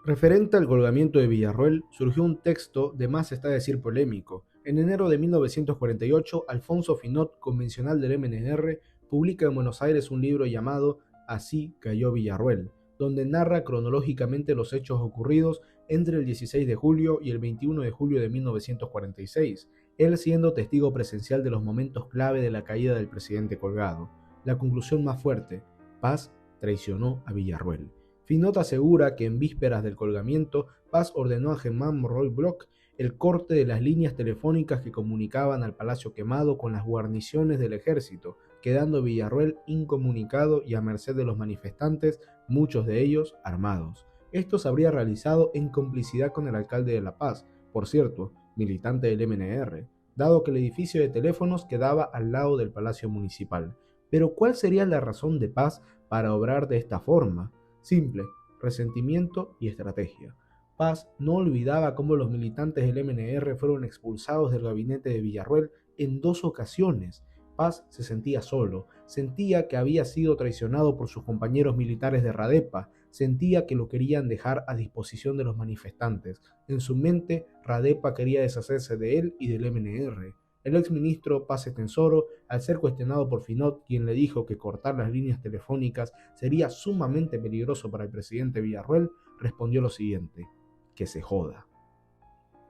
B: Referente al colgamiento de Villarroel, surgió un texto de más está decir polémico. En enero de 1948, Alfonso Finot, convencional del MNR, publica en Buenos Aires un libro llamado Así cayó Villarroel, donde narra cronológicamente los hechos ocurridos entre el 16 de julio y el 21 de julio de 1946, él siendo testigo presencial de los momentos clave de la caída del presidente colgado. La conclusión más fuerte: Paz traicionó a Villarroel. Finot asegura que en vísperas del colgamiento, Paz ordenó a Germán Morroy Bloch el corte de las líneas telefónicas que comunicaban al Palacio Quemado con las guarniciones del ejército, quedando Villarroel incomunicado y a merced de los manifestantes, muchos de ellos armados. Esto se habría realizado en complicidad con el alcalde de La Paz, por cierto, militante del MNR, dado que el edificio de teléfonos quedaba al lado del Palacio Municipal. Pero ¿cuál sería la razón de Paz para obrar de esta forma? Simple: resentimiento y estrategia. Paz no olvidaba cómo los militantes del MNR fueron expulsados del gabinete de Villarroel en 2 ocasiones. Paz se sentía solo, sentía que había sido traicionado por sus compañeros militares de Radepa, sentía que lo querían dejar a disposición de los manifestantes. En su mente, Radepa quería deshacerse de él y del MNR. El exministro Paz Estenssoro, al ser cuestionado por Finot, quien le dijo que cortar las líneas telefónicas sería sumamente peligroso para el presidente Villarroel, respondió lo siguiente: que se joda.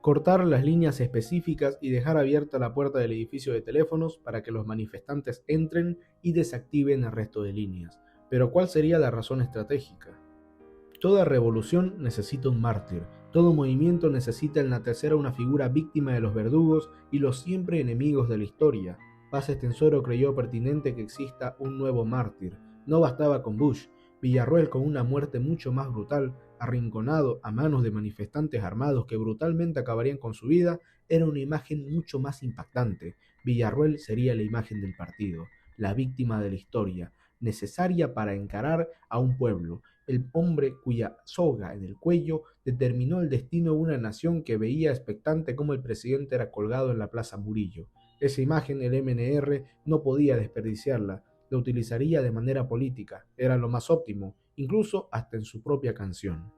B: Cortar las líneas específicas y dejar abierta la puerta del edificio de teléfonos para que los manifestantes entren y desactiven el resto de líneas. Pero ¿cuál sería la razón estratégica? Toda revolución necesita un mártir, todo movimiento necesita enaltecer a una figura víctima de los verdugos y los siempre enemigos de la historia. Paz Estenssoro creyó pertinente que exista un nuevo mártir. No bastaba con Bush. Villarroel, con una muerte mucho más brutal, arrinconado a manos de manifestantes armados que brutalmente acabarían con su vida, era una imagen mucho más impactante. Villarroel sería la imagen del partido, la víctima de la historia, necesaria para encarar a un pueblo, el hombre cuya soga en el cuello determinó el destino de una nación que veía expectante cómo el presidente era colgado en la Plaza Murillo. Esa imagen el MNR no podía desperdiciarla, la utilizaría de manera política, era lo más óptimo, incluso hasta en su propia canción.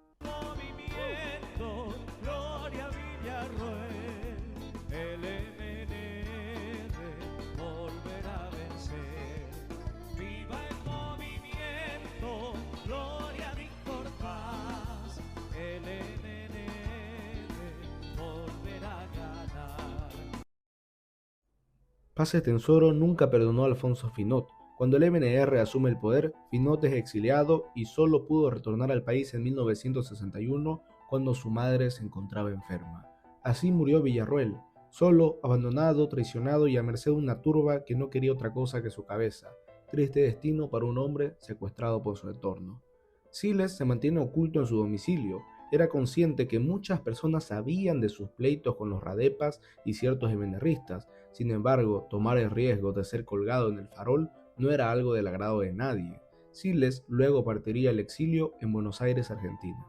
B: Paz Estenssoro nunca perdonó a Alfonso Finot. Cuando el MNR asume el poder, Finot es exiliado y solo pudo retornar al país en 1961 cuando su madre se encontraba enferma. Así murió Villarroel, solo, abandonado, traicionado y a merced de una turba que no quería otra cosa que su cabeza. Triste destino para un hombre secuestrado por su entorno. Siles se mantiene oculto en su domicilio. Era consciente que muchas personas sabían de sus pleitos con los radepas y ciertos MNRistas. Sin embargo, tomar el riesgo de ser colgado en el farol no era algo del agrado de nadie. Siles luego partiría al exilio en Buenos Aires, Argentina.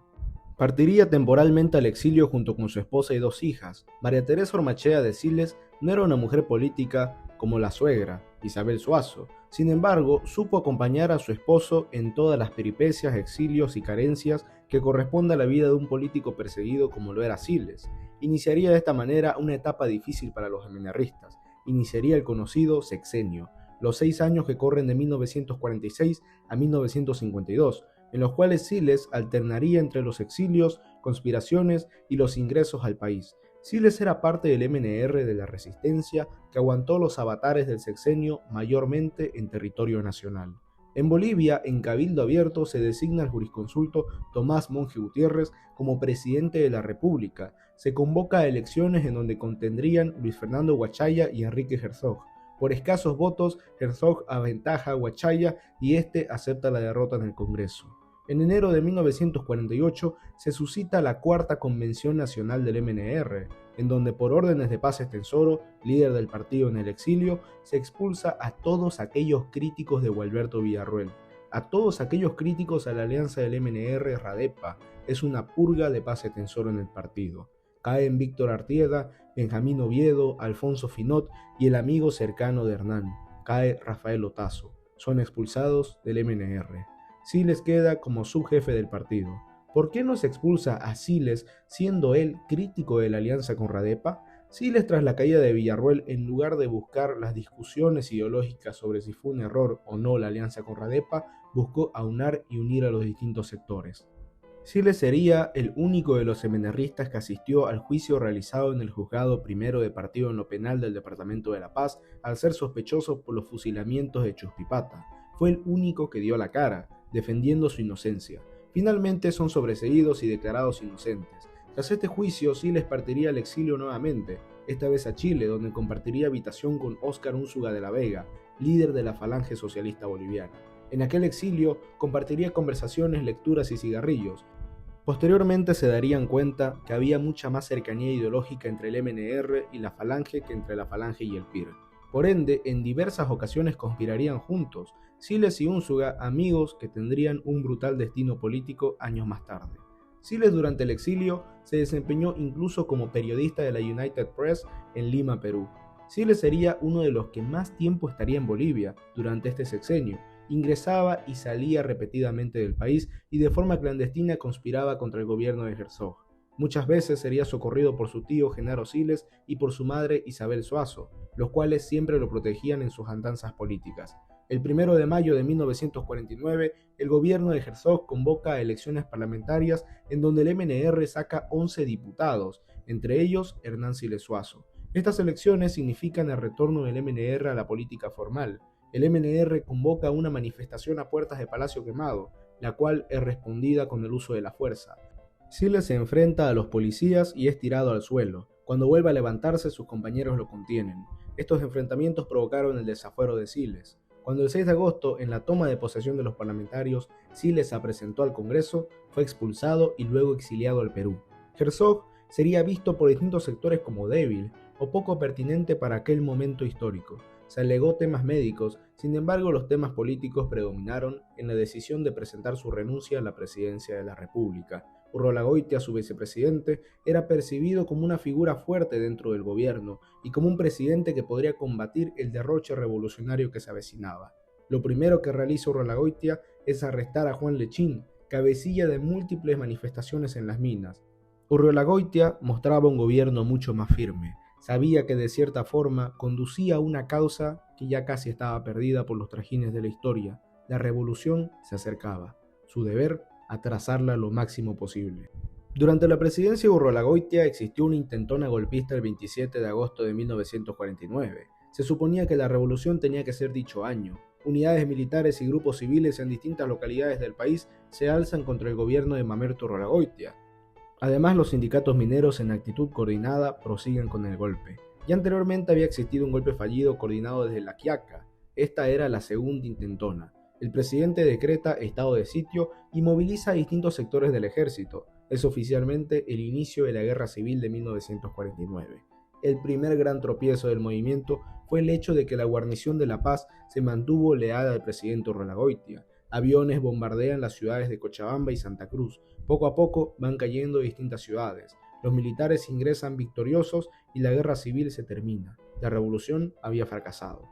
B: Partiría temporalmente al exilio junto con su esposa y 2 hijas. María Teresa Ormachea de Siles no era una mujer política como la suegra, Isabel Zuazo. Sin embargo, supo acompañar a su esposo en todas las peripecias, exilios y carencias que corresponde a la vida de un político perseguido como lo era Siles. Iniciaría de esta manera una etapa difícil para los MNRistas. Iniciaría el conocido sexenio, los 6 años que corren de 1946 a 1952, en los cuales Siles alternaría entre los exilios, conspiraciones y los ingresos al país. Siles era parte del MNR de la Resistencia que aguantó los avatares del sexenio mayormente en territorio nacional. En Bolivia, en Cabildo Abierto, se designa al jurisconsulto Tomás Monge Gutiérrez como presidente de la República. Se convoca a elecciones en donde contendrían Luis Fernando Huachaya y Enrique Herzog. Por escasos votos, Herzog aventaja a Huachaya y este acepta la derrota en el Congreso. En enero de 1948 se suscita la Cuarta Convención Nacional del MNR, en donde por órdenes de Paz Estenssoro, líder del partido en el exilio, se expulsa a todos aquellos críticos de Gualberto Villarroel, a todos aquellos críticos a la alianza del MNR-Radepa. Es una purga de Paz Estenssoro en el partido. Caen Víctor Artieda, Benjamín Oviedo, Alfonso Finot y el amigo cercano de Hernán. Cae Rafael Otazo. Son expulsados del MNR. Siles queda como subjefe del partido. ¿Por qué no se expulsa a Siles siendo él crítico de la alianza con Radepa? Siles, tras la caída de Villarroel, en lugar de buscar las discusiones ideológicas sobre si fue un error o no la alianza con Radepa, buscó aunar y unir a los distintos sectores. Siles sería el único de los MNRistas que asistió al juicio realizado en el Juzgado Primero de Partido en lo Penal del Departamento de La Paz al ser sospechoso por los fusilamientos de Chuspipata. Fue el único que dio la cara, defendiendo su inocencia. Finalmente son sobreseídos y declarados inocentes. Tras este juicio, Siles partiría al exilio nuevamente, esta vez a Chile, donde compartiría habitación con Óscar Únsuga de la Vega, líder de la Falange Socialista Boliviana. En aquel exilio compartiría conversaciones, lecturas y cigarrillos. Posteriormente se darían cuenta que había mucha más cercanía ideológica entre el MNR y la Falange que entre la Falange y el PIR. Por ende, en diversas ocasiones conspirarían juntos, Siles y Únsuga, amigos que tendrían un brutal destino político años más tarde. Siles durante el exilio se desempeñó incluso como periodista de la United Press en Lima, Perú. Siles sería uno de los que más tiempo estaría en Bolivia durante este sexenio. Ingresaba y salía repetidamente del país y de forma clandestina conspiraba contra el gobierno de Herzog. Muchas veces sería socorrido por su tío Genaro Siles y por su madre Isabel Zuazo, los cuales siempre lo protegían en sus andanzas políticas. El 1 de mayo de 1949, el gobierno de Herzog convoca a elecciones parlamentarias en donde el MNR saca 11 diputados, entre ellos Hernán Siles Zuazo. Estas elecciones significan el retorno del MNR a la política formal. El MNR convoca una manifestación a puertas de Palacio Quemado, la cual es respondida con el uso de la fuerza. Siles se enfrenta a los policías y es tirado al suelo. Cuando vuelve a levantarse, sus compañeros lo contienen. Estos enfrentamientos provocaron el desafuero de Siles. Cuando el 6 de agosto, en la toma de posesión de los parlamentarios, Siles se presentó al Congreso, fue expulsado y luego exiliado al Perú. Herzog sería visto por distintos sectores como débil o poco pertinente para aquel momento histórico. Se alegó temas médicos, sin embargo los temas políticos predominaron en la decisión de presentar su renuncia a la presidencia de la República. Urrolagoitia, su vicepresidente, era percibido como una figura fuerte dentro del gobierno y como un presidente que podría combatir el derroche revolucionario que se avecinaba. Lo primero que realiza Urrolagoitia es arrestar a Juan Lechín, cabecilla de múltiples manifestaciones en las minas. Urrolagoitia mostraba un gobierno mucho más firme. Sabía que de cierta forma conducía a una causa que ya casi estaba perdida por los trajines de la historia. La revolución se acercaba. Su deber, atrasarla lo máximo posible. Durante la presidencia de Urrolagoitia existió una intentona golpista el 27 de agosto de 1949. Se suponía que la revolución tenía que ser dicho año. Unidades militares y grupos civiles en distintas localidades del país se alzan contra el gobierno de Mamerto Urrolagoitia. Además, los sindicatos mineros en actitud coordinada prosiguen con el golpe. Ya anteriormente había existido un golpe fallido coordinado desde La Quiaca. Esta era la segunda intentona. El presidente decreta estado de sitio y moviliza a distintos sectores del ejército. Es oficialmente el inicio de la Guerra Civil de 1949. El primer gran tropiezo del movimiento fue el hecho de que la guarnición de La Paz se mantuvo leal al presidente Urrolagoitia. Aviones bombardean las ciudades de Cochabamba y Santa Cruz. Poco a poco van cayendo distintas ciudades. Los militares ingresan victoriosos y la guerra civil se termina. La revolución había fracasado.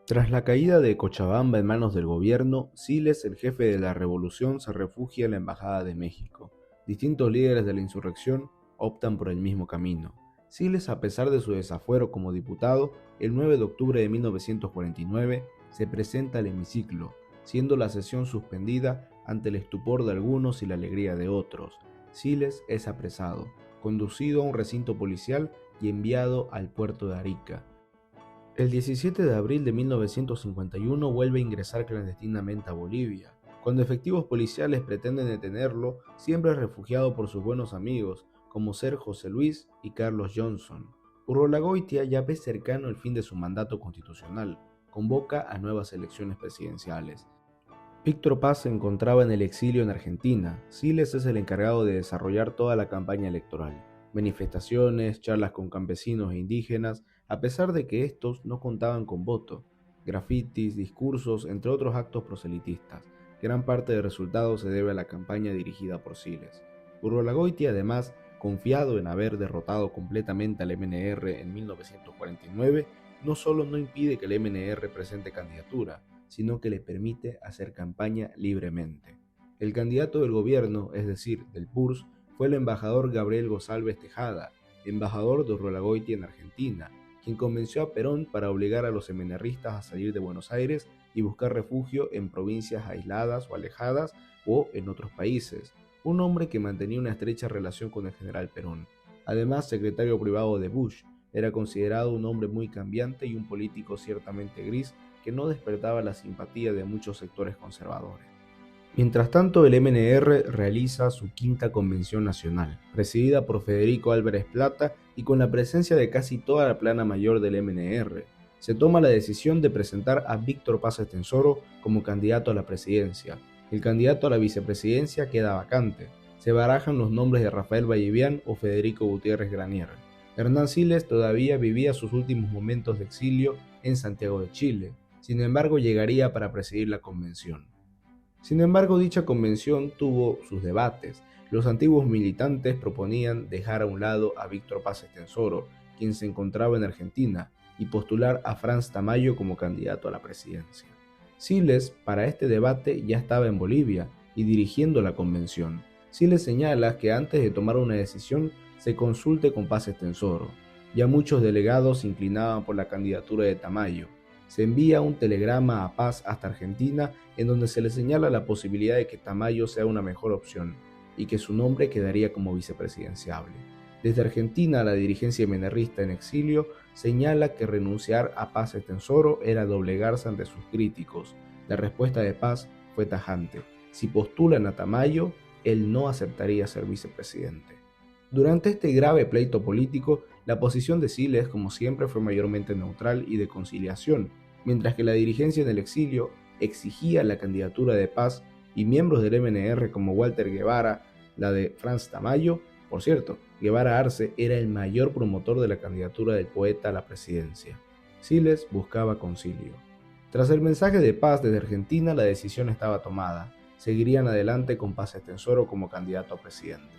B: Tras la caída de Cochabamba en manos del gobierno, Siles, el jefe de la revolución, se refugia en la Embajada de México. Distintos líderes de la insurrección optan por el mismo camino. Siles, a pesar de su desafuero como diputado, el 9 de octubre de 1949 se presenta al hemiciclo, siendo la sesión suspendida ante el estupor de algunos y la alegría de otros. Siles es apresado, conducido a un recinto policial y enviado al puerto de Arica. El 17 de abril de 1951 vuelve a ingresar clandestinamente a Bolivia. Cuando efectivos policiales pretenden detenerlo, siempre es refugiado por sus buenos amigos, como ser José Luis y Carlos Johnson. Urrolagoitia ya ve cercano el fin de su mandato constitucional. Convoca a nuevas elecciones presidenciales. Víctor Paz se encontraba en el exilio en Argentina. Siles es el encargado de desarrollar toda la campaña electoral. Manifestaciones, charlas con campesinos e indígenas, a pesar de que estos no contaban con voto. Grafitis, discursos, entre otros actos proselitistas. Gran parte del resultado se debe a la campaña dirigida por Siles. Urrolagoitia, además, confiado en haber derrotado completamente al MNR en 1949, no solo no impide que el MNR presente candidatura, sino que le permite hacer campaña libremente. El candidato del gobierno, es decir, del PURS, fue el embajador Gabriel González Tejada, embajador de Urrolagoitia en Argentina, quien convenció a Perón para obligar a los MNRistas a salir de Buenos Aires y buscar refugio en provincias aisladas o alejadas o en otros países, un hombre que mantenía una estrecha relación con el general Perón. Además, secretario privado de Bush, era considerado un hombre muy cambiante y un político ciertamente gris que no despertaba la simpatía de muchos sectores conservadores. Mientras tanto, el MNR realiza su quinta convención nacional, presidida por Federico Álvarez Plata y con la presencia de casi toda la plana mayor del MNR. Se toma la decisión de presentar a Víctor Paz Estenssoro como candidato a la presidencia. El candidato a la vicepresidencia queda vacante. Se barajan los nombres de Rafael Vallivian o Federico Gutiérrez Granier. Hernán Siles todavía vivía sus últimos momentos de exilio en Santiago de Chile. Sin embargo, llegaría para presidir la convención. Sin embargo, dicha convención tuvo sus debates. Los antiguos militantes proponían dejar a un lado a Víctor Paz Estenssoro, quien se encontraba en Argentina, y postular a Franz Tamayo como candidato a la presidencia. Siles, para este debate, ya estaba en Bolivia y dirigiendo la convención. Siles señala que antes de tomar una decisión se consulte con Paz Estenssoro. Ya muchos delegados se inclinaban por la candidatura de Tamayo. Se envía un telegrama a Paz hasta Argentina en donde se le señala la posibilidad de que Tamayo sea una mejor opción y que su nombre quedaría como vicepresidenciable. Desde Argentina, la dirigencia menerrista en exilio señala que renunciar a Paz Estenssoro era doblegarse ante sus críticos. La respuesta de Paz fue tajante: si postulan a Tamayo, él no aceptaría ser vicepresidente. Durante este grave pleito político, la posición de Siles, como siempre, fue mayormente neutral y de conciliación, mientras que la dirigencia en el exilio exigía la candidatura de Paz y miembros del MNR como Walter Guevara, la de Franz Tamayo. Por cierto, Guevara Arce era el mayor promotor de la candidatura del poeta a la presidencia. Siles buscaba concilio. Tras el mensaje de Paz desde Argentina, la decisión estaba tomada. Seguirían adelante con Paz Estenssoro como candidato a presidente.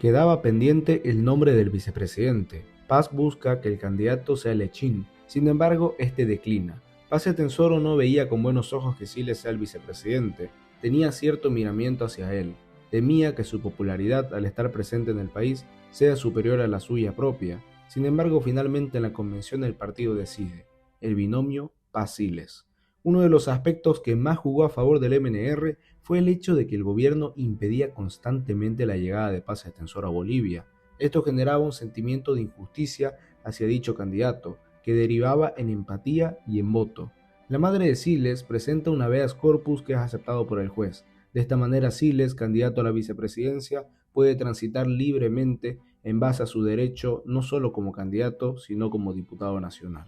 B: Quedaba pendiente el nombre del vicepresidente. Paz busca que el candidato sea Lechín, sin embargo, este declina. Paz Estenssoro no veía con buenos ojos que Siles sea el vicepresidente, tenía cierto miramiento hacia él. Temía que su popularidad al estar presente en el país sea superior a la suya propia. Sin embargo, finalmente en la convención el partido decide: el binomio Paz-Siles. Uno de los aspectos que más jugó a favor del MNR fue el hecho de que el gobierno impedía constantemente la llegada de Paz Estenssoro a Bolivia. Esto generaba un sentimiento de injusticia hacia dicho candidato, que derivaba en empatía y en voto. La madre de Siles presenta un habeas corpus que es aceptado por el juez. De esta manera, Siles, candidato a la vicepresidencia, puede transitar libremente en base a su derecho no solo como candidato, sino como diputado nacional.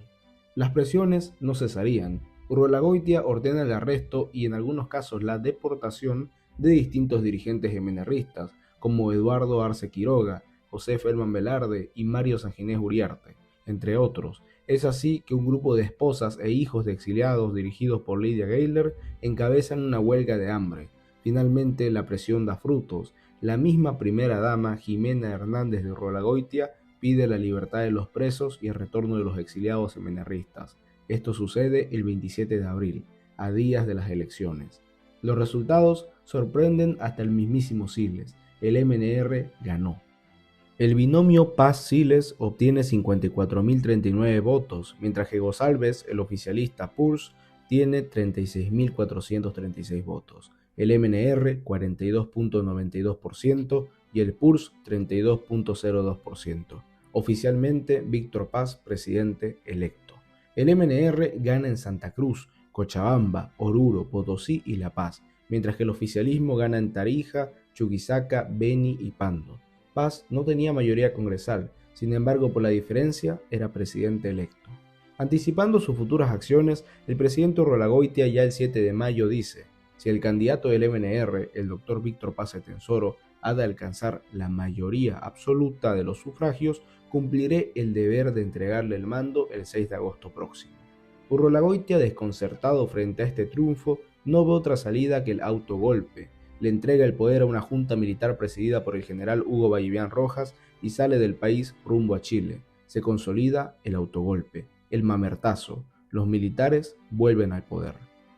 B: Las presiones no cesarían. Urrelagoitia ordena el arresto y en algunos casos la deportación de distintos dirigentes MNRistas, como Eduardo Arce Quiroga, José Felman Velarde y Mario Sanginés Uriarte, entre otros. Es así que un grupo de esposas e hijos de exiliados dirigidos por Lydia Gayler encabezan una huelga de hambre. Finalmente la presión da frutos. La misma primera dama, Jimena Hernández de Urrelagoitia, pide la libertad de los presos y el retorno de los exiliados MNRistas. Esto sucede el 27 de abril, a días de las elecciones. Los resultados sorprenden hasta el mismísimo Siles. El MNR ganó. El binomio Paz-Siles obtiene 54.039 votos, mientras que González, el oficialista PURS, tiene 36.436 votos. El MNR 42.92% y el PURS 32.02%. Oficialmente, Víctor Paz, presidente electo. El MNR gana en Santa Cruz, Cochabamba, Oruro, Potosí y La Paz, mientras que el oficialismo gana en Tarija, Chuquisaca, Beni y Pando. Paz no tenía mayoría congresal, sin embargo por la diferencia era presidente electo. Anticipando sus futuras acciones, el presidente Urrelagoitia ya el 7 de mayo dice: si el candidato del MNR, el doctor Víctor Paz Estenssoro, ha de alcanzar la mayoría absoluta de los sufragios, cumpliré el deber de entregarle el mando el 6 de agosto próximo. Urrelagoitia, desconcertado frente a este triunfo, no ve otra salida que el autogolpe. Le entrega el poder a una junta militar presidida por el general Hugo Vallivian Rojas y sale del país rumbo a Chile. Se consolida el autogolpe, el mamertazo. Los militares vuelven al poder.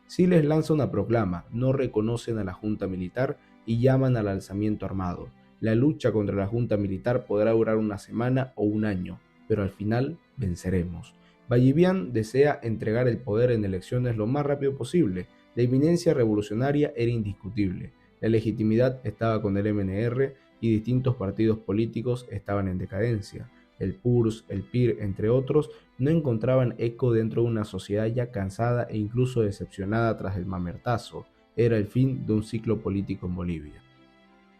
B: Siles lanza una proclama: no reconocen a la junta militar y llaman al alzamiento armado. La lucha contra la junta militar podrá durar una semana o un año, pero al final venceremos. Vallivian desea entregar el poder en elecciones lo más rápido posible. La inminencia revolucionaria era indiscutible. La legitimidad estaba con el MNR y distintos partidos políticos estaban en decadencia. El PURS, el PIR, entre otros, no encontraban eco dentro de una sociedad ya cansada e incluso decepcionada tras el mamertazo. Era el fin de un ciclo político en Bolivia.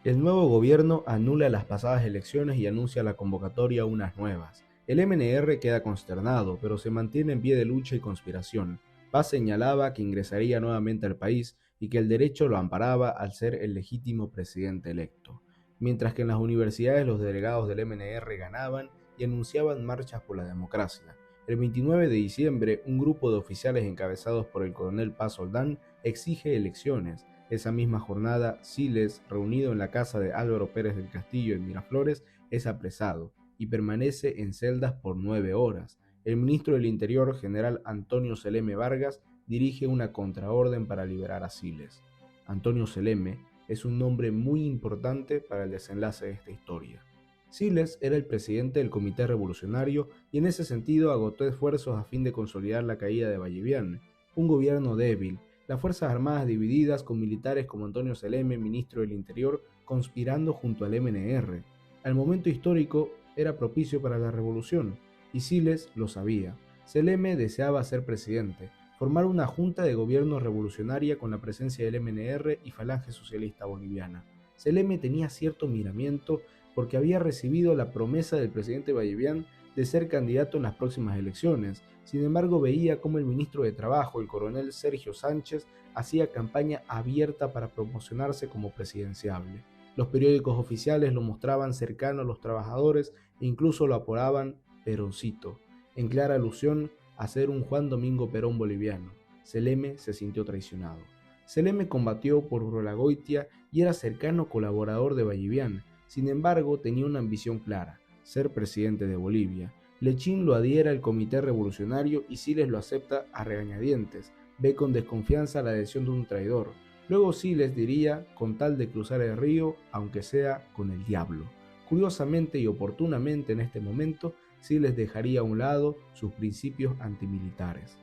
B: El nuevo gobierno anula las pasadas elecciones y anuncia la convocatoria a unas nuevas. El MNR queda consternado, pero se mantiene en pie de lucha y conspiración. Paz señalaba que ingresaría nuevamente al país y que el derecho lo amparaba al ser el legítimo presidente electo. Mientras que en las universidades los delegados del MNR ganaban y anunciaban marchas por la democracia. El 29 de diciembre, un grupo de oficiales encabezados por el coronel Paz Soldán exige elecciones. Esa misma jornada, Siles, reunido en la casa de Álvaro Pérez del Castillo en Miraflores, es apresado y permanece en celdas por 9 horas. El ministro del Interior, general Antonio Seleme Vargas, dirige una contraorden para liberar a Siles. Antonio Seleme es un nombre muy importante para el desenlace de esta historia. Siles era el presidente del Comité Revolucionario y en ese sentido agotó esfuerzos a fin de consolidar la caída de Ballivián, un gobierno débil, las Fuerzas Armadas divididas con militares como Antonio Seleme, ministro del Interior, conspirando junto al MNR. Al momento histórico era propicio para la revolución, y Siles lo sabía. Seleme deseaba ser presidente, formar una junta de gobierno revolucionaria con la presencia del MNR y Falange Socialista Boliviana. Seleme tenía cierto miramiento porque había recibido la promesa del presidente Ballivián de ser candidato en las próximas elecciones. Sin embargo, veía cómo el ministro de Trabajo, el coronel Sergio Sánchez, hacía campaña abierta para promocionarse como presidenciable. Los periódicos oficiales lo mostraban cercano a los trabajadores e incluso lo apodaban Peroncito, en clara alusión a ser un Juan Domingo Perón boliviano. Seleme se sintió traicionado. Seleme combatió por Urrolagoitia y era cercano colaborador de Ballivián. Sin embargo, tenía una ambición clara: ser presidente de Bolivia. Lechín lo adhiere al Comité Revolucionario y Siles lo acepta a regañadientes. Ve con desconfianza la adhesión de un traidor. Luego Siles diría, con tal de cruzar el río, aunque sea con el diablo. Curiosamente y oportunamente en este momento, Siles dejaría a un lado sus principios antimilitares.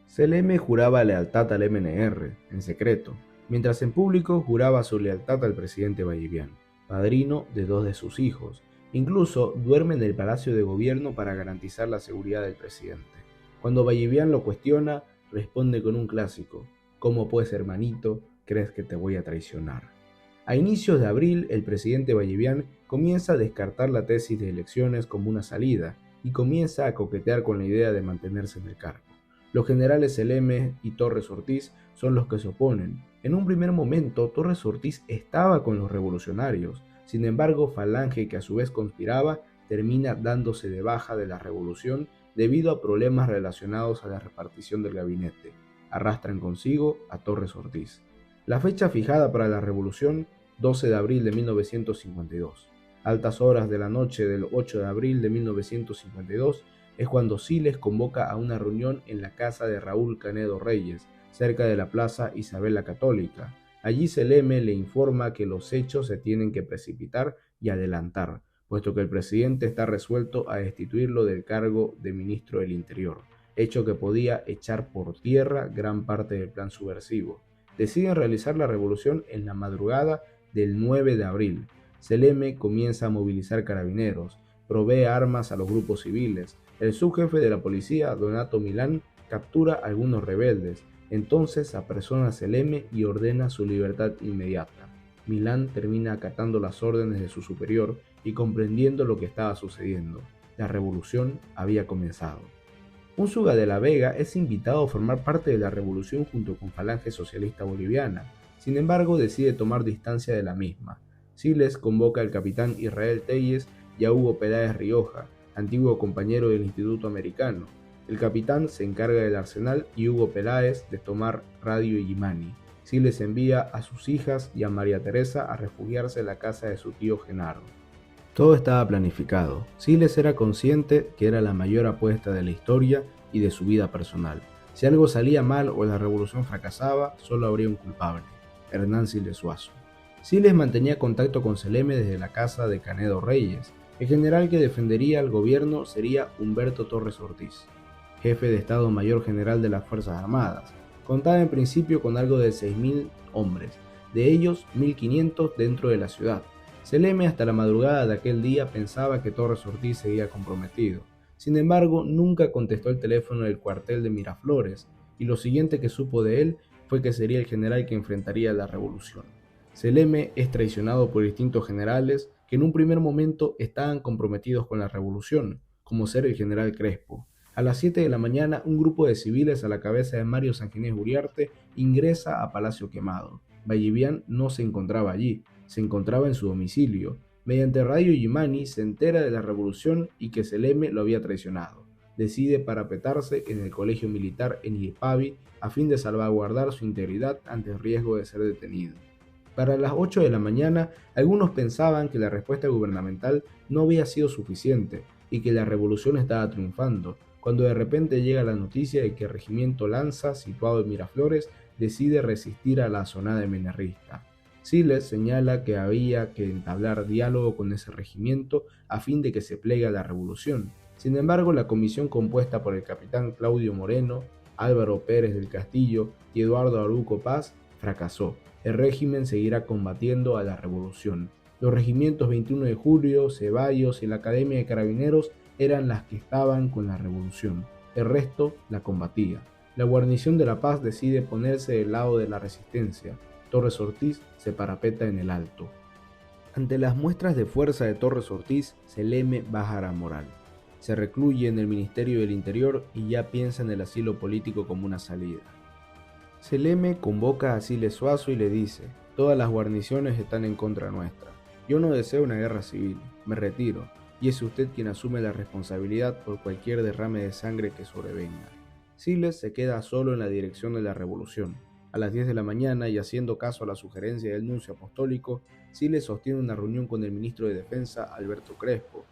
B: Seleme juraba lealtad al MNR, en secreto, mientras en público juraba su lealtad al presidente Ballivián, padrino de 2 de sus hijos. Incluso duerme en el Palacio de Gobierno para garantizar la seguridad del presidente. Cuando Ballivián lo cuestiona, responde con un clásico: ¿cómo pues, hermanito, crees que te voy a traicionar? A inicios de abril, el presidente Ballivián comienza a descartar la tesis de elecciones como una salida y comienza a coquetear con la idea de mantenerse en el cargo. Los generales Seleme y Torres Ortiz son los que se oponen. En un primer momento, Torres Ortiz estaba con los revolucionarios. Sin embargo, Falange, que a su vez conspiraba, termina dándose de baja de la revolución debido a problemas relacionados a la repartición del gabinete. Arrastran consigo a Torres Ortiz. La fecha fijada para la revolución, 12 de abril de 1952. Altas horas de la noche del 8 de abril de 1952 es cuando Siles convoca a una reunión en la casa de Raúl Canedo Reyes, cerca de la Plaza Isabel la Católica. Allí Seleme le informa que los hechos se tienen que precipitar y adelantar, puesto que el presidente está resuelto a destituirlo del cargo de ministro del Interior, hecho que podía echar por tierra gran parte del plan subversivo. Deciden realizar la revolución en la madrugada del 9 de abril. Seleme comienza a movilizar carabineros, provee armas a los grupos civiles. El subjefe de la policía, Donato Milán, captura a algunos rebeldes. Entonces apresona a Seleme y ordena su libertad inmediata. Milán termina acatando las órdenes de su superior y comprendiendo lo que estaba sucediendo. La revolución había comenzado. Unzuga de la Vega es invitado a formar parte de la revolución junto con Falange Socialista Boliviana. Sin embargo, decide tomar distancia de la misma. Siles convoca al capitán Israel Telles y a Hugo Peláez Rioja, antiguo compañero del Instituto Americano. El capitán se encarga del arsenal y Hugo Peláez de tomar Radio Illimani. Siles envía a sus hijas y a María Teresa a refugiarse en la casa de su tío Genaro. Todo estaba planificado. Siles era consciente que era la mayor apuesta de la historia y de su vida personal. Si algo salía mal o la revolución fracasaba, solo habría un culpable: Hernán Siles Suazo. Siles mantenía contacto con Seleme desde la casa de Canedo Reyes. El general que defendería al gobierno sería Humberto Torres Ortiz, jefe de Estado Mayor General de las Fuerzas Armadas. Contaba en principio con algo de 6.000 hombres, de ellos 1.500 dentro de la ciudad. Seleme hasta la madrugada de aquel día pensaba que Torres Ortiz seguía comprometido. Sin embargo, nunca contestó el teléfono del cuartel de Miraflores, y lo siguiente que supo de él fue que sería el general que enfrentaría la revolución. Seleme es traicionado por distintos generales que en un primer momento estaban comprometidos con la revolución, como ser el general Crespo. A las 7 de la mañana, un grupo de civiles a la cabeza de Mario Sanginés Uriarte ingresa a Palacio Quemado. Ballivián no se encontraba allí, se encontraba en su domicilio. Mediante Radio Illimani se entera de la revolución y que Seleme lo había traicionado. Decide parapetarse en el colegio militar en Iripavi a fin de salvaguardar su integridad ante el riesgo de ser detenido. Para las 8 de la mañana, algunos pensaban que la respuesta gubernamental no había sido suficiente y que la revolución estaba triunfando, cuando de repente llega la noticia de que el regimiento Lanza, situado en Miraflores, decide resistir a la asonada MNRista. Siles señala que había que entablar diálogo con ese regimiento a fin de que se plegue a la revolución. Sin embargo, la comisión compuesta por el capitán Claudio Moreno, Álvaro Pérez del Castillo y Eduardo Aruco Paz fracasó. El régimen seguirá combatiendo a la revolución. Los regimientos 21 de Julio, Ceballos y la Academia de Carabineros eran las que estaban con la revolución. El resto la combatía. La guarnición de La Paz decide ponerse del lado de la resistencia. Torres Ortiz se parapeta en el alto. Ante las muestras de fuerza de Torres Ortiz, Seleme baja la moral. Se recluye en el Ministerio del Interior y ya piensa en el asilo político como una salida. Seleme convoca a Siles Suazo y le dice: todas las guarniciones están en contra nuestra. Yo no deseo una guerra civil, me retiro, y es usted quien asume la responsabilidad por cualquier derrame de sangre que sobrevenga. Siles se queda solo en la dirección de la revolución. A las 10 de la mañana, y haciendo caso a la sugerencia del nuncio apostólico, Siles sostiene una reunión con el ministro de Defensa, Alberto Crespo.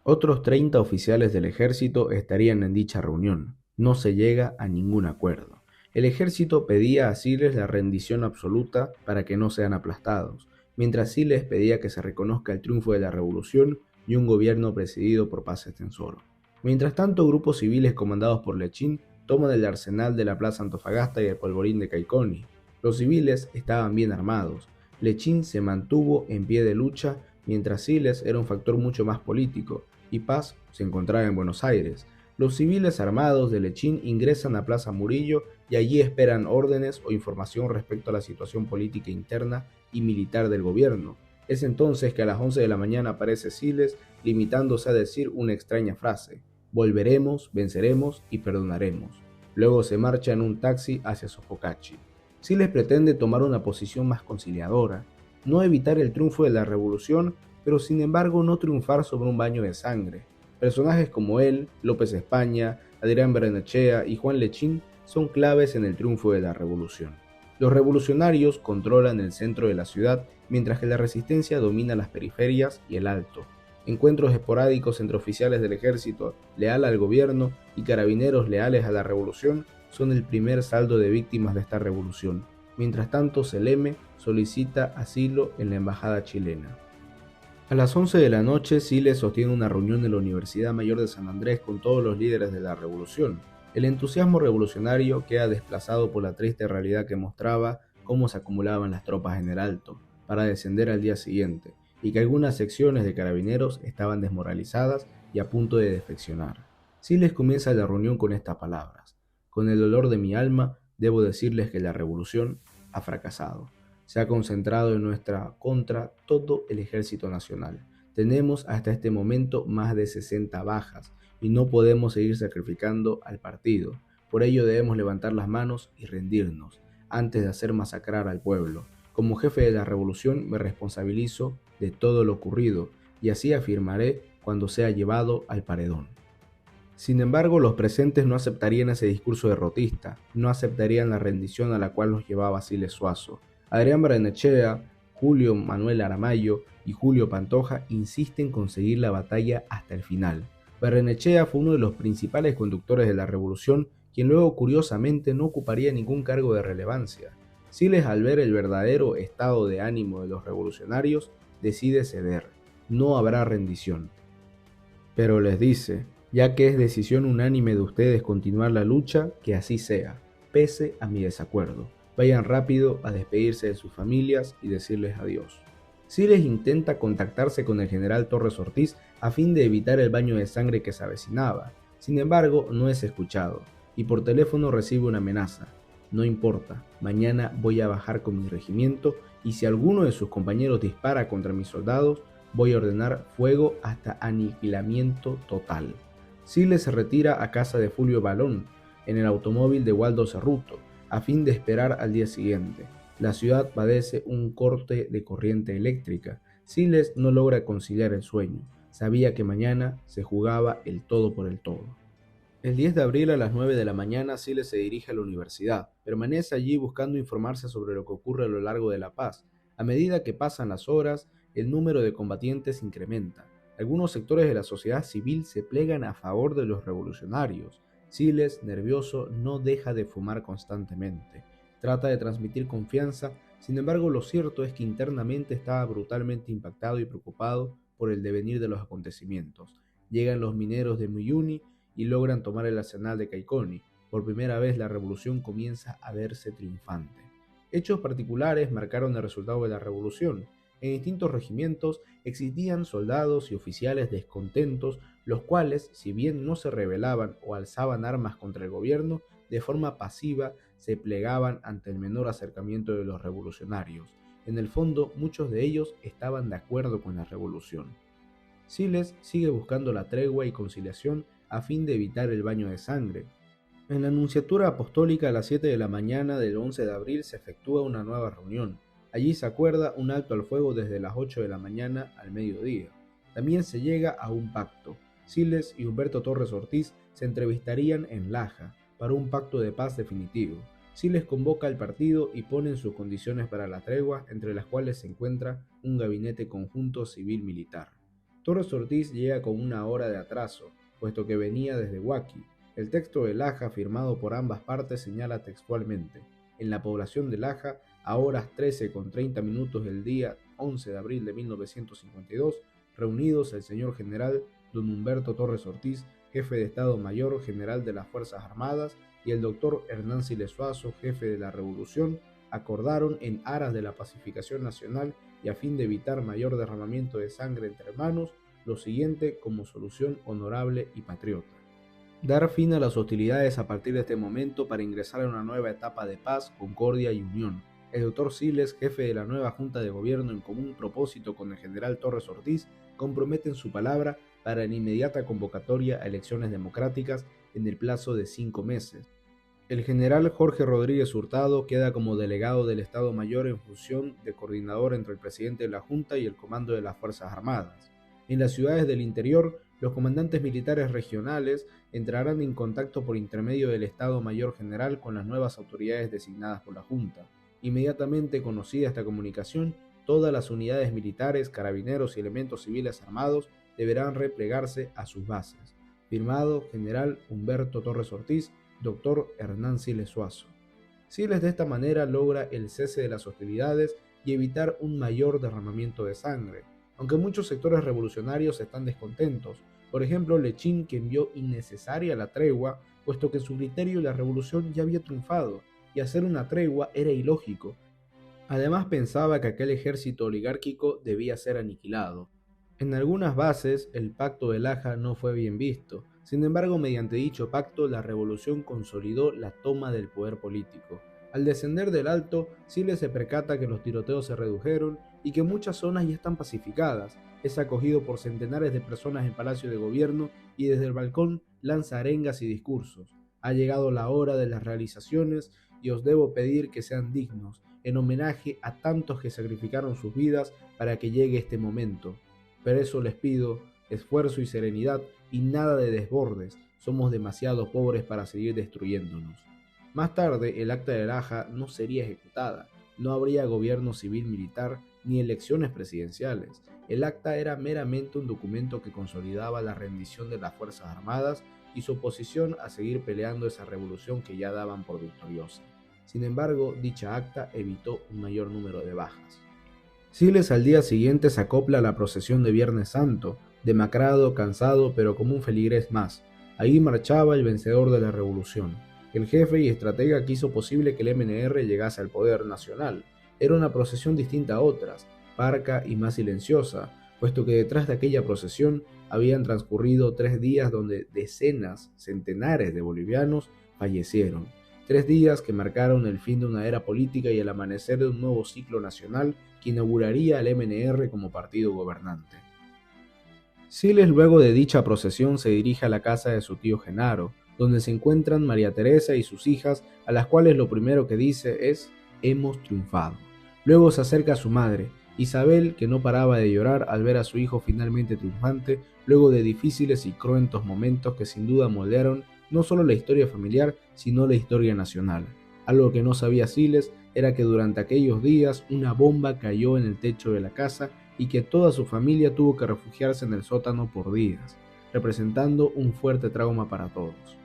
B: Otros 30 oficiales del ejército estarían en dicha reunión. No se llega a ningún acuerdo. El ejército pedía a Siles la rendición absoluta para que no sean aplastados, mientras Siles pedía que se reconozca el triunfo de la revolución y un gobierno presidido por Paz Estenssoro. Mientras tanto, grupos civiles comandados por Lechín toman el arsenal de la Plaza Antofagasta y el polvorín de Caiconi. Los civiles estaban bien armados. Lechín se mantuvo en pie de lucha, mientras Siles era un factor mucho más político, y Paz se encontraba en Buenos Aires. Los civiles armados de Lechín ingresan a Plaza Murillo y allí esperan órdenes o información respecto a la situación política interna y militar del gobierno. Es entonces que a las 11 de la mañana aparece Siles, limitándose a decir una extraña frase: volveremos, venceremos y perdonaremos. Luego se marcha en un taxi hacia Sopocachi. Siles pretende tomar una posición más conciliadora, no evitar el triunfo de la revolución, pero sin embargo no triunfar sobre un baño de sangre. Personajes como él, López España, Adrián Barrenechea y Juan Lechín son claves en el triunfo de la revolución. Los revolucionarios controlan el centro de la ciudad, mientras que la resistencia domina las periferias y el alto. Encuentros esporádicos entre oficiales del ejército leal al gobierno y carabineros leales a la revolución son el primer saldo de víctimas de esta revolución. Mientras tanto, Seleme solicita asilo en la embajada chilena. A las 11 de la noche, Siles sostiene una reunión en la Universidad Mayor de San Andrés con todos los líderes de la revolución. El entusiasmo revolucionario queda desplazado por la triste realidad que mostraba cómo se acumulaban las tropas en el alto, para descender al día siguiente, y que algunas secciones de carabineros estaban desmoralizadas y a punto de defeccionar. Siles comienza la reunión con estas palabras: con el dolor de mi alma, debo decirles que la revolución ha fracasado. Se ha concentrado en nuestra contra todo el ejército nacional. Tenemos hasta este momento más de 60 bajas y no podemos seguir sacrificando al partido. Por ello debemos levantar las manos y rendirnos antes de hacer masacrar al pueblo. Como jefe de la revolución me responsabilizo de todo lo ocurrido y así afirmaré cuando sea llevado al paredón. Sin embargo, los presentes no aceptarían ese discurso derrotista, no aceptarían la rendición a la cual los llevaba Siles Suazo. Adrián Barrenechea, Julio Manuel Aramayo y Julio Pantoja insisten en conseguir la batalla hasta el final. Barrenechea fue uno de los principales conductores de la revolución, quien luego curiosamente no ocuparía ningún cargo de relevancia. Siles, al ver el verdadero estado de ánimo de los revolucionarios, decide ceder. No habrá rendición. Pero les dice: ya que es decisión unánime de ustedes continuar la lucha, que así sea, pese a mi desacuerdo. Vayan rápido a despedirse de sus familias y decirles adiós. Siles intenta contactarse con el general Torres Ortiz a fin de evitar el baño de sangre que se avecinaba. Sin embargo, no es escuchado, y por teléfono recibe una amenaza: no importa, mañana voy a bajar con mi regimiento y si alguno de sus compañeros dispara contra mis soldados, voy a ordenar fuego hasta aniquilamiento total. Siles se retira a casa de Fulvio Balón, en el automóvil de Waldo Cerruto, a fin de esperar al día siguiente. La ciudad padece un corte de corriente eléctrica. Siles no logra conciliar el sueño. Sabía que mañana se jugaba el todo por el todo. El 10 de abril a las 9 de la mañana, Siles se dirige a la universidad. Permanece allí buscando informarse sobre lo que ocurre a lo largo de La Paz. A medida que pasan las horas, el número de combatientes incrementa. Algunos sectores de la sociedad civil se plegan a favor de los revolucionarios. Siles, nervioso, no deja de fumar constantemente. Trata de transmitir confianza Sin embargo, lo cierto es que internamente estaba brutalmente impactado y preocupado por el devenir de los acontecimientos. Llegan los mineros de Muyuni y logran tomar el arsenal de Caiconi. Por primera vez la revolución comienza a verse triunfante. Hechos particulares marcaron el resultado de la revolución. En distintos regimientos existían soldados y oficiales descontentos, los cuales, si bien no se rebelaban o alzaban armas contra el gobierno, de forma pasiva se plegaban ante el menor acercamiento de los revolucionarios. En el fondo, muchos de ellos estaban de acuerdo con la revolución. Siles sigue buscando la tregua y conciliación a fin de evitar el baño de sangre. En la Nunciatura Apostólica a las 7 de la mañana del 11 de abril se efectúa una nueva reunión. Allí se acuerda un alto al fuego desde las 8 de la mañana al mediodía. También se llega a un pacto. Siles y Humberto Torres Ortiz se entrevistarían en Laja para un pacto de paz definitivo. Siles convoca al partido y pone sus condiciones para la tregua, entre las cuales se encuentra un gabinete conjunto civil-militar. Torres Ortiz llega con una hora de atraso, puesto que venía desde Huaki. El texto de Laja, firmado por ambas partes, señala textualmente: en la población de Laja, a horas 13:30 del día 11 de abril de 1952, reunidos el señor general don Humberto Torres Ortiz, jefe de Estado Mayor General de las Fuerzas Armadas, y el doctor Hernán Siles Suazo, jefe de la Revolución, acordaron, en aras de la pacificación nacional y a fin de evitar mayor derramamiento de sangre entre hermanos, lo siguiente como solución honorable y patriota: dar fin a las hostilidades a partir de este momento para ingresar a una nueva etapa de paz, concordia y unión. El doctor Siles, jefe de la nueva Junta de Gobierno, en común propósito con el general Torres Ortiz, comprometen su palabra para la inmediata convocatoria a elecciones democráticas en el plazo de 5 meses. El general Jorge Rodríguez Hurtado queda como delegado del Estado Mayor en función de coordinador entre el presidente de la Junta y el comando de las Fuerzas Armadas. En las ciudades del interior, los comandantes militares regionales entrarán en contacto por intermedio del Estado Mayor General con las nuevas autoridades designadas por la Junta. Inmediatamente conocida esta comunicación, todas las unidades militares, carabineros y elementos civiles armados deberán replegarse a sus bases. Firmado General Humberto Torres Ortiz, Dr. Hernán Siles Suazo. Siles de esta manera logra el cese de las hostilidades y evitar un mayor derramamiento de sangre, aunque muchos sectores revolucionarios están descontentos. Por ejemplo, Lechín, quien vio innecesaria la tregua, puesto que en su criterio la revolución ya había triunfado, y hacer una tregua era ilógico. Además pensaba que aquel ejército oligárquico debía ser aniquilado. En algunas bases, el pacto de Laja no fue bien visto. Sin embargo, mediante dicho pacto, la revolución consolidó la toma del poder político. Al descender del alto, Siles se percata que los tiroteos se redujeron y que muchas zonas ya están pacificadas. Es acogido por centenares de personas en Palacio de Gobierno y desde el balcón lanza arengas y discursos. Ha llegado la hora de las realizaciones y os debo pedir que sean dignos, en homenaje a tantos que sacrificaron sus vidas para que llegue este momento. Por eso les pido esfuerzo y serenidad y nada de desbordes. Somos demasiado pobres para seguir destruyéndonos. Más tarde, el Acta de Laja no sería ejecutada. No habría gobierno civil-militar ni elecciones presidenciales. El acta era meramente un documento que consolidaba la rendición de las Fuerzas Armadas y su oposición a seguir peleando esa revolución que ya daban por victoriosa. Sin embargo, dicha acta evitó un mayor número de bajas. Siles al día siguiente se acopla a la procesión de Viernes Santo, demacrado, cansado, pero como un feligrés más. Ahí marchaba el vencedor de la revolución. El jefe y estratega que hizo posible que el MNR llegase al poder nacional. Era una procesión distinta a otras, parca y más silenciosa, puesto que detrás de aquella procesión habían transcurrido 3 días donde decenas, centenares de bolivianos fallecieron. 3 días que marcaron el fin de una era política y el amanecer de un nuevo ciclo nacional que inauguraría al MNR como partido gobernante. Siles, luego de dicha procesión, se dirige a la casa de su tío Genaro, donde se encuentran María Teresa y sus hijas, a las cuales lo primero que dice es: «Hemos triunfado». Luego se acerca a su madre, Isabel, que no paraba de llorar al ver a su hijo finalmente triunfante, luego de difíciles y cruentos momentos que sin duda moldearon no solo la historia familiar, sino la historia nacional. Algo que no sabía Siles era que durante aquellos días una bomba cayó en el techo de la casa y que toda su familia tuvo que refugiarse en el sótano por días, representando un fuerte trauma para todos.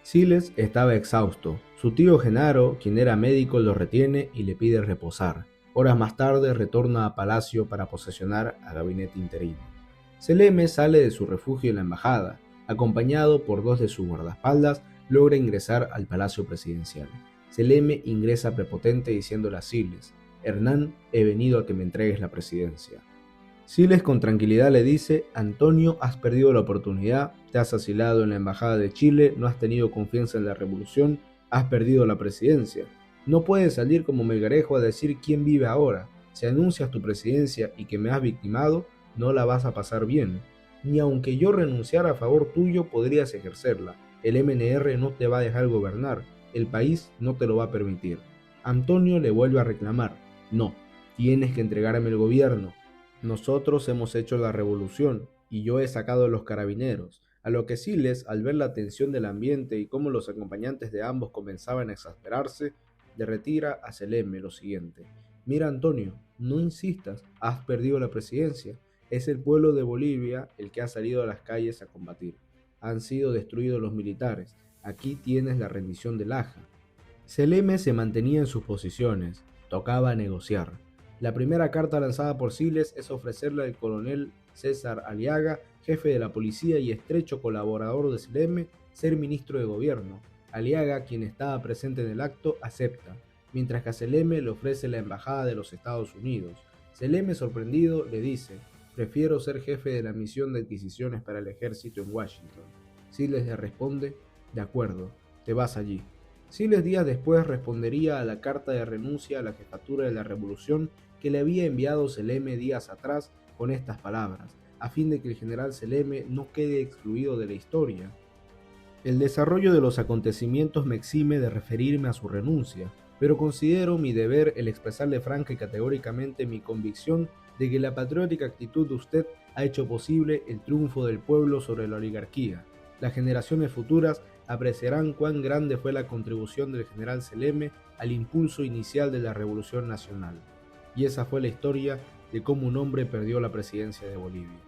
B: Siles estaba exhausto. Su tío Genaro, quien era médico, lo retiene y le pide reposar. Horas más tarde retorna a Palacio para posesionar a gabinete interino. Seleme sale de su refugio en la embajada. Acompañado por dos de sus guardaespaldas, logra ingresar al Palacio Presidencial. Seleme ingresa prepotente diciéndole a Siles: «Hernán, he venido a que me entregues la presidencia». Siles con tranquilidad le dice: «Antonio, has perdido la oportunidad, te has asilado en la embajada de Chile, no has tenido confianza en la revolución, has perdido la presidencia. No puedes salir como Melgarejo a decir quién vive ahora. Si anuncias tu presidencia y que me has victimado, no la vas a pasar bien. Ni aunque yo renunciara a favor tuyo podrías ejercerla. El MNR no te va a dejar gobernar, el país no te lo va a permitir». Antonio le vuelve a reclamar: «No, tienes que entregarme el gobierno. Nosotros hemos hecho la revolución y yo he sacado a los carabineros». A lo que Siles, al ver la tensión del ambiente y cómo los acompañantes de ambos comenzaban a exasperarse, le retira a Seleme lo siguiente: «Mira, Antonio, no insistas, has perdido la presidencia. Es el pueblo de Bolivia el que ha salido a las calles a combatir. Han sido destruidos los militares. Aquí tienes la rendición de Laja». Seleme se mantenía en sus posiciones, tocaba negociar. La primera carta lanzada por Siles es ofrecerle al coronel César Aliaga, jefe de la policía y estrecho colaborador de Seleme, ser ministro de gobierno. Aliaga, quien estaba presente en el acto, acepta, mientras que a Seleme le ofrece la embajada de los Estados Unidos. Seleme, sorprendido, le dice: «Prefiero ser jefe de la misión de adquisiciones para el ejército en Washington». Siles le responde: «De acuerdo, te vas allí». Siles días después respondería a la carta de renuncia a la jefatura de la revolución que le había enviado Seleme días atrás con estas palabras, a fin de que el general Seleme no quede excluido de la historia. El desarrollo de los acontecimientos me exime de referirme a su renuncia, pero considero mi deber el expresarle franca y categóricamente mi convicción de que la patriótica actitud de usted ha hecho posible el triunfo del pueblo sobre la oligarquía. Las generaciones futuras apreciarán cuán grande fue la contribución del general Seleme al impulso inicial de la Revolución Nacional. Y esa fue la historia de cómo un hombre perdió la presidencia de Bolivia.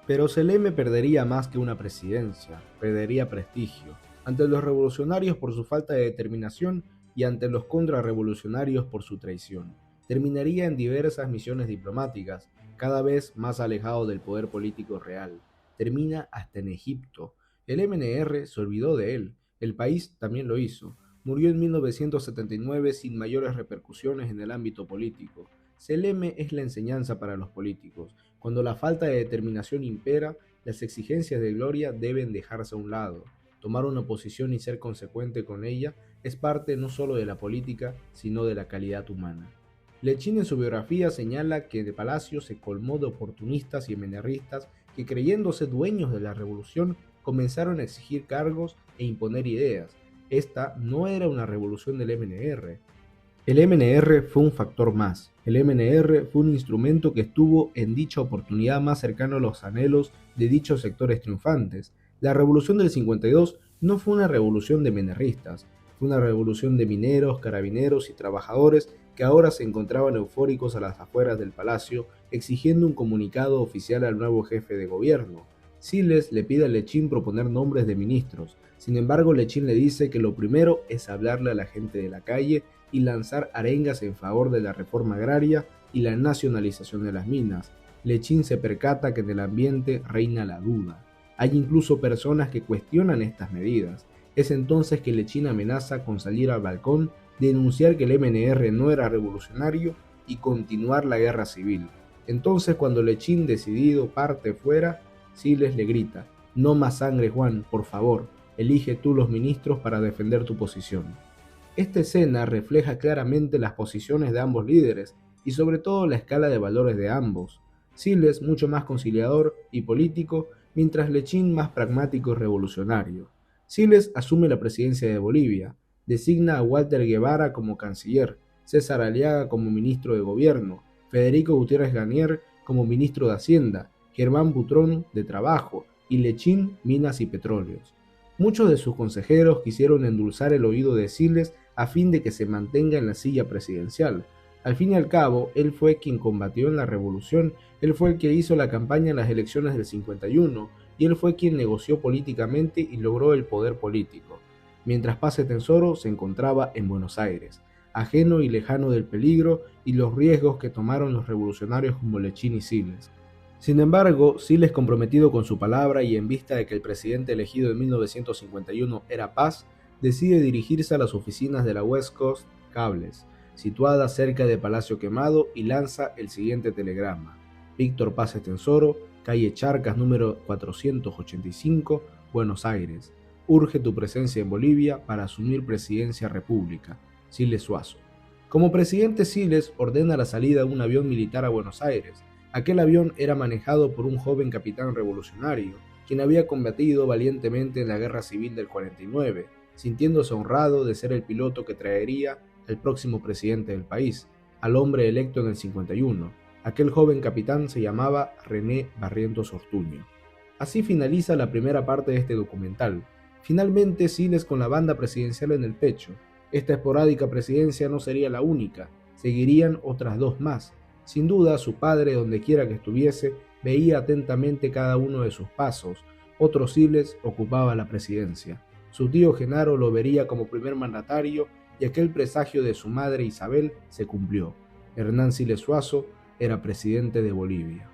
B: Pero Seleme perdería más que una presidencia, perdería prestigio, ante los revolucionarios por su falta de determinación y ante los contrarrevolucionarios por su traición. Terminaría en diversas misiones diplomáticas, cada vez más alejado del poder político real. Termina hasta en Egipto. El MNR se olvidó de él, el país también lo hizo. Murió en 1979 sin mayores repercusiones en el ámbito político. Seleme es la enseñanza para los políticos. Cuando la falta de determinación impera, las exigencias de gloria deben dejarse a un lado. Tomar una posición y ser consecuente con ella es parte no solo de la política, sino de la calidad humana. Lechín en su biografía señala que de Palacio se colmó de oportunistas y MNRistas que, creyéndose dueños de la revolución, comenzaron a exigir cargos e imponer ideas. Esta no era una revolución del MNR. El MNR fue un factor más. El MNR fue un instrumento que estuvo en dicha oportunidad más cercano a los anhelos de dichos sectores triunfantes. La revolución del 52 no fue una revolución de MNRistas, fue una revolución de mineros, carabineros y trabajadores que ahora se encontraban eufóricos a las afueras del palacio, exigiendo un comunicado oficial al nuevo jefe de gobierno. Siles le pide a Lechín proponer nombres de ministros. Sin embargo, Lechín le dice que lo primero es hablarle a la gente de la calle y lanzar arengas en favor de la reforma agraria y la nacionalización de las minas. Lechín se percata que en el ambiente reina la duda. Hay incluso personas que cuestionan estas medidas. Es entonces que Lechín amenaza con salir al balcón, denunciar que el MNR no era revolucionario y continuar la guerra civil. Entonces, cuando Lechín decidido parte fuera, Siles le grita: «No más sangre, Juan, por favor, elige tú los ministros para defender tu posición». Esta escena refleja claramente las posiciones de ambos líderes y sobre todo la escala de valores de ambos. Siles mucho más conciliador y político, mientras Lechín más pragmático y revolucionario. Siles asume la presidencia de Bolivia, designa a Walter Guevara como canciller, César Aliaga como ministro de gobierno, Federico Gutiérrez Garnier como ministro de Hacienda, Germán Butrón de Trabajo y Lechín Minas y Petróleos. Muchos de sus consejeros quisieron endulzar el oído de Siles a fin de que se mantenga en la silla presidencial. Al fin y al cabo, él fue quien combatió en la revolución, él fue el que hizo la campaña en las elecciones del 51, y él fue quien negoció políticamente y logró el poder político. mientras Paz Estenssoro se encontraba en Buenos Aires, ajeno y lejano del peligro y los riesgos que tomaron los revolucionarios como Lechín y Siles. Sin embargo, Siles, comprometido con su palabra y en vista de que el presidente elegido en 1951 era Paz, decide dirigirse a las oficinas de la West Coast Cables, situadas cerca de Palacio Quemado, y lanza el siguiente telegrama: Víctor Paz Estenssoro, calle Charcas número 485, Buenos Aires. Urge tu presencia en Bolivia para asumir presidencia república. Siles Suazo. Como presidente, Siles ordena la salida de un avión militar a Buenos Aires. Aquel avión era manejado por un joven capitán revolucionario, quien había combatido valientemente en la Guerra Civil del 49, sintiéndose honrado de ser el piloto que traería al próximo presidente del país, al hombre electo en el 51. Aquel joven capitán se llamaba René Barrientos Ortuño. Así finaliza la primera parte de este documental. Finalmente, Siles con la banda presidencial en el pecho. Esta esporádica presidencia no sería la única, seguirían otras dos más. Sin duda, su padre, donde quiera que estuviese, veía atentamente cada uno de sus pasos. Otro Siles ocupaba la presidencia. Su tío Genaro lo vería como primer mandatario y aquel presagio de su madre Isabel se cumplió. Hernán Siles Suazo era presidente de Bolivia.